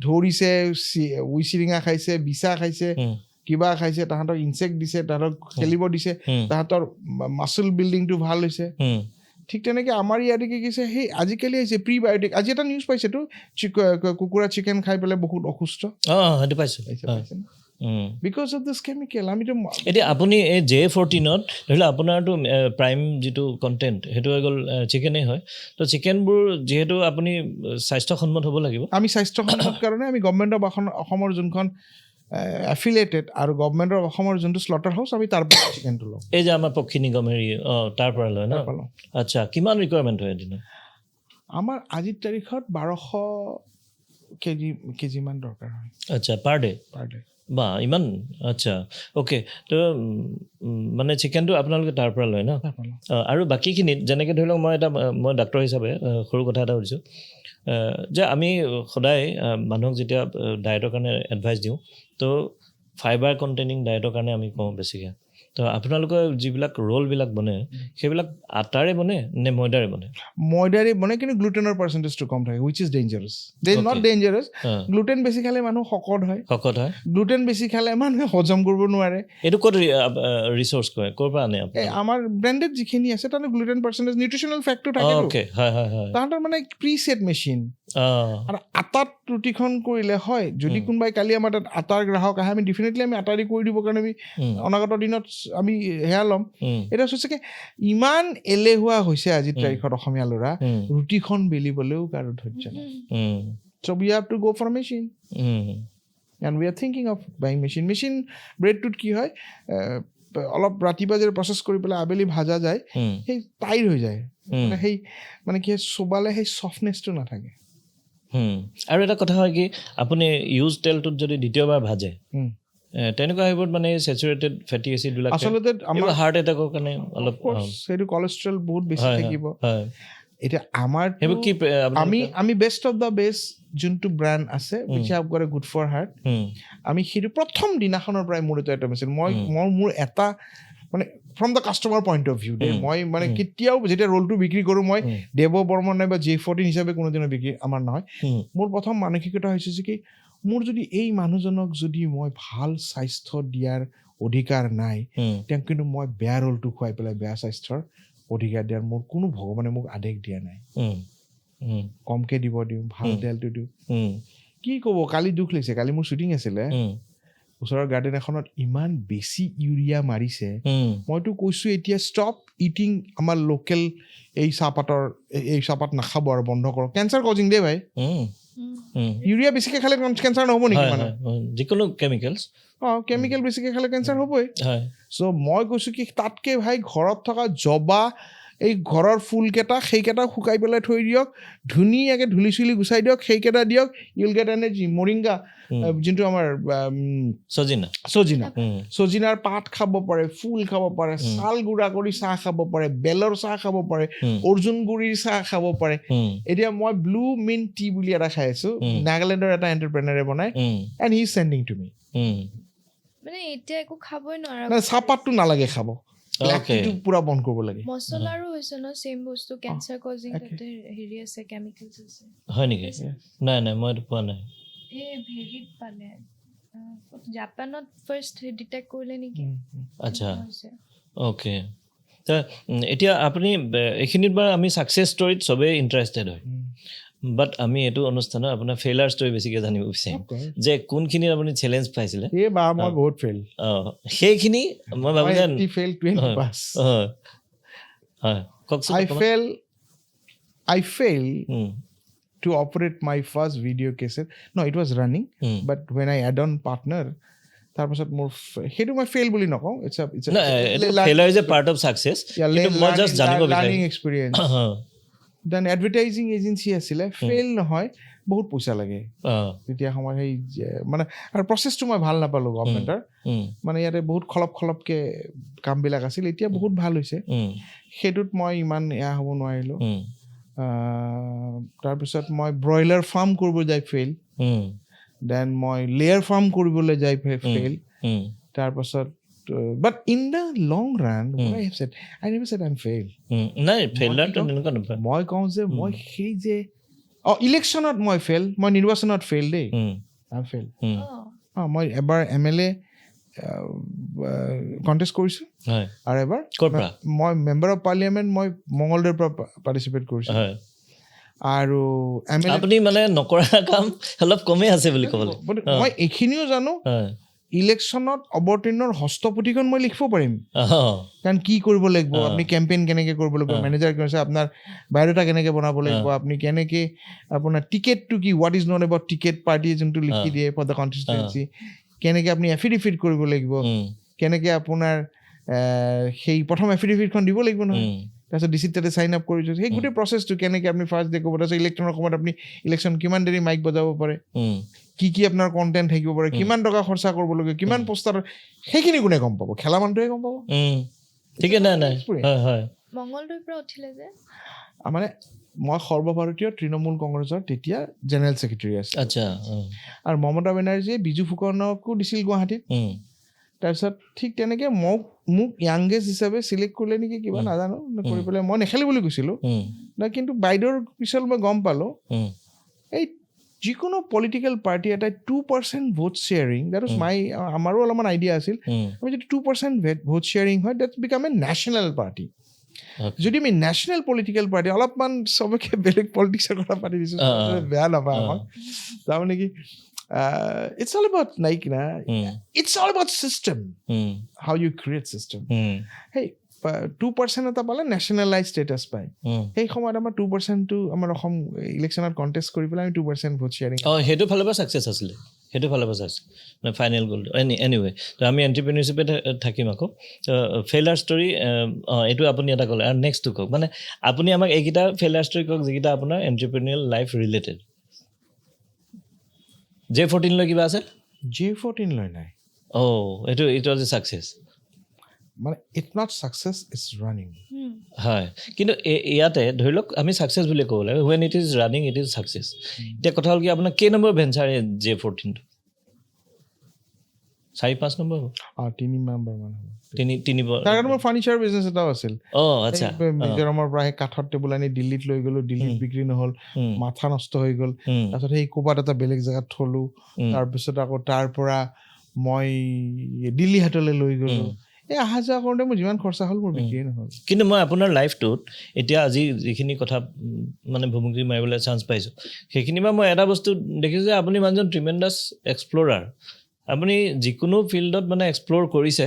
ধৰিছে উইচিৰিঙা খাইছে বিছা খাইছে কিবা খাইছে তাহাঁতক ইনচেক্ট দিছে তাহাঁতক খেলিব দিছে তাহাঁতৰ মাচল বিল্ডিংটো ভাল হৈছে ঠিক তেনেকৈ আমাৰ ইয়াতে কি কৈছে সেই আজিকালি আহিছে প্ৰিবায়'টিক আজি এটা নিউজ পাইছেতো কুকুৰা চিকেন খাই পেলাই বহুত অসুস্থ সেইটো পাইছোঁ বিকজ অফ দিছ কেমিকেল আমিতো এতিয়া আপুনি এই J14ত ধৰি লওক আপোনাৰতো প্ৰাইম যিটো কণ্টেণ্ট সেইটো হৈ গ'ল চিকেনেই হয় তো চিকেনবোৰ যিহেতু আপুনি স্বাস্থ্যসন্মত হ'ব লাগিব আমি স্বাস্থ্যসন্মত কাৰণে আমি গভৰ্ণমেণ্ট অফ অসমৰ যোনখন এফিলেটেড আৰু গভৰ্ণমেণ্টৰ অসমৰ যোনটো স্লটাৰ হাউচ আমি তাৰ পৰা চিকেনটো লওঁ এই যে আমাৰ পক্ষী নিগম হেৰি তাৰ পৰা লয় ন আচ্ছা কিমান ৰিকুৱাৰমেণ্ট হয় এদিনত আমাৰ আজিৰ তাৰিখত 1200 কেজিমান দৰকাৰ হয় আচ্ছা পাৰ ডে বা ইমান আচ্ছা অ'কে তো মানে চিকেনটো আপোনালোকে তাৰ পৰা লয় ন আৰু বাকীখিনিত যেনেকৈ ধৰি লওক মই ডাক্তৰ হিচাপে সৰু কথা এটা সুধিছোঁ যে আমি সদায় মানুহক যেতিয়া ডায়েটৰ কাৰণে এডভাইচ দিওঁ তো ফাইবাৰ কণ্টেইনিং ডায়েটৰ কাৰণে আমি কওঁ বেছিকৈ তো আপোনালোকৰ যিবিলাক ৰোলবিলাক বনে সেইবিলাক আটাৰে বনে নে ময়দাৰে বনে ময়দাৰে বনে কিন্তু গ্লুটেনৰ পাৰ্চেণ্টেজটো কম থাকে which is dangerous they is not dangerous gluten বেছি খালে মানুহ শকত হয় গ্লুটেন বেছি খালে মানুহে হজম কৰিব নোৱাৰে এইটো ক'ত ৰিচোৰ্চ কৰে ক'ৰ পৰা আনে আমাৰ ব্ৰেণ্ডেড যিখিনি আছে তাতে গ্লুটেন পাৰ্চেণ্টেজ নিউট্ৰিচনেল ফেক্টৰ থাকে তাহাঁতৰ মানে প্ৰিছেট মেচিন আৰু আটাত ৰুটিখন কৰিলে হয় যদি কোনোবাই কালি আমাৰ তাত আটাৰ গ্ৰাহক আহে আমি ডেফিনেটলি আমি আটা দি কৰি দিবৰ কাৰণে আমি অনাগত দিনত আমি সেয়া ল'ম এতিয়া সঁচাকৈ ইমান এলেহুৱা হৈছে আজিৰ তাৰিখত অসমীয়া ল'ৰা ৰুটিখন বেলিবলৈও কাৰো ধৈৰ্য নাই so we have to go for a machine and we are thinking of buying machine ব্ৰেডটোত কি হয় অলপ ৰাতিপুৱা যদি প্ৰচেছ কৰি পেলাই আবেলি ভাজা যায় সেই টাইট হৈ যায় সেই মানে কি চোবালে সেই চফ্টনেছটো নাথাকে আৰু এটা কথা হয় কি আপুনি ইউজ তেলটোত যদি দ্বিতীয়বাৰ ভাজে তেনেকুৱা সেইবোৰ মানে চেচুৰেটেড ফেটি এচিডবিলাক আচলতে আমাৰ হাৰ্ট এটেকৰ কাৰণে অলপ সেইটো কলেষ্ট্ৰল বহুত বেছি থাকিব এতিয়া আমাৰ আমি বেষ্ট অফ দ্য বেষ্ট যোনটো ব্ৰেণ্ড আছে which have got a good for heart আমি সেইটো প্ৰথম দিনাখনৰ পৰাই মোৰ এইটো আইটেম আছিল মোৰ এটা মানে from the customer point of view দেই মই মানে কেতিয়াও যেতিয়া ৰোলটো বিক্ৰী কৰোঁ মই দেৱ বৰ্মন নাই বা J14 হিচাপে কোনোদিনৰ বিক্ৰী আমাৰ নহয় মোৰ প্ৰথম মানসিকতা হৈছে যে কি মোৰ যদি এই মানুহজনক যদি মই ভাল স্বাস্থ্য দিয়াৰ অধিকাৰ নাই তেওঁক কিন্তু মই বেয়া ৰোলটো খুৱাই পেলাই বেয়া স্বাস্থ্যৰ অধিকাৰ দিয়াৰ মোৰ কোনো ভগৱানে মোক আদেশ দিয়া নাই কমকে দিব দিওঁ ভাল তেলটো দিওঁ কি ক'ব কালি দুখ লাগিছে কালি মোৰ শ্বুটিং আছিলে ওচৰৰ গাৰ্ডেন এখনত ইমান বেছি ইউৰিয়া মাৰিছে মইতো কৈছোঁ এতিয়া ষ্টপ ইটিং আমাৰ লোকেল এই চাহপাত নাখাব আৰু বন্ধ কৰক কেঞ্চাৰ কজিং দেই ভাই ইউৰিয়া বেছিকৈ খালে কেঞ্চাৰ নহ'ব নেকি মানে যিকোনো কেমিকেলছ কেমিকেল বেছিকৈ খালে কেঞ্চাৰ হ'বই চ' মই কৈছোঁ কি তাতকৈ ভাই ঘৰত থকা জবা এই ঘৰৰ ফুলকেইটা সেইকেইটা শুকাই পেলাই থৈ দিয়ক ধুনীয়াকৈ ধূলি চুলি গুচাই দিয়ক সেইকেইটা দিয়ক ইউল গেট এনাৰ্জি মৰিংগা যোনটো আমাৰ চজিনাৰ পাত খাব পাৰে ফুল খাব পাৰে ছাল গুড়া কৰি চাহ খাব পাৰে বেলৰ চাহ খাব পাৰে অৰ্জুন গুৰিৰ চাহ খাব পাৰে এতিয়া মই ব্লু মিন টি বুলি এটা খাই আছোঁ নাগালেণ্ডৰ এটা এণ্টাৰপ্ৰেনাৰে বনাই and he is sending to me মানে এতিয়া একো খাবই নোৱাৰা চাহপাতটো নালাগে খাব পুৰা বন্ধ কৰিব লাগে মছলাৰো হৈছে ন সেম বস্তু কেঞ্চাৰ কজিং তাতে হেৰি আছে কেমিকেলছ আছে হয় নেকি নাই মই পোৱা নাই এই হেৰিত পালে জাপানত ফাৰ্ষ্ট ডিটেক্ট কৰিলে নেকি আচ্ছা অ'কে এতিয়া আপুনি এইখিনিত বাৰু আমি ছাকচেছ ষ্টৰিত চবেই ইণ্টাৰেষ্টেড হয় বাট আমি এইটো অনুষ্ঠানত আপোনাৰ ফেইলাৰ ষ্টৰি বেছিকৈ জানিব বিচাৰিম যে কোনখিনিত আপুনি চেলেঞ্জ পাইছিলে মই বহুত ফেইল সেইখিনি মই ভাবোঁ যে I failed to operate my first video cassette. No, it was running, but when I add on partner, তাৰপাছত মোৰ সেইটো মই ফেইল বুলি নকওঁ failure is a part of success মই জাষ্ট জানিব learning experience then advertising agency আছিলে ফেইল নহয় বহুত পইচা লাগে তেতিয়া সময় সেই মানে আৰু প্ৰচেছটো মই ভাল নাপালোঁ গভৰ্ণমেণ্টৰ মানে ইয়াতে বহুত খলপকৈ কামবিলাক আছিল এতিয়া বহুত ভাল হৈছে সেইটোত মই ইমান এয়া হ'ব নোৱাৰিলোঁ তাৰপিছত মই ব্ৰইলাৰ ফাৰ্ম কৰিব যাই ফেইল দেন মই লেয়াৰ ফাৰ্ম কৰিবলৈ যাই ফেইল তাৰপাছত but in the long run what I have said I never said I'm failed নাই ফেইলাৰটো তেনেকুৱা নহয় মই কওঁ যে মই সেই যে ইলেকশ্যনত মই ফেইল মই নিৰ্বাচনত ফেইল দেই আই ফেইল মই এবাৰ MLA কণ্টেষ্ট কৰিছোঁ আৰু এবাৰ মই মেম্বাৰ অফ পাৰ্লিয়ামেণ্ট মই মঙলদৈৰ পৰা পাৰ্টিচিপেট কৰিছোঁ আৰু আপুনি মানে নকৰা কাম অলপ কমেই আছে বুলি ক'বলৈ মই এইখিনিও জানো ইলেকশ্যনত অৱতীৰ্ণৰ হস্তপুথিখন মই লিখিব পাৰিম কাৰণ কি কৰিব লাগিব আপুনি কেম্পেইন কেনেকৈ কৰিব লাগিব মেনেজাৰ কি হৈছে আপোনাৰ বায়'ডাটা কেনেকৈ বনাব লাগিব আপুনি কেনেকৈ আপোনাৰ টিকেটটো কি what is not about ticket পাৰ্টিয়ে যোনটো লিখি দিয়ে ফৰ দ্য কনষ্টিটুৱেঞ্চি কেনেকৈ আপুনি এফিডেভিট কৰিব লাগিব কেনেকৈ আপোনাৰ সেই প্ৰথম এফিডেভিটখন দিব লাগিব নহয় তাৰপিছত ডিচিত তাতে চাইন আপ কৰিছোঁ সেই গোটেই প্ৰচেছটো কেনেকৈ আপুনি ফাৰ্ষ্ট ডে ক'ব তাৰপিছত ইলেকশ্যনৰ সময়ত আপুনি ইলেকশ্যন কিমান দেৰি মাইক বজাব পাৰে কি আপোনাৰ কণ্টেণ্ট থাকিব পাৰে কিমান টকা খৰচা কৰিব লাগিব কিমান পোষ্টাৰ সেইখিনি কোনে গম পাব খেলা মানুহটোৱে গম পাব ঠিকে নাই মংগলদৈৰ পৰা উঠিলে যে মানে মই সৰ্বভাৰতীয় তৃণমূল কংগ্ৰেছৰ তেতিয়া জেনেৰেল ছেক্ৰেটাৰী আছিলোঁ আচ্ছা আৰু মমতা বেনাৰ্জীয়ে বিজু ফুকনকো দিছিল গুৱাহাটীত তাৰপিছত ঠিক তেনেকৈ মোক য়াংগেষ্ট হিচাপে চিলেক্ট কৰিলে নেকি কিবা নাজানো কৰি পেলাই মই নেখেলি বুলি কৈছিলোঁ কিন্তু বাইদেউৰ পিছত মই গম পালোঁ এই যিকোনো পলিটিকেল পাৰ্টি এটাই 2% vote sharing that is my আমাৰো অলপমান আইডিয়া আছিল আমি যদি 2% ভোট শ্বেয়াৰিং হয় that become a national party যদি আমি নেশ্যনেল পলিটিকেল পাৰ্টি অলপমান চবকে বেলেগ পলিটিক্সৰ কথা পাতি দিছোঁ বেয়া নাপায় আমাক তাৰমানে কি it's all about like it's all about system how you create system hey 2% এটা পালে নেশ্যনেলাইজ ষ্টেটাছ পায় সেই সময়ত আমাৰ 2% টো আমাৰ অসম ইলেকশ্যনত কণ্টেষ্ট কৰি পেলাই আমি 2% ভোট শ্বেয়াৰিং সেইটো ফালৰ পৰা ছাকচেছ আছিলে সেইটো ফালৰ পৰা চাইছোঁ মানে ফাইনেল গ'ল এনিৱে তো আমি এণ্টাৰপ্ৰিনিয়ৰশ্বিপে থাকিম আকৌ ফেইলাৰ ষ্টৰী এইটো আপুনি এটা ক'লে আৰু নেক্সটটো কওক মানে আপুনি আমাক এইকেইটা ফেইলাৰ ষ্টৰী কওক যিকেইটা আপোনাৰ এণ্টাৰপ্ৰিনিয়ৰ লাইফ ৰিলেটেড J14 লৈ কিবা আছে J14 লৈ নাই এইটো ইট ৱাজ এ ছাকচেছ মানে it's not success it's running হয় কিন্তু ইয়াতে ধৰি লওক আমি ছাকচেছ বুলি ক'ব লাগে when it is running it is success এতিয়া কথা হ'ল কি আপোনাৰ কেই নম্বৰ ভেঞ্চাৰ J14টো 4-5 নম্বৰ হ'ব 3 নম্বৰ মান হ'ব তিনি তাৰ কাৰণে মোৰ ফাৰ্নিচাৰ বিজনেছ এটাও আছিল আচ্ছা মিজোৰামৰ পৰা সেই কাঠৰ টেবুল আনি দিল্লীত লৈ গ'লোঁ দিল্লীত বিক্ৰী নহ'ল মাথা নষ্ট হৈ গ'ল তাৰপিছত সেই ক'ৰবাত এটা বেলেগ জেগাত থলোঁ তাৰপিছত আকৌ তাৰ পৰা মই দিল্লী হাটলৈ লৈ গ'লোঁ এই অহা যোৱা কৰোঁতে মোৰ যিমান খৰচা হ'ল মোৰ বিক্ৰীয়ে নহ'ল কিন্তু মই আপোনাৰ লাইফটোত এতিয়া আজি যিখিনি কথা মানে ভুমুকি মাৰিবলৈ চান্স পাইছোঁ সেইখিনি পৰা মই এটা বস্তু দেখিছোঁ যে আপুনি মানুহজন ট্ৰিমেণ্ডাছ এক্সপ্ল'ৰাৰ আপুনি যিকোনো ফিল্ডত মানে এক্সপ্ল'ৰ কৰিছে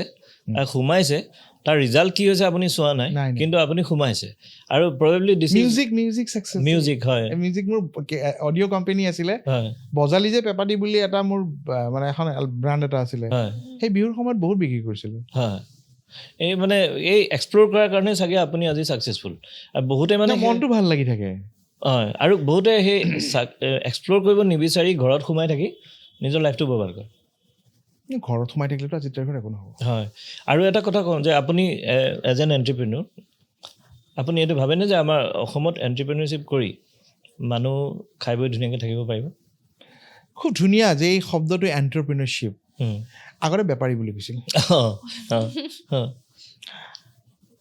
সোমাইছে তাৰ ৰিজাল্ট কি হৈছে আপুনি চোৱা নাই কিন্তু আপুনি সোমাইছে আৰু প্ৰবেবলি মিউজিক ছাকচেছ মিউজিক হয় মিউজিক মোৰ অডিঅ' কোম্পানী আছিলে বজালি যে পেপাটি বুলি এটা মোৰ মানে এখন ব্ৰেণ্ড এটা আছিলে সেই বিহুৰ সময়ত বহুত বিক্ৰী কৰিছিলোঁ হয় এই মানে এই এক্সপ্ল'ৰ কৰাৰ কাৰণে চাগে আপুনি আজি ছাকচেছফুল আৰু বহুতে মানে মনটো ভাল লাগি থাকে হয় আৰু বহুতে সেই এক্সপ্ল'ৰ কৰিব নিবিচাৰি ঘৰত সোমাই থাকি নিজৰ লাইফটো বৰবাদ কৰে ঘৰত সোমাই থাকিলেতো আজি তাৰ একো নহ'ব হয় আৰু এটা কথা কওঁ যে আপুনি এজ এন এণ্টাৰপ্ৰিনিয়ৰ আপুনি এইটো ভাবেনে যে আমাৰ অসমত এণ্টাৰপ্ৰিনিয়ৰশ্বিপ কৰি মানুহ খাই বৈ ধুনীয়াকৈ থাকিব পাৰিব খুব ধুনীয়া যে এই শব্দটো এণ্টাৰপ্ৰিনিয়ৰশ্বিপ আগতে বেপাৰী বুলি কৈছিল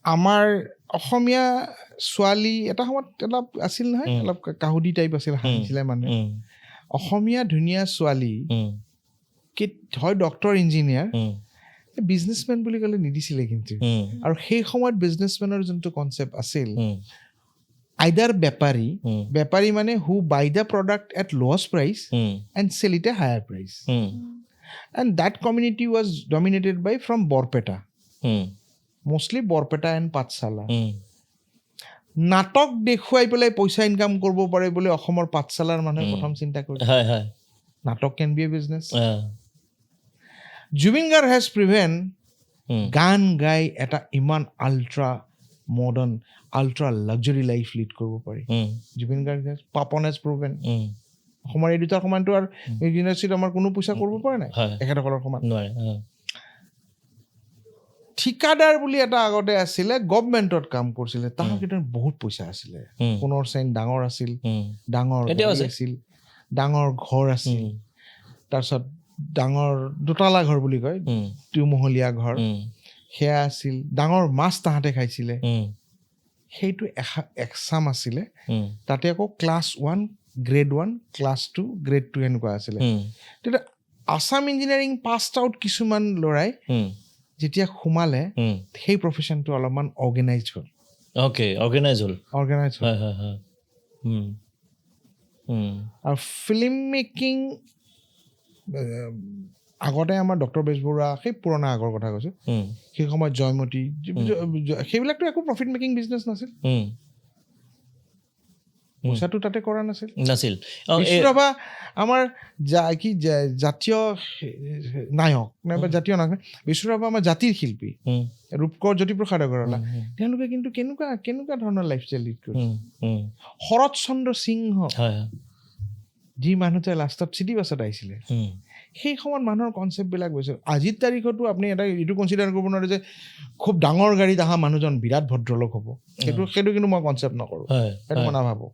আমাৰ অসমীয়া ছোৱালী এটা সময়ত অলপ আছিল নহয় অলপ কাহুদি টাইপ আছিল হাঁহিছিলে মানুহে অসমীয়া ধুনীয়া ছোৱালী হয় ডক্টৰ ইঞ্জিনিয়াৰ বিজনেছমেন বুলি ক'লে নিদিছিলে কিন্তু আৰু সেই সময়ত বিজনেছমেনৰ যোনটো কনচেপ্ট আছিল আইদাৰ বেপাৰী মানে who buy the product at lowest price and sell it a higher price and that community was dominated by from Barpeta mostly Barpeta and Pathsala নাটক দেখুৱাই পেলাই পইচা ইনকাম কৰিব পাৰে বুলি অসমৰ পাঠশালাৰ মানুহে প্ৰথম চিন্তা কৰিছে নাটক can be a business Zubeen Garg has proven গান গাই এটা ইমান ultra modern ultra luxury life lead কৰিব পাৰি Zubeen Garg has Papon has proven অসমৰ এই দুটাৰ সমানটো আৰু ইউনিভাৰ্চিটিত আমাৰ কোনো পইচা কৰিব পৰা নাই এখেতসকলৰ সমান ঠিকাদাৰ বুলি এটা আগতে আছিলে গভমেণ্টত কাম কৰিছিলে তাহাৰ ভিতৰত বহুত পইচা আছিলে সোণৰ চেইন ডাঙৰ আছিল ডাঙৰ আছিল ডাঙৰ ঘৰ আছিল তাৰপিছত ডাঙৰ দোতালা ঘৰ বুলি কয় দুমহলীয়া ঘৰ সেয়া আছিল ডাঙৰ মাছ তাহাঁতে খাইছিলে সেইটো এক্সাম আছিলে তাতে আকৌ ক্লাছ 1 গ্ৰেড 1 ক্লাছ 2 গ্ৰেড 2 এনেকুৱা আছিলে তেতিয়া আছাম ইঞ্জিনিয়াৰিং পাছ আউট কিছুমান ল'ৰাই যেতিয়া সোমালে সেই প্ৰফেশ্যনটো অলপমান অৰ্গেনাইজ হ'ল আৰু ফিল্ম মেকিং আগতে আমাৰ ডক্টৰ বেজবৰুৱা সেই পুৰণা আগৰ কথা কৈছোঁ সেই সময়ত জয়মতী সেইবিলাকতো একো প্ৰফিট মেকিং বিজনেছ নাছিল পইচাটো তাতে কৰা নাছিল বিষ্ণুৰাভা আমাৰ কি জাতীয় নায়ক নাইবা জাতীয় নায়ক বিষ্ণুৰাভা আমাৰ জাতিৰ শিল্পী ৰূপকোঁৱৰ জ্যোতিপ্ৰসাদ আগৰৱালা তেওঁলোকে কিন্তু কেনেকুৱা ধৰণৰ লাইফষ্টাইল লিড কৰিছে শৰৎ চন্দ্ৰ সিংহ যি মানুহটোৱে লাষ্টত চিটি বাছত আহিছিলে সেই সময়ত মানুহৰ কনচেপ্টবিলাক গৈছিল আজিৰ তাৰিখতো আপুনি এটা এইটো কনচিডাৰ কৰিব নোৱাৰে যে খুব ডাঙৰ গাড়ীত অহা মানুহজন বিৰাট ভদ্ৰলোক হ'ব সেইটো কিন্তু মই কনচেপ্ট নকৰোঁ সেইটো মই নাভাবোঁ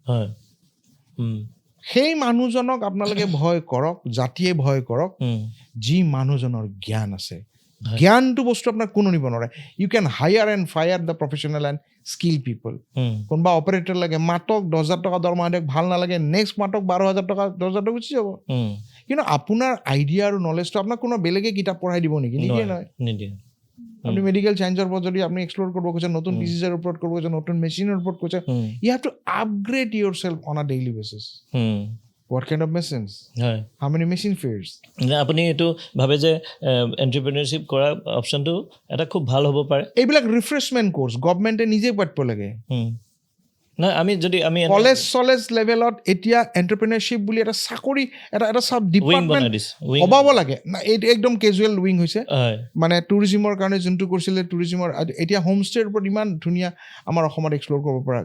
সেই মানুহজনক আপোনালোকে ভয় কৰক জাতিয়ে ভয় কৰক যি মানুহজনৰ জ্ঞান আছে জ্ঞানটো বস্তু আপোনাক কোনো নিব নোৱাৰে you can hire and fire the professional and skill people কোনোবা অপাৰেটৰ লাগে মাতক 10,000 টকা দৰমহা দিয়ক ভাল নালাগে নেক্সট মাতক 12,000 টকা 10,000 টকা গুচি যাব কিন্তু আপোনাৰ আইডিয়া আৰু নলেজটো আপোনাক কোনো বেলেগে কিতাপ পঢ়াই দিব নেকি নিদিয়ে নহয় নিদিয়ে আপনি মেডিকেল সায়েন্সৰ ওপৰত যদি আপনি এক্সপ্লোৰ কৰিব খোজে নতুন ডিজিজৰ ওপৰত কৰিব খোজে নতুন মেচিনৰ ওপৰত খোজে you have to upgrade yourself on a daily basis what kind of machines হয় how many machine fears আপুনি এইটো ভাবে যে এন্টাৰপ্ৰেনাৰশ্বিপ কৰা অপচনটো এটা খুব ভাল হ'ব পাৰে এইবিলাক ৰিফ্ৰেছমেণ্ট কোৰ্ছ গভৰ্ণমেণ্টে নিজে পাতিব লাগে নাই আমি কলেজ লেভেলত এতিয়া এণ্টাৰপ্ৰেনাৰশ্বিপ বুলি এটা চাকৰি এটা চাব ডিপাৰ্টমেণ্ট হবাব লাগে না এইটো একদম কেজুৱেল উইং হৈছে মানে টুৰিজিমৰ কাৰণে যোনটো কৰিছিলে টুৰিজিমৰ এতিয়া হোমষ্টেৰ ওপৰত ইমান ধুনীয়া আমাৰ অসমত এক্সপ্ল'ৰ কৰিব পৰা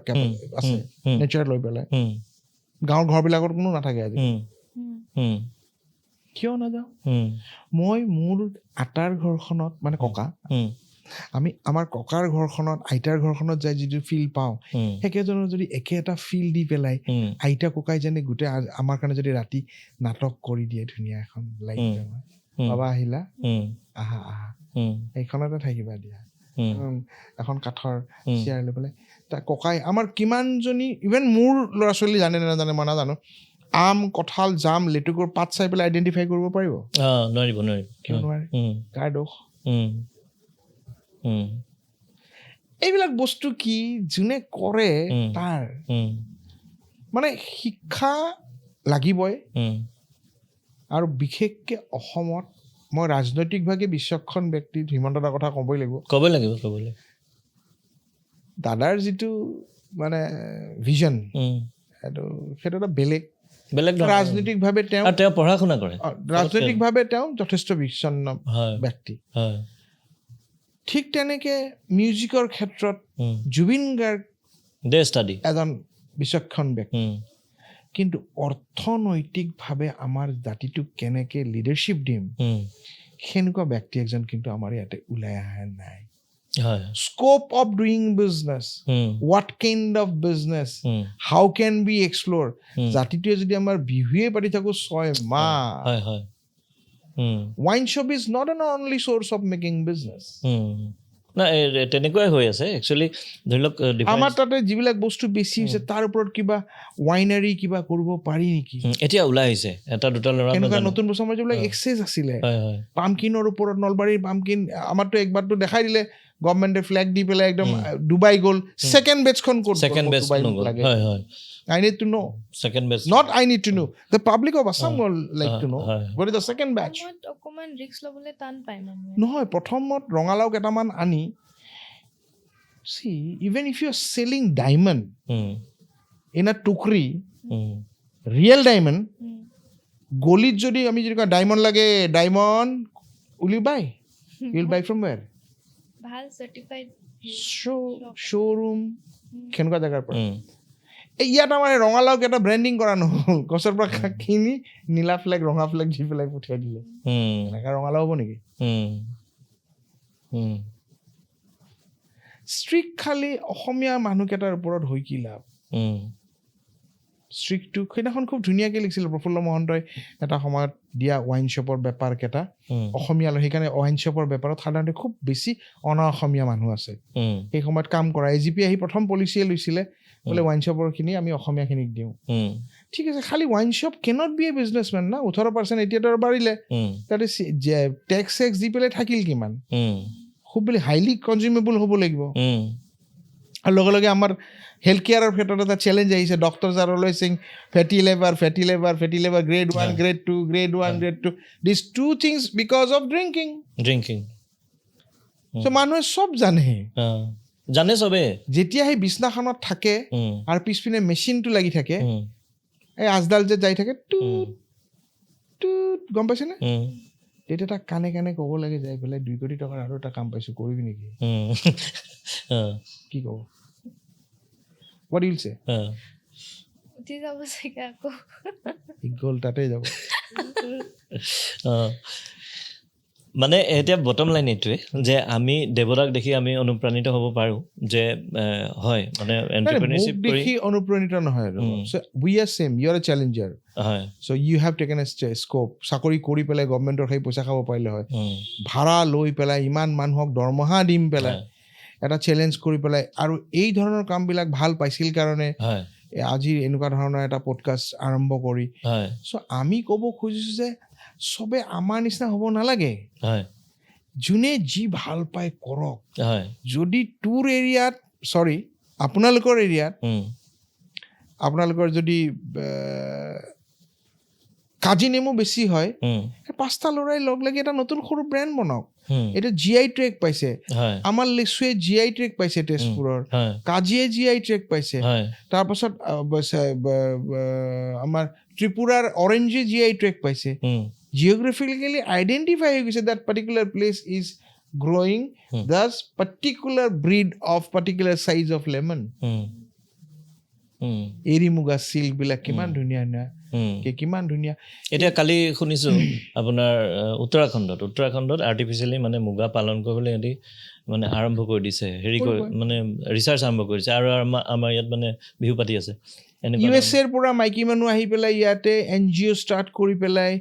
আছে নেচাৰ লৈ পেলাই গাঁৱৰ ঘৰবিলাকত কোনো নাথাকে আজি কিয় নাযাওঁ মই মোৰ আটাৰ ঘৰখনত মানে ককা আমি আমাৰ ককাৰ ঘৰখনত আইতাৰ ঘৰখনত যাই যিটো ফিল পাওঁ একেজনৰ যদি একে এটা ফিল দি পেলাই আইতা ককাই যেনে গোটেই আমাৰ কাৰণে যদি ৰাতি নাটক কৰি দিয়ে ধুনীয়া এখন লাইট বাবা আহিলা আহা আহা এইখনতে থাকিবা দিয়া এখন কাঠৰ চেয়াৰ লৈ পেলাই তাৰ ককাই আমাৰ কিমানজনী ইভেন মোৰ ল'ৰা ছোৱালী জানে নে নাজানে মই নাজানো আম কঁঠাল জাম লেটুকুৰ পাত চাই পেলাই আইডেণ্টিফাই কৰিব পাৰিব নোৱাৰিব কিয় নোৱাৰে কাৰ দোষ এইবিলাক বস্তু কি যোনে কৰে তাৰ মানে শিক্ষা লাগিবই আৰু বিশেষকে অসমত মই ৰাজনৈতিকভাৱে বিচক্ষণ ব্যক্তি হিমন্ত দাৰ কথা ক'বই লাগিব দাদাৰ যিটো মানে ভিজন সেইটো এটা বেলেগ ৰাজনৈতিকভাৱে তেওঁ পঢ়া শুনা কৰে ৰাজনৈতিকভাৱে তেওঁ যথেষ্ট বিচ্ছন্ন ব্যক্তি ঠিক তেনেকে মিউজিকৰ ক্ষেত্ৰত জুবিন গাৰ্গ এজন বিচক্ষণ ব্যক্তি কিন্তু অৰ্থনৈতিকভাৱে আমাৰ জাতিটোক কেনেকে লিডাৰশ্বিপ দিম সেনেকুৱা ব্যক্তি এজন কিন্তু আমাৰ ইয়াতে ওলাই অহা নাই scope of doing business what kind of business how can be explore জাতিটোৱে যদি আমাৰ বিহুৱে পাতি থাকোঁ 6 মাহ wine shop is not an only source of making business না তেনেকুৱাই হৈ আছে একচুৱেলি ধৰি লওক আমাৰ তাতে যিবিলাক বস্তু বেছি হৈছে তাৰ ওপৰত কিবা ৱাইনাৰী কিবা কৰিব পাৰি নেকি এতিয়া ওলাই আহিছে এটা দুটা ল'ৰা এনেকুৱা নতুন বছৰ মই যিবিলাক এক্সেছ আছিলে পামকিনৰ ওপৰত নলবাৰীৰ পামকিন আমাৰতো একবাৰতো দেখাই দিলে গভৰ্ণমেণ্টে ফ্লেগ দি পেলাই একদম ডুবাই গ'ল ছেকেণ্ড বেটছখন ক'ত লাগে I need to know. Second batch. Not I need to know. The public of Assam will like to know. What is the second batch? অকমান ৰিস্ক লবলে টান পায় মানুহে নহয় প্ৰথমত ৰঙালাও কেইটামান আনি see even if you are selling diamond in a টুকৰি real diamond গলিত যদি আমি যদি ডায়মণ্ড লাগে diamond will you buy? You will buy from where? ভাল সার্টিফাইড showroom কেনেকুৱা জাগাৰ পৰা ইয়াত আমাৰ ৰঙালাও কেইটা ব্ৰেণ্ডিং কৰা নহ'ল গছৰ পৰা কিনি নীলা ফ্লেগ ৰঙা ফ্লেগ দি পেলাই পঠিয়াই দিলে এনেকা ৰঙালাও হ'ব নেকি ষ্ট্ৰিক খালি অসমীয়া মানুহকেইটাৰ ওপৰত হৈ কি লাভ ষ্ট্ৰিকটো সেইদিনাখন খুব ধুনীয়াকৈ লিখিছিল প্ৰফুল্ল মহন্তই এটা সময়ত দিয়া ৱাইন শ্বপৰ বেপাৰকেইটা অসমীয়া সেইকাৰণে ৱাইন শ্বপৰ বেপাৰত সাধাৰণতে খুব বেছি অনা অসমীয়া মানুহ আছে সেই সময়ত কাম কৰা AGP আহি প্ৰথম পলিচিয়ে লৈছিলে বোলে ৱাইন শ্বপৰখিনি আমি অসমীয়াখিনিক দিওঁ ঠিক আছে খালি wine shop cannot B A businessmen না 18% এতিয়াতো আৰু বাঢ়িলে তাতে টেক্স চেক্স দি পেলাই থাকিল কিমান খুব বুলি হাইলি কনজিউমেবল হ'ব লাগিব আৰু লগে লগে আমাৰ হেল্থ কেয়াৰৰ ক্ষেত্ৰত এটা চেলেঞ্জ আহিছে doctors are always saying fatty liver grade 1 grade 2 grade 1 grade 2 this two things because of drinking so' মানুহে চব জানে চবে যেতিয়া সেই বিছনাখনত থাকে আৰু পিছপিনে মেচিনটো লাগি থাকে এই আজডাল যে যাই থাকে গম পাইছেনে তেতিয়া তাক কাণে কাণে ক'ব লাগে যাই পেলাই 2 কোটি টকাৰ আৰু এটা কাম পাইছোঁ কৰিবি নেকি কি ক'ব What do you say? উঠি যাব চাগে আকৌ গ'ল তাতে যাব মানে এতিয়া বটম লাইন এইটোৱে যে আমি দেৱতাক দেখি আমি অনুপ্ৰাণিত হ'ব পাৰোঁ যে হয় মানে এণ্টাৰপ্ৰেনিয়ৰশ্বিপ কৰি দেখি অনুপ্ৰাণিত নহয় আৰু we are same you are a challenger হয় so' you have taken a scope চাকৰি কৰি পেলাই গভৰ্ণমেণ্টৰ সেই পইচা খাব পাৰিলে হয় ভাড়া লৈ পেলাই ইমান মানুহক দৰমহা দিম পেলাই এটা চেলেঞ্জ কৰি পেলাই আৰু এই ধৰণৰ কামবিলাক ভাল পাইছিল কাৰণে আজি এনেকুৱা ধৰণৰ এটা পডকাষ্ট আৰম্ভ কৰি চ' আমি ক'ব খুজিছোঁ যে চবে আমাৰ নিচিনা হ'ব নালাগে যোনে যি ভাল পায় কৰক যদি তোৰ এৰিয়াত আপোনালোকৰ এৰিয়াত আপোনালোকৰ যদি কাজি নেমু বেছি হয় 5টা ল'ৰাই লগ লাগি এটা নতুন সৰু ব্ৰেণ্ড বনাওক এইটো GI ট্ৰেক পাইছে আমাৰ লেচুৱে GI ট্ৰেক পাইছে তেজপুৰৰ কাজিয়ে GI ট্ৰেক পাইছে তাৰপাছত আমাৰ ত্ৰিপুৰাৰ অৰেঞ্জে GI ট্ৰেক পাইছে geographically identify হৈ গৈছে that particular place is growing this particular breed of particular size of lemon এৰি মুগা চিল্ক বিলাক কিমান ধুনীয়া কিমান ধুনীয়া এতিয়া কালি শুনিছোঁ আপোনাৰ উত্তৰাখণ্ডত আৰ্টিফিচিয়েলি মানে মুগা পালন কৰিবলৈ সিহঁতি মানে আৰম্ভ কৰি দিছে হেৰি কৰি মানে ৰিচাৰ্চ আৰম্ভ কৰিছে আৰু আমাৰ ইয়াত মানে বিহু পাতি আছে USA পৰা মাইকী মানুহ আহি পেলাই ইয়াতে NGO ষ্টাৰ্ট কৰি পেলাই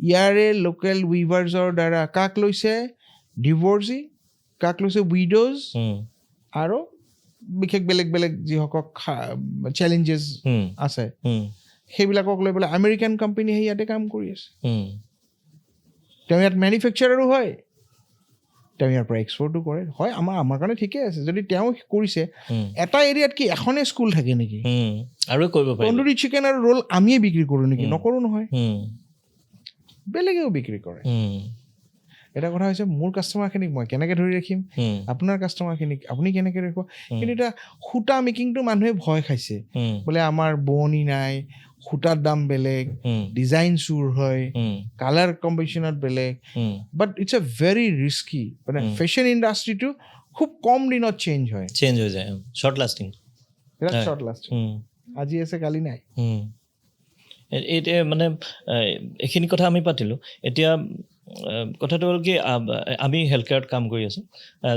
ইয়াৰে লোকেল উইভাৰ্ছৰ দ্বাৰা কাক লৈছে ডিভৰ্চি কাক লৈছে উইড'জ আৰু বিশেষ বেলেগ বেলেগ যিসকল চেলেঞ্জেছ আছে সেইবিলাকক লৈ পেলাই আমেৰিকান কোম্পানী আহি ইয়াতে কাম কৰি আছে তেওঁ ইয়াত মেনুফেকচাৰাৰো হয় তেওঁ ইয়াৰ পৰা এক্সপৰ্টো কৰে হয় আমাৰ কাৰণে ঠিকে আছে যদি তেওঁ কৰিছে এটা এৰিয়াত কি এখনেই স্কুল থাকে নেকি আৰু কৰিব পাৰি তন্দুৰী চিকেন আৰু ৰোল আমিয়ে বিক্ৰী কৰোঁ নেকি নকৰোঁ নহয় বেলেগেও বিক্ৰী কৰে এটা কথা হৈছে মোৰ কাষ্টমাৰখিনিক মই কেনেকৈ ধৰি ৰাখিম আপোনাৰ কাষ্টমাৰখিনিক আপুনি কেনেকৈ ৰাখিব কিন্তু এতিয়া সূতা মেকিংটো মানুহে ভয় খাইছে বোলে আমাৰ বোৱনী নাই সূতাৰ দাম বেলেগ ডিজাইন চুৰ হয় কালাৰ কম্বিনেশ্যনত বেলেগ but it's a very risky মানে ফেশ্বন ইণ্ডাষ্ট্ৰিটো খুব কম দিনত চেঞ্জ হৈ যায় শ্বৰ্ট লাষ্টিং আজি আছে কালি নাই এতিয়া মানে এইখিনি কথা আমি পাতিলোঁ এতিয়া কথাটো হ'ল কি আমি হেল্থ কেয়াৰত কাম কৰি আছোঁ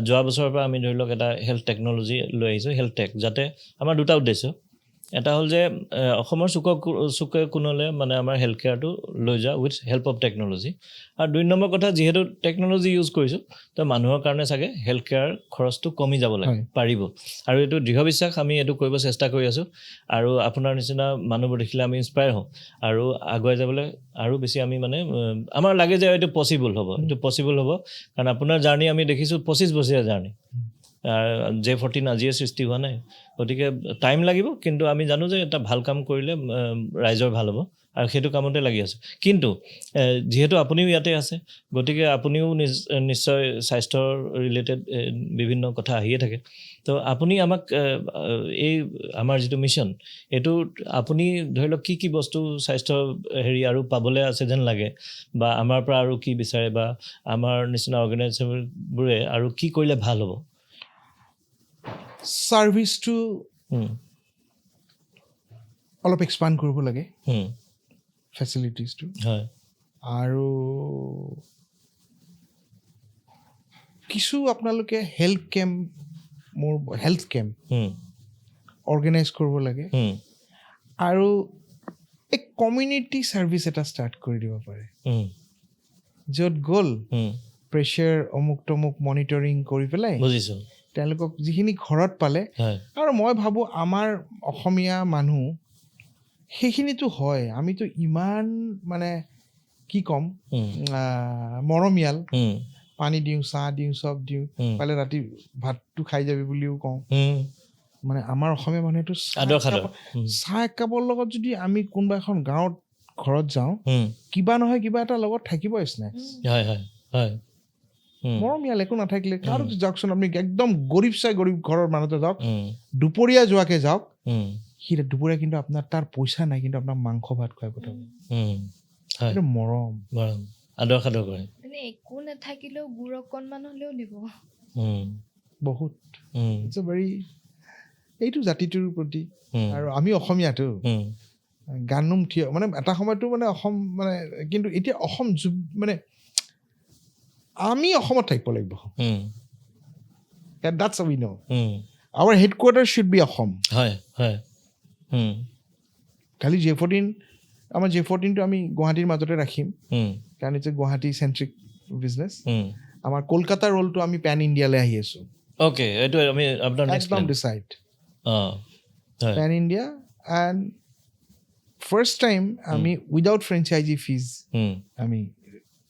যোৱা বছৰৰ পৰা আমি ধৰি লওক এটা হেল্থ টেকন'লজি লৈ আহিছোঁ হেল্থ টেক যাতে আমাৰ দুটা উদ্দেশ্য এটা হ'ল যে অসমৰ চুকে কোণলে মানে আমাৰ হেল্থ কেয়াৰটো লৈ যোৱা উইথ হেল্প অফ টেকন'লজি আৰু 2 নম্বৰ কথা যিহেতু টেকন'লজি ইউজ কৰিছোঁ তো মানুহৰ কাৰণে চাগে হেল্থ কেয়াৰ খৰচটো কমি যাব লাগে পাৰিব আৰু এইটো দৃঢ় বিশ্বাস আমি এইটো কৰিব চেষ্টা কৰি আছোঁ আৰু আপোনাৰ নিচিনা মানুহবোৰ দেখিলে আমি ইনস্পায়াৰ হওঁ আৰু আগুৱাই যাবলৈ আৰু বেছি আমি মানে আমাৰ লাগে যে এইটো পচিবল হ'ব কাৰণ আপোনাৰ জাৰ্ণি আমি দেখিছোঁ 25 বছৰীয়া জাৰ্ণি J14 আজিয়ে সৃষ্টি হোৱা নাই গতিকে টাইম লাগিব কিন্তু আমি জানো যে এটা ভাল কাম কৰিলে ৰাইজৰ ভাল হ'ব আৰু সেইটো কামতে লাগি আছোঁ কিন্তু যিহেতু আপুনিও ইয়াতে আছে গতিকে আপুনিও নিশ্চয় স্বাস্থ্যৰ ৰিলেটেড বিভিন্ন কথা আহিয়ে থাকে তো আপুনি আমাক এই আমাৰ যিটো মিছন এইটো আপুনি ধৰি লওক কি বস্তু স্বাস্থ্য হেৰি আৰু পাবলৈ আছে যেন লাগে বা আমাৰ পৰা আৰু কি বিচাৰে বা আমাৰ নিচিনা অৰ্গেনাইজেশ্যনবোৰে আৰু কি কৰিলে ভাল হ'ব ছাৰ্ভিচটো অলপ এক্সপাণ্ড কৰিব লাগে ফেচিলিটিজটো আৰু কিছু আপোনালোকে হেল্থ কেম্প অৰ্গেনাইজ কৰিব লাগে আৰু এক কমিউনিটি ছাৰ্ভিচ এটা ষ্টাৰ্ট কৰি দিব পাৰে য'ত গ'ল প্ৰেছাৰ অমুক তমুক মনিটৰিং কৰি পেলাই বুজিছোঁ তেওঁলোকক যিখিনি ঘৰত পালে আৰু মই ভাবোঁ আমাৰ অসমীয়া মানুহ সেইখিনিতো হয় আমিতো ইমান মানে কি ক'ম মৰমীয়াল পানী দিওঁ চাহ দিওঁ চব দিওঁ পালে ৰাতি ভাতটো খাই যাবি বুলিও কওঁ মানে আমাৰ অসমীয়া মানুহেতো চাহ এক কাপৰ লগত যদি আমি কোনোবা এখন গাঁৱত ঘৰত যাওঁ কিবা নহয় কিবা এটা লগত থাকিবই স্নেক্স মৰমীয়াল একো নাথাকিলে কাৰো যাওকচোন আপুনি একদম গৰীব ঘৰৰ মানুহতে যাওক দুপৰীয়া যোৱাকে যাওক সি দুপৰীয়া কিন্তু আপোনাৰ তাৰ পইচা নাই কিন্তু আপোনাৰ মাংস ভাত খুৱাই পঠাব এইটো মৰম আদৰ সাদৰ কৰে মানে একো নাথাকিলেও গুড় অকণমান হ'লেও দিব বহুত এইটো জাতিটোৰ প্ৰতি আৰু আমি অসমীয়াটো গানোম থিয় মানে এটা সময়তো মানে অসম মানে কিন্তু এতিয়া অসম মানে আমি অসমত থাকিব লাগিব that's how we know hmm our headquarters should be Assam হয় হয় হুম খালি J14 আমাৰ J14টো আমি গুৱাহাটীৰ মাজতে ৰাখিম হুম কাৰণ ইটছ এ গুৱাহাটী চেন্ট্ৰিক বিজনেছ হুম আমাৰ কলকাতা ৰোলটো আমি পেন ইণ্ডিয়ালৈ আহি আছোঁ অ'কে এইটো আমি আপোনাৰ নেক্সট একদম প্লেন ডিচাইড অঁ হয় pan India and first time আমি উইদাউট ফ্ৰেঞ্চাইজি ফিজ হুম আমি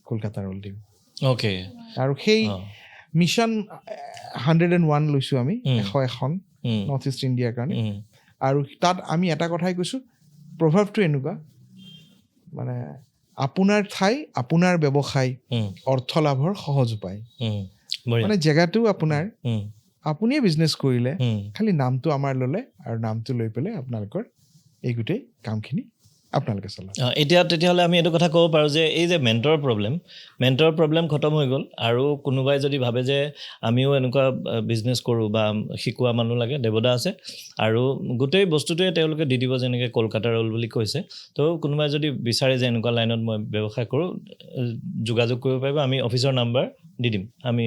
কলকাতা ৰোল দিম অ'কে আৰু সেই অঁ মিছন 101 লৈছোঁ আমি হুম 101 হুম নৰ্থ ইষ্ট ইণ্ডিয়াৰ কাৰণে হুম আৰু তাত আমি এটা কথাই কৈছোঁ প্ৰভাৱটো এনেকুৱা মানে আপোনাৰ ঠাই আপোনাৰ ব্যৱসায় হুম অৰ্থ লাভৰ সহজ উপায় হুম বঢ়িয়া মানে জেগাটো আপোনাৰ হুম আপুনিয়ে বিজনেছ কৰিলে হুম খালি নামটো আমাৰ ল'লে আৰু নামটো লৈ পেলাই আপোনালোকৰ এই গোটেই কামখিনি আপোনালোকে চলাব এতিয়া তেতিয়াহ'লে আমি এইটো কথা ক'ব পাৰোঁ যে এই যে মেণ্টৰ প্ৰব্লেম খতম হৈ গ'ল আৰু কোনোবাই যদি ভাবে যে আমিও এনেকুৱা বিজনেছ কৰোঁ বা শিকোৱা মানুহ লাগে দেৱদা আছে আৰু গোটেই বস্তুটোৱে তেওঁলোকে দি দিব যেনেকৈ কলকাতা ৰোল বুলি কৈছে তো কোনোবাই যদি বিচাৰে যে এনেকুৱা লাইনত মই ব্যৱসায় কৰোঁ যোগাযোগ কৰিব পাৰিব আমি অফিচৰ নাম্বাৰ দি দিম আমি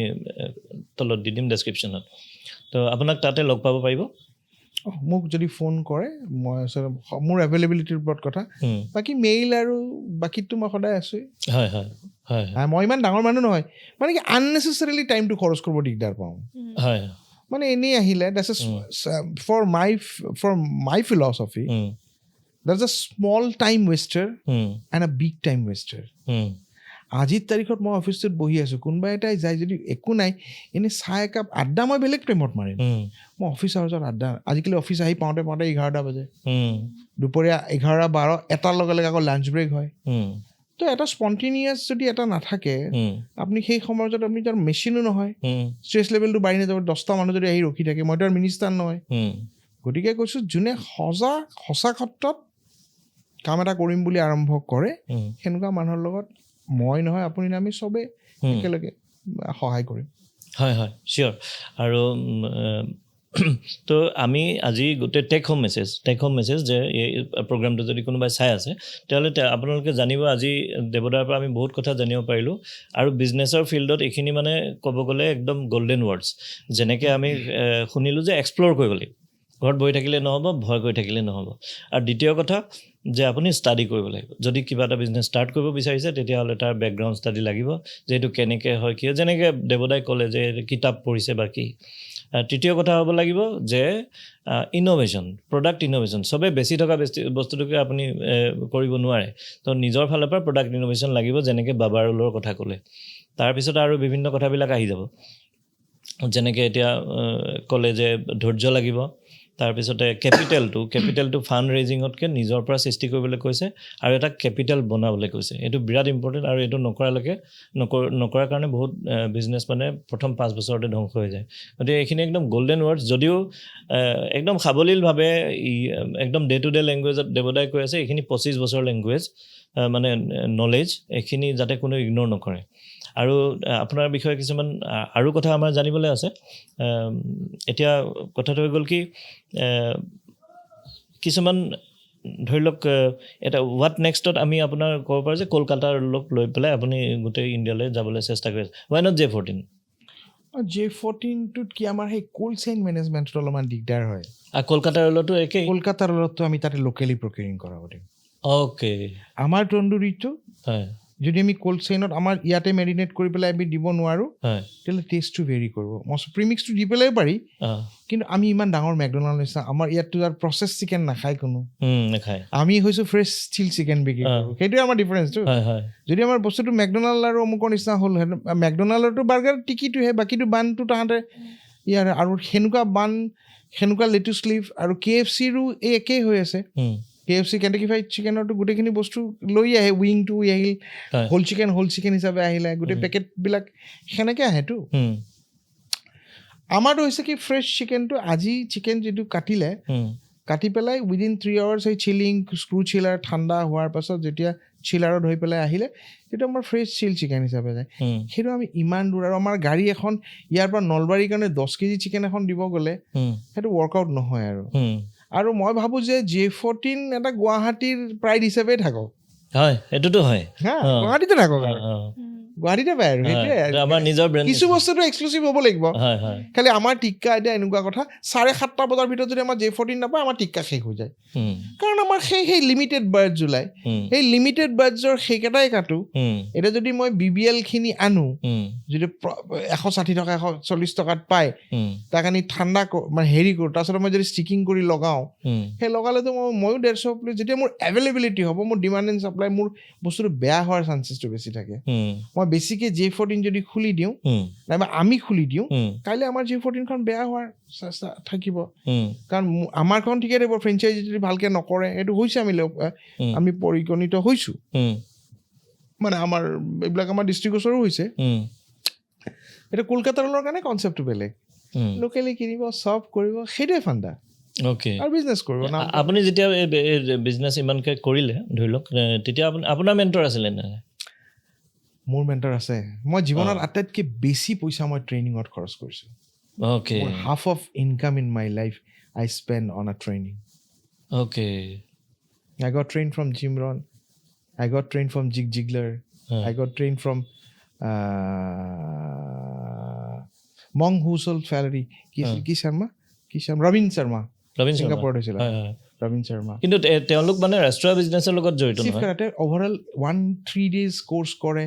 তলত দি দিম ডেছক্ৰিপশ্যনত তো আপোনাক তাতে লগ পাব পাৰিব মোক যদি ফোন কৰে মই মোৰ এভেইলেবিলিটিৰ ওপৰত কথা বাকী মেইল আৰু বাকীটো মই সদায় আছোঁৱেই হয় হয় হয় মই ইমান ডাঙৰ মানুহ নহয় মানে কি আননেচেচাৰিলি টাইমটো খৰচ কৰিব দিগদাৰ পাওঁ হয় মানে এনেই আহিলে for my philosophy that's a small time waster and a big time waster আজিৰ তাৰিখত মই অফিচটোত বহি আছোঁ কোনোবা এটাই যায় যদি একো নাই এনেই চাহ একাপ আড্ডা মই বেলেগ প্ৰেমত মাৰিম মই অফিচ আৱাৰ্ছত আড্ডা আজিকালি অফিচ আহি পাওঁতে 11টা বাজে দুপৰীয়া 11-12 এটাৰ লগে লগে আকৌ লাঞ্চ ব্ৰেক হয় তো এটা স্পণ্টেনিয়াছ যদি এটা নাথাকে আপুনি সেই সময়ত আপুনি তাৰ মেচিনো নহয় ষ্ট্ৰেছ লেভেলটো বাঢ়ি নাযাব 10টা মানুহ যদি আহি ৰখি থাকে মইতো আৰু মিনিষ্টাৰ নহয় গতিকে কৈছোঁ যোনে সঁচা ক্ষেত্ৰত কাম এটা কৰিম বুলি আৰম্ভ কৰে সেনেকুৱা মানুহৰ লগত মই নহয় আপুনি আমি চবেই একেলগে সহায় কৰিম হয় হয় চিয়'ৰ আৰু তো আমি আজি গোটেই টেক হোম মেছেজ যে এই প্ৰগ্ৰামটো যদি কোনোবাই চাই আছে তেতিয়াহ'লে আপোনালোকে জানিব আজি দেৱদাৰ পৰা আমি বহুত কথা জানিব পাৰিলোঁ আৰু বিজনেছৰ ফিল্ডত এইখিনি মানে ক'ব গ'লে একদম গল্ডেন ৱৰ্ডছ যেনেকৈ আমি শুনিলোঁ যে এক্সপ্ল'ৰ কৰিব লাগিব ঘৰত বহি থাকিলে নহ'ব ভয় কৰি থাকিলে নহ'ব আৰু দ্বিতীয় কথা যে আপুনি ষ্টাডি কৰিব লাগিব যদি কিবা এটা বিজনেছ ষ্টাৰ্ট কৰিব বিচাৰিছে তেতিয়াহ'লে তাৰ বেকগ্ৰাউণ্ড ষ্টাডি লাগিব যে এইটো কেনেকৈ হয় কি যেনেকৈ দেৱদাই ক'লে যে কিতাপ পঢ়িছে বা কি তৃতীয় কথা হ'ব লাগিব যে ইন'ভেশ্যন প্ৰডাক্ট ইন'ভেশ্যন চবেই বেছি থকা বস্তুটোকে আপুনি কৰিব নোৱাৰে তো নিজৰ ফালৰ পৰা প্ৰডাক্ট ইন'ভেশ্যন লাগিব যেনেকৈ বাবা ৰোলৰ কথা ক'লে তাৰপিছত আৰু বিভিন্ন কথাবিলাক আহি যাব যেনেকৈ এতিয়া ক'লে যে ধৈৰ্য লাগিব তাৰপিছতে কেপিটেলটো ফাণ্ড ৰেইজিঙতকৈ নিজৰ পৰা সৃষ্টি কৰিবলৈ কৈছে আৰু এটা কেপিটেল বনাবলৈ কৈছে এইটো বিৰাট ইম্পৰ্টেণ্ট আৰু এইটো নকৰাৰ কাৰণে বহুত বিজনেছ মানে প্ৰথম 5 বছৰতে ধ্বংস হৈ যায় গতিকে এইখিনি একদম গল্ডেন ৱৰ্ডছ যদিও একদম সাৱলীলভাৱে একদম ডে টু ডে লেংগুৱেজত দেৱদাই কৈ আছে এইখিনি 25 বছৰ লেংগুৱেজ মানে নলেজ এইখিনি যাতে কোনো ইগন'ৰ নকৰে আৰু আপোনাৰ বিষয়ে কিছুমান আৰু কথা আমাৰ জানিবলৈ আছে এতিয়া কথাটো হৈ গ'ল কি কিছুমান ধৰি লওক এটা হোৱাট নেক্সটত আমি আপোনাৰ ক'ব পাৰোঁ যে কলকাতাৰ লোক লৈ পেলাই আপুনি গোটেই ইণ্ডিয়ালৈ যাবলৈ চেষ্টা কৰি আছে ৱাই নট J14 J14টোত কি আমাৰ সেই কোল্ড চেইন মেনেজমেণ্টত অলপমান দিগদাৰ হয় আৰু কলকাতাৰ ৰোলতো একেই কলকাতাৰ ৰোলতো আমি তাতে লোকেলি প্ৰকিউৰিং কৰাব দিম অ'কে আমাৰ তন্দুৰীটো হয় যদি আমি কোল্ড চেইনত আমাৰ ইয়াতে মেৰিনেট কৰি পেলাই আমি দিব নোৱাৰোঁ হয় তেতিয়াহ'লে টেষ্টটো ভেৰি কৰিব মই প্ৰিমিক্সটো দি পেলাই পাৰি কিন্তু আমি ইমান ডাঙৰ মেকডনাল্ড নিচিনা আমাৰ ইয়াততো আৰু প্ৰচেছ চিকেন নাখায় কোনো নাখায় আমি হৈছোঁ ফ্ৰেছ চিল চিকেন বিক্ৰী কৰোঁ সেইটোৱে আমাৰ ডিফাৰেঞ্চটো যদি আমাৰ বস্তুটো মেকডনাল্ড আৰু অমুকৰ নিচিনা হ'ল মেকডনাল্ডৰটো বাৰ্গাৰ টিকিটোহে বাকীটো বানটো তাহাঁতে ইয়াৰ আৰু সেনেকুৱা লেটুছ লিভ আৰু KFCৰো এই একেই হৈ আছে KFC কেণ্টাকি ফ্ৰাইড চিকেনৰটো গোটেইখিনি বস্তু লৈ আহে উইংটো আহিল হোল চিকেন হিচাপে আহিলে গোটেই পেকেটবিলাক সেনেকৈ আহেতো আমাৰতো হৈছে কি ফ্ৰেছ চিকেনটো আজি চিকেন যিটো কাটি পেলাই উইদিন 3 hours সেই চিলিং স্ক্ৰু চিলাৰ ঠাণ্ডা হোৱাৰ পাছত যেতিয়া চিলাৰত হৈ পেলাই আহিলে সেইটো আমাৰ ফ্ৰেছ চিল চিকেন হিচাপে যায় সেইটো আমি ইমান দূৰ আৰু আমাৰ গাড়ী এখন ইয়াৰ পৰা নলবাৰীৰ কাৰণে 10 কেজি চিকেন এখন দিব গ'লে সেইটো ৱৰ্কআউট নহয় আৰু মই ভাবোঁ যে J14 এটা গুৱাহাটীৰ প্ৰাইড হিচাপে থাকক হয় এইটোতো হয় গুৱাহাটীতে থাকক আৰু গুৱাহাটীতে পায় আৰু হয়, আমাৰ নিজৰ ব্ৰেণ্ড কিছু বস্তুটো এক্সক্লুচিভ হ'ব লাগিব হয় হয় খালি আমাৰ টিক্কা এতিয়া এনেকুৱা কথা 7:30 বজাৰ ভিতৰত যদি আমাৰ J14 নাপায় আমাৰ টিক্কা শেষ হৈ যায় কাৰণ আমাৰ সেই লিমিটেড বাৰ্জ ওলাই সেই লিমিটেড বাৰ্জৰ সেইকেইটাই কাটো এতিয়া যদি মই BBL খিনি আনো যদি 160 টকা 140 টকাত পায় তাক আনি ঠাণ্ডা মানে হেৰি কৰোঁ তাৰপিছত মই যদি ষ্টিকিং কৰি লগাওঁ সেই লগালেতো ময়ো 150 যেতিয়া মোৰ এভেইলেবিলিটি হ'ব মোৰ ডিমাণ্ড এণ্ড চাপ্লাই মোৰ বস্তুটো বেয়া হোৱাৰ চান্সেছটো বেছি থাকে মই বেছিকৈ J14 যদি খুলি দিওঁ নাইবা আমি খুলি দিওঁ কাইলৈ আমাৰ J14খন বেয়া হোৱাৰ চেষ্টা থাকিব কাৰণ আমাৰখন ঠিকে থাকিব ফ্ৰেঞ্চাইজি যদি ভালকৈ নকৰে এইটো হৈছে আমি পৰিগণিত হৈছোঁ মানে আমাৰ এইবিলাক আমাৰ ডিষ্ট্ৰিক্টৰো হৈছে এতিয়া কলকাতাৰ কাৰণে কনচেপ্টটো বেলেগ লোকেলি কিনিব চব কৰিব সেইটোৱে ফাণ্ডা অ'কে আৰু বিজনেছ কৰিব আপুনি যেতিয়া বিজনেছ ইমানকৈ কৰিলে ধৰি লওক তেতিয়া আপোনাৰ মেণ্টৰ আছিলে নে মোৰ মেণ্টৰ আছে মই জীৱনত আটাইতকৈ বেছি পইচা মই ট্ৰেইনিঙত খৰচ কৰিছোঁ okay half of income in my life I spend on a training okay I got trained from Jim Rohn. I got trained from Zig Ziglar. I got trained from Monk who sold Ferrari. Ki Sharma? Ravin Sharma. Singapore হৈছিল Ravin Sharma. কিন্তু তেওঁলোক মানে ৰেষ্টুৰেণ্ট বিজনেছৰ লগত জড়িত নহয় সিহঁতে ওভাৰঅল 1-3 days কোৰ্চ কৰে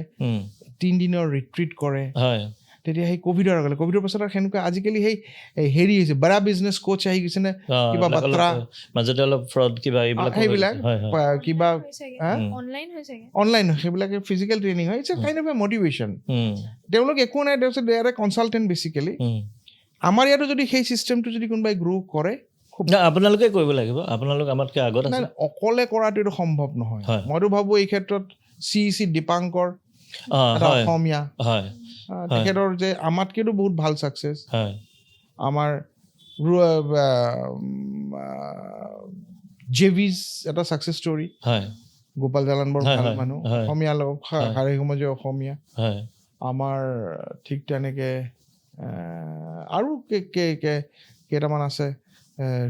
3 দিনৰ ৰিট্ৰিট কৰে হয় তেতিয়া সেই ক'ভিডৰ আগলৈ ক'ভিডৰ পাছত আৰু সেনেকুৱা আজিকালি সেই হেৰি হৈছে বৰা বিজনেছ কোচ আহি গৈছে নে কিবা বাত্ৰা মাজতে অলপ ফ্ৰড কিবা এইবিলাক সেইবিলাক কিবা অনলাইন সেইবিলাকে ফিজিকেল ট্ৰেইনিং হয় it's a kind of a motivation তেওঁলোক একো নাই তাৰপিছত they are a consultant basically আমাৰ ইয়াতো যদি সেই চিষ্টেমটো যদি কোনোবাই গ্ৰ' কৰে আপোনালোকে কৰিব লাগিব আপোনালোক আমাতকৈ আগত আছে অকলে কৰাটো এইটো সম্ভৱ নহয় মইতো ভাবোঁ এই ক্ষেত্ৰত CEC দীপাংকৰ অসমীয়া তেখেতৰ যে আমাতকৈতো বহুত ভাল ছাকচেছ আমাৰ জেভিজ এটা ছাকচেছ ষ্টৰী গোপাল জালান বৰ ভাল মানুহ অসমীয়া লগত হাৰে সমাজে অসমীয়া আমাৰ ঠিক তেনেকৈ আৰু কেইটামান আছে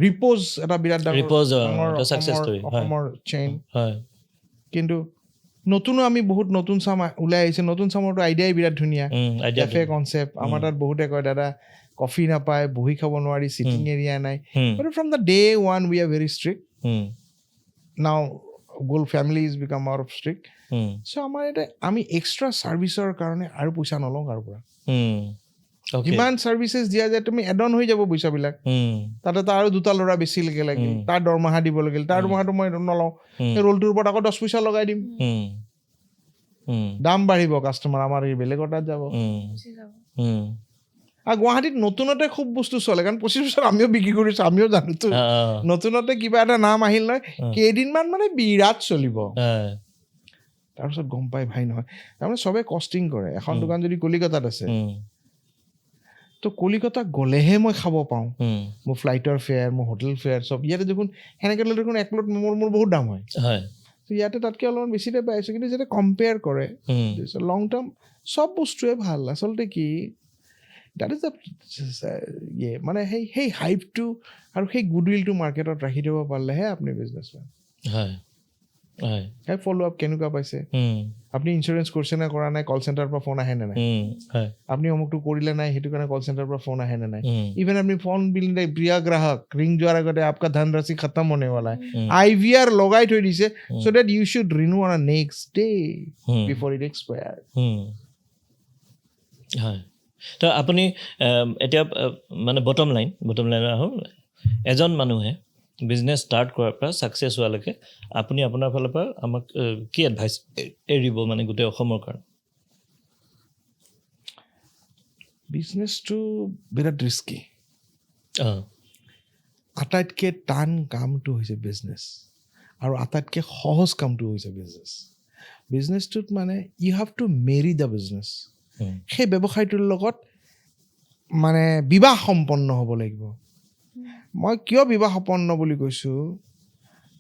ৰিপ'জ এটা বিৰাট ডাঙৰ অসমৰ চেইন কিন্তু নতুনো আমি বহুত নতুন চাম ওলাই আহিছে নতুন চামৰটো আইডিয়াই বিৰাট ধুনীয়া কেফে কনচেপ্ট আমাৰ তাত বহুতে কয় দাদা কফি নাপায় বহি খাব নোৱাৰি চিটিং এৰিয়া নাই but from the day one we are very strict now whole family is become out of strict so' আমাৰ ইয়াতে আমি এক্সট্ৰা ছাৰ্ভিচৰ কাৰণে আৰু পইচা নলওঁ কাৰো পৰা যিমান ছাৰ্ভিচেছ দিয়া যায় তুমি এড অন হৈ যাব পইচাবিলাক তাতে তাৰ আৰু 2টা ল'ৰা বেছি লাগিল তাৰ দৰমহা দিব লাগিল তাৰ দৰমহাটো মই নলওঁ সেই ৰোলটোৰ ওপৰত আকৌ 10 পইচা লগাই দিম দাম বাঢ়িব কাষ্টমাৰ আমাৰ এই বেলেগৰ তাত যাব আৰু গুৱাহাটীত নতুনতে খুব বস্তু চলে কাৰণ 25 বছৰ আমিও বিক্ৰী কৰিছোঁ আমিও জানোতো নতুনতে কিবা এটা নাম আহিল নহয় কেইদিনমান মানে বিৰাট চলিব তাৰপিছত গম পাই ভাই নহয় তাৰমানে চবে কষ্টিং কৰে এখন দোকান যদি কলিকতাত আছে তো কলিকতা গ'লেহে মই খাব পাওঁ মোৰ ফ্লাইটৰ ফেয়াৰ মোৰ হোটেল ফেয়াৰ চব ইয়াতে দেখোন সেনেকৈ ল'লে দেখোন 1 প্লেট মোৰ বহুত দাম হয় তো ইয়াতে তাতকৈ অলপমান বেছিতে পাইছোঁ কিন্তু যেতিয়া কম্পেয়াৰ কৰে লং টাৰ্ম চব বস্তুৱে ভাল আচলতে কি দ্যাট ইজ দ্য মানে সেই হাইপটো আৰু সেই গুডউইলটো মাৰ্কেটত ৰাখি দিব পাৰিলেহে আপুনি বিজনেছমেন সেই ফ'ল' আপ কেনেকুৱা পাইছে আপুনি ইঞ্চুৰেঞ্চ কৰিছে নে কৰা নাই কল চেণ্টাৰৰ পৰা ফোন আহে নে নাই আপুনি অমুকটো কৰিলে নাই সেইটো কাৰণে কল চেণ্টাৰৰ পৰা ফোন আহে নে নাই ইভেন আপুনি ফোন বিল প্ৰিয় গ্ৰাহক ৰিং যোৱাৰ আগতে আপোনাৰ ধন ৰাশি খতম হোনে वाला है IVR লগাই থৈ দিছে so that you should renew on a next day before it expires হয় তো আপুনি এতিয়া মানে বটম লাইন আহোঁ এজন মানুহে বিজনেছ ষ্টাৰ্ট কৰাৰ পৰা ছাকচেছ হোৱালৈকে আপুনি আপোনাৰ ফালৰ পৰা আমাক কি এডভাইচ এৰিব মানে গোটেই অসমৰ কাৰণে বিজনেছটো বিৰাট ৰিস্কি আটাইতকৈ টান কামটো হৈছে বিজনেছ আৰু আটাইতকৈ সহজ কামটো হৈছে বিজনেছটোত মানে you have to marry the business সেই ব্যৱসায়টোৰ লগত মানে বিবাহ সম্পন্ন হ'ব লাগিব মই কিয় বিবাহ সম্পন্ন বুলি কৈছোঁ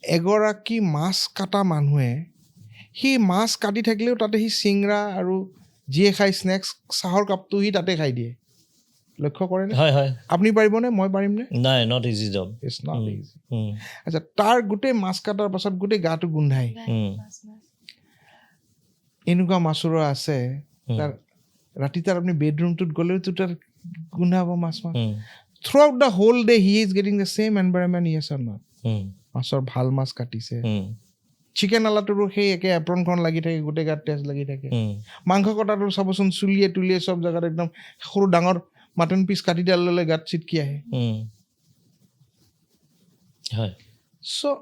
এগৰাকী মাছ কাটা মানুহে সি মাছ কাটি থাকিলেও তাতে সি চিংৰা আৰু যিয়ে খাই স্নেক্স চাহৰ কাপটো সি তাতে খাই দিয়ে লক্ষ্য কৰেনে আপুনি পাৰিবনে মই পাৰিমনে নাই not easy job it's not easy আচ্ছা তাৰ গোটেই মাছ কাটাৰ পাছত গোটেই গাটো গোন্ধাই এনেকুৱা মাছৰো আছে তাৰ ৰাতি তাৰ আপুনি বেডৰুমটোত গ'লেওতো তাৰ গোন্ধাব মাছ throughout the whole day he is getting the same environment yes or not মাছৰ ভাল মাছ কাটিছে চিকেন আলাটোৰো সেই একে এপ্ৰনখন লাগি থাকে গোটেই গাত তেজ লাগি থাকে মাংস কটাটো চাবচোন চুলিয়ে তুলিয়ে চব জেগাত একদম সৰু ডাঙৰ মাটন পিচ কাটি দিয়াৰ লগে গাত চিটকি আহে চ'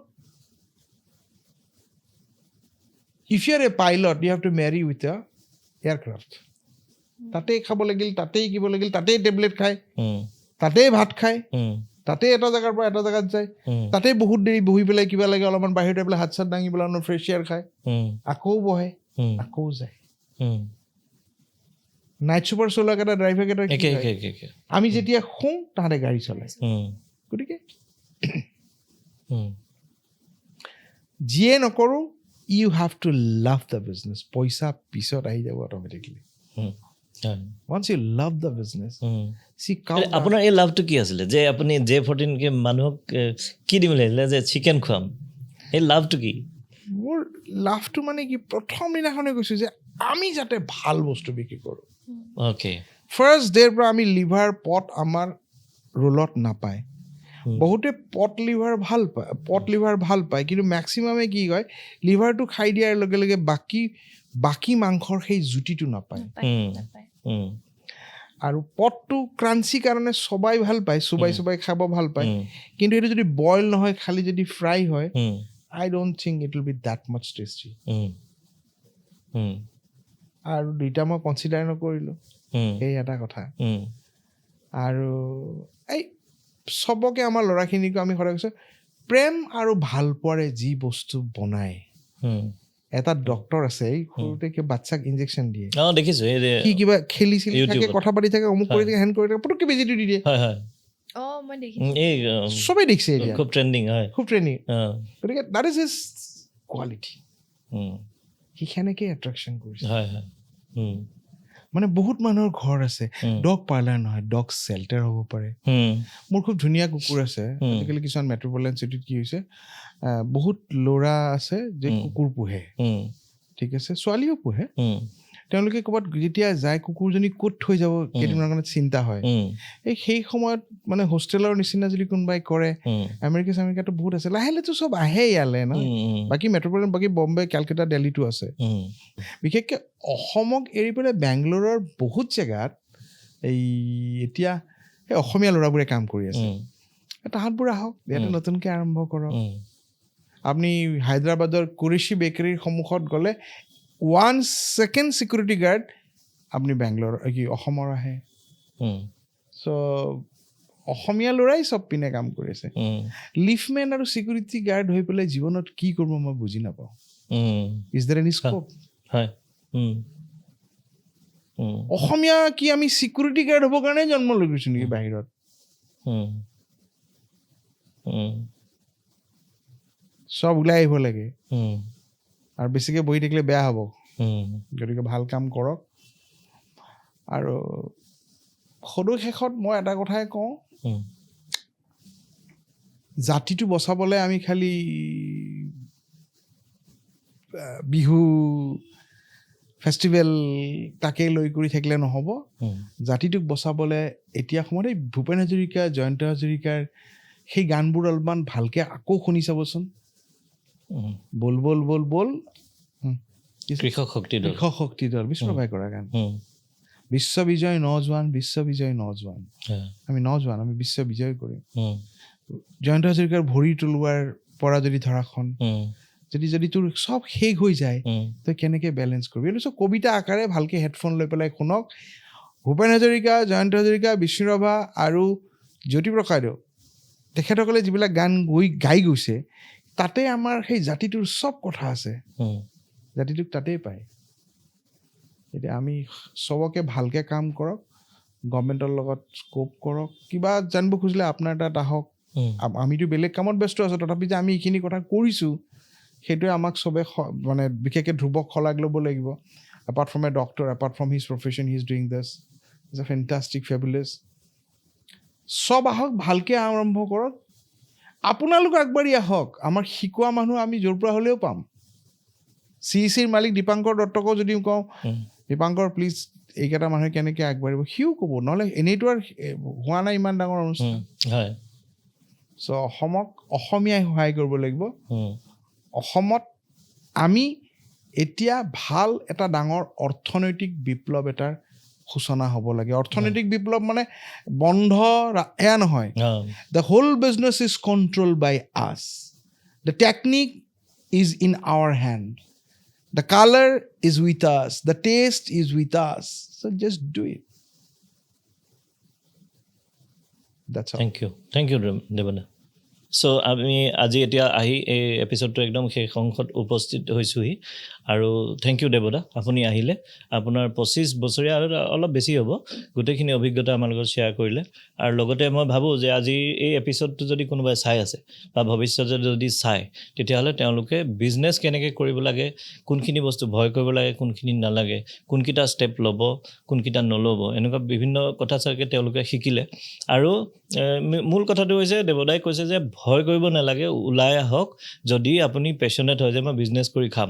if you are a pilot you have to marry with a aircraft তাতেই খাব লাগিল তাতেই কিব লাগিল তাতেই টেবলেট খায় তাতেই ভাত খায় তাতেই এটা জেগাৰ পৰা এটা জেগাত যায় তাতেই বহুত দেৰি বহি পেলাই কিবা লাগে অলপমান বাহিৰত আহি পেলাই হাত চাত দাঙি পেলাই অলপ ফ্ৰেছ এয়াৰ খায় আকৌ বহে আকৌ যায় নাইট ছুপাৰ চলোৱাকেইটা ড্ৰাইভাৰকেইটা আমি যেতিয়া শুওঁ তাহাঁতে গাড়ী চলায় গতিকে যিয়ে নকৰোঁ you have to love the business পইচা পিছত আহি যাব automatically once you love the business see আপোনাৰ এই লাভটো কি আছিলে যে আপুনি J14 কে মানুহক কি দিম লাগিলে যে চিকেন খুৱাম এই লাভটো কি মোৰ লাভটো মানে কি প্ৰথম দিনাখনে কৈছোঁ যে আমি যাতে ভাল বস্তু বিক্ৰী কৰোঁ অ'কে ফাৰ্ষ্ট ডেৰ পৰা আমি লিভাৰ পট আমাৰ ৰোলত নাপায় বহুতে পট লিভাৰ ভাল পায় কিন্তু মেক্সিমামে কি কয় লিভাৰটো খাই দিয়াৰ লগে লগে বাকী মাংসৰ সেই জুতিটো নাপায় আৰু পটটো ক্ৰাঞ্চি কাৰণে চবাই ভাল পায় চুবাই খাব ভাল পায় কিন্তু এইটো যদি বইল নহয় খালি যদি ফ্ৰাই হয় I don't think it will be that মাছ টেষ্টি আৰু দুইটা মই কনচিডাৰ নকৰিলোঁ সেই এটা কথা আৰু এই চবকে আমাৰ ল'ৰাখিনিকো আমি সদায় কৈছোঁ প্ৰেম আৰু ভাল পোৱাৰে যি বস্তু বনায় এটা ডক্তৰ আছে এই সৰুতে কিবা বাচ্চাক ইনজেকশ্যন দিয়ে দেখিছোঁ সি কিবা খেলি থাকে কথা পাতি থাকে অমুক কৰি থাকে হেন কৰি থাকে পটককৈ বেজিটো দি দিয়ে চবেই দেখিছে এতিয়া খুব ট্ৰেণ্ডিং গতিকে দ্যাট ইজ হিজ কোৱালিটি সি সেনেকৈ এট্ৰেকশ্যন কৰিছে মানে বহুত মানুহৰ ঘৰ আছে ডগ পাৰ্লাৰ নহয় ডগ চেল্টাৰ হ'ব পাৰে মোৰ খুব ধুনীয়া কুকুৰ আছে আজিকালি কিছুমান মেট্ৰপলিটান চিটিত কি হৈছে বহুত ল'ৰা আছে যে কুকুৰ পোহে ঠিক আছে ছোৱালীও পোহে তেওঁলোকে ক'ৰবাত যেতিয়া যায় কুকুৰজনী ক'ত থৈ যাব কেইদিনমানৰ কাৰণে চিন্তা হয় সেই সময়ত মানে হোষ্টেলৰ নিচিনা যদি কোনোবাই কৰে আমেৰিকাতো বহুত আছে লাহে লাহেতো চব আহে ইয়ালে ন বাকী মেট্ৰপলিটান বাকী বম্বে কেলকাতা দিল্লীতো আছে বিশেষকৈ অসমক এৰি পেলাই বেংগলোৰৰ বহুত জেগাত এই এতিয়া এই অসমীয়া ল'ৰাবোৰে কাম কৰি আছে তাহাঁতবোৰ আহক ইয়াতে নতুনকৈ আৰম্ভ কৰক আপুনি হায়দৰাবাদৰ কুৰেশ্বি বেকাৰীৰ সন্মুখত গ'লে 1 second চিকিউৰিটি গাৰ্ড আপুনি বেংগলোৰ কি অসমৰ আহে চ' অসমীয়া ল'ৰাই চব পিনে কাম কৰি আছে লিফমেন আৰু চিকিউৰিটি গাৰ্ড হৈ পেলাই জীৱনত কি কৰিব মই বুজি নাপাওঁ ইজ দেৰ এনি স্কোপ অসমীয়া কি আমি চিকিউৰিটি গাৰ্ড হ'বৰ কাৰণে জন্ম লৈ গৈছোঁ নেকি বাহিৰত চব ওলাই আহিব লাগে আৰু বেছিকৈ বহি থাকিলে বেয়া হ'ব গতিকে ভাল কাম কৰক আৰু সদৌ শেষত মই এটা কথাই কওঁ জাতিটো বচাবলৈ আমি খালি বিহু ফেষ্টিভেল তাকে লৈ কৰি থাকিলে নহ'ব জাতিটোক বচাবলৈ এতিয়া সময়ত এই ভূপেন হাজৰিকা জয়ন্ত হাজৰিকাৰ সেই গানবোৰ অলপমান ভালকৈ আকৌ শুনি চাবচোন বল বল বল বল কৃষক শক্তি দল বিষ্ণুভাই কৰা গান বিশ্ববিজয় নজোৱান আমি নজোৱান আমি বিশ্ব বিজয় কৰিম জয়ন্ত হাজৰিকাৰ ভৰি তলোৱাৰ পৰা যদি ধৰাখন যদি তোৰ চব শেষ হৈ যায় তই কেনেকৈ বেলেঞ্চ কৰিবি এইটো চব কবিতা আকাৰে ভালকৈ হেডফোন লৈ পেলাই শুনক ভূপেন হাজৰিকা জয়ন্ত হাজৰিকা বিষ্ণুৰাভা আৰু জ্যোতিপ্ৰসাদেও তেখেতসকলে যিবিলাক গান গাই গৈছে তাতে আমাৰ সেই জাতিটোৰ চব কথা আছে জাতিটোক তাতেই পায় এতিয়া আমি চবকে ভালকৈ কাম কৰক গভৰ্ণমেণ্টৰ লগত স্ক'প কৰক কিবা জানিব খুজিলে আপোনাৰ তাত আহক আমিতো বেলেগ কামত ব্যস্ত আছোঁ তথাপি যে আমি এইখিনি কথা কৰিছোঁ সেইটোৱে আমাক চবে মানে বিশেষকৈ ধ্ৰুৱক শলাগ ল'ব লাগিব apart from a doctor apart from his profession he is doing this is a fantastic fabulous চব আহক ভালকৈ আৰম্ভ কৰক আপোনালোক আগবাঢ়ি আহক আমাৰ শিকোৱা মানুহ আমি য'ৰ পৰা হ'লেও পাম চিৰ মালিক দীপাংকৰ দত্তকো যদি কওঁ দীপাংকৰ প্লিজ এইকেইটা মানুহে কেনেকৈ আগবাঢ়িব সিও ক'ব, নহ'লে এনেইতো আৰু হোৱা নাই ইমান ডাঙৰ অনুষ্ঠান। হয়। চ' অসমক অসমীয়াই সহায় কৰিব লাগিব। অসমত আমি এতিয়া ভাল এটা ডাঙৰ অৰ্থনৈতিক বিপ্লৱ এটাৰ সূচনা হ'ব লাগে। অৰ্থনৈতিক বিপ্লৱ মানে বন্ধ এয়া নহয়। The whole business is control by us. The technique is in our hand. The colour is with us. The taste is with us. So' just do it. Thank you দেৱদা। চ' আমি আজি এতিয়া আহি এই এপিছডটো একদম শেষ অংশত উপস্থিত হৈছোহি আৰু থেংক ইউ দেৱদা, আপুনি আহিলে। আপোনাৰ 25 বছৰীয়া আৰু অলপ বেছি হ'ব গোটেইখিনি অভিজ্ঞতা আমাৰ লগত শ্বেয়াৰ কৰিলে। আৰু লগতে মই ভাবোঁ যে আজি এই এপিছডটো যদি কোনোবাই চাই আছে বা ভৱিষ্যতে যদি চায়, তেতিয়াহ'লে তেওঁলোকে বিজনেছ কেনেকৈ কৰিব লাগে, কোনখিনি বস্তু ভয় কৰিব লাগে, কোনখিনি নালাগে, কোনকেইটা ষ্টেপ ল'ব, কোনকেইটা নল'ব, এনেকুৱা বিভিন্ন কথা চাগে তেওঁলোকে শিকিলে। আৰু মূল কথাটো হৈছে দেৱদাই কৈছে যে ভয় কৰিব নালাগে, ওলাই আহক। যদি আপুনি পেশ্যনেট হয় যে মই বিজনেছ কৰি খাম,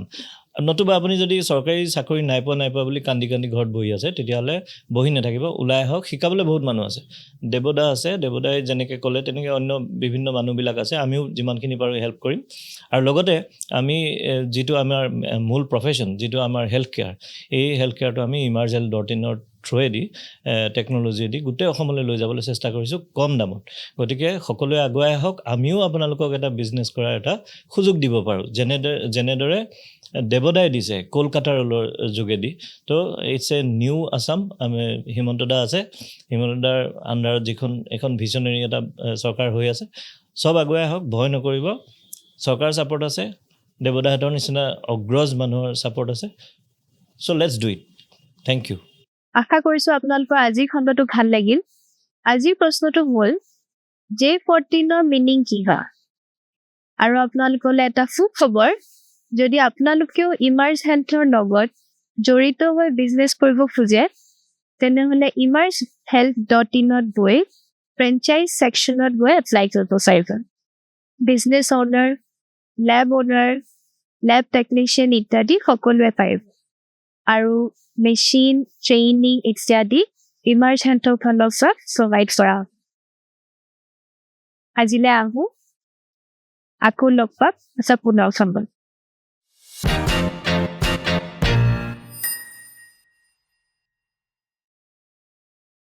নতুবা আপুনি যদি চৰকাৰী চাকৰি নাই পোৱা বুলি কান্দি ঘৰত বহি আছে, তেতিয়াহ'লে বহি নাথাকিব, ওলাই আহক। শিকাবলৈ বহুত মানুহ আছে, দেৱদা আছে। দেৱদাই যেনেকৈ ক'লে তেনেকৈ অন্য বিভিন্ন মানুহবিলাক আছে। আমিও যিমানখিনি পাৰোঁ হেল্প কৰিম। আৰু লগতে আমি যিটো আমাৰ মূল প্ৰফেশ্যন, যিটো আমাৰ হেল্থ কেয়াৰ, এই হেল্থ কেয়াৰটো আমি emergel.in থ্ৰুৱেদি টেকন'লজিয়েদি গোটেই অসমলৈ লৈ যাবলৈ চেষ্টা কৰিছোঁ কম দামত। গতিকে সকলোৱে আগুৱাই আহক। আমিও আপোনালোকক এটা বিজনেছ কৰাৰ এটা সুযোগ দিব পাৰোঁ, যেনেদৰে দেৱদাই দিছে কলকাতাৰ যোগেদি। তো ইটছ এ নিউ আছাম। আমি হিমন্ত দা আছে, হিমন্ত দাৰ আণ্ডাৰত এখন ভিজনেৰী এটা চৰকাৰ হৈ আছে। চব আগুৱাই আহক, ভয় নকৰিব। চৰকাৰ ছাপোৰ্ট আছে, দেৱদাহঁতৰ নিচিনা অগ্ৰজ মানুহৰ ছাপোৰ্ট আছে। So' let's do it. Thank you. আশা কৰিছোঁ আপোনালোকৰ আজিৰ খণ্ডটো ভাল লাগিল। আজিৰ প্ৰশ্নটো হ'ল J14ৰ মিনিং কি হয়? আৰু আপোনালোকলৈ এটা সুখবৰ, যদি আপোনালোকেও ইমাৰ্জ হেল্থৰ লগত জড়িত হৈ বিজনেছ কৰিব খোজে, তেনেহ'লে emergehealth.in গৈ ফ্ৰেঞ্চাইজ ছেকশ্যনত গৈ এপ্লাই কৰিব পাৰিব। বিজনেছ অ'নাৰ, লেব টেকনিচিয়ান ইত্যাদি সকলোৱে পাৰিব। আৰু মেচিন, ট্ৰেইনিং ইত্যাদি ইমাৰ্জ হেল্থৰ ফালৰ পৰা প্ৰভাইড কৰা। আজিলৈ আহোঁ, আকৌ লগ পাম পুনৰ সম্বন্ধ।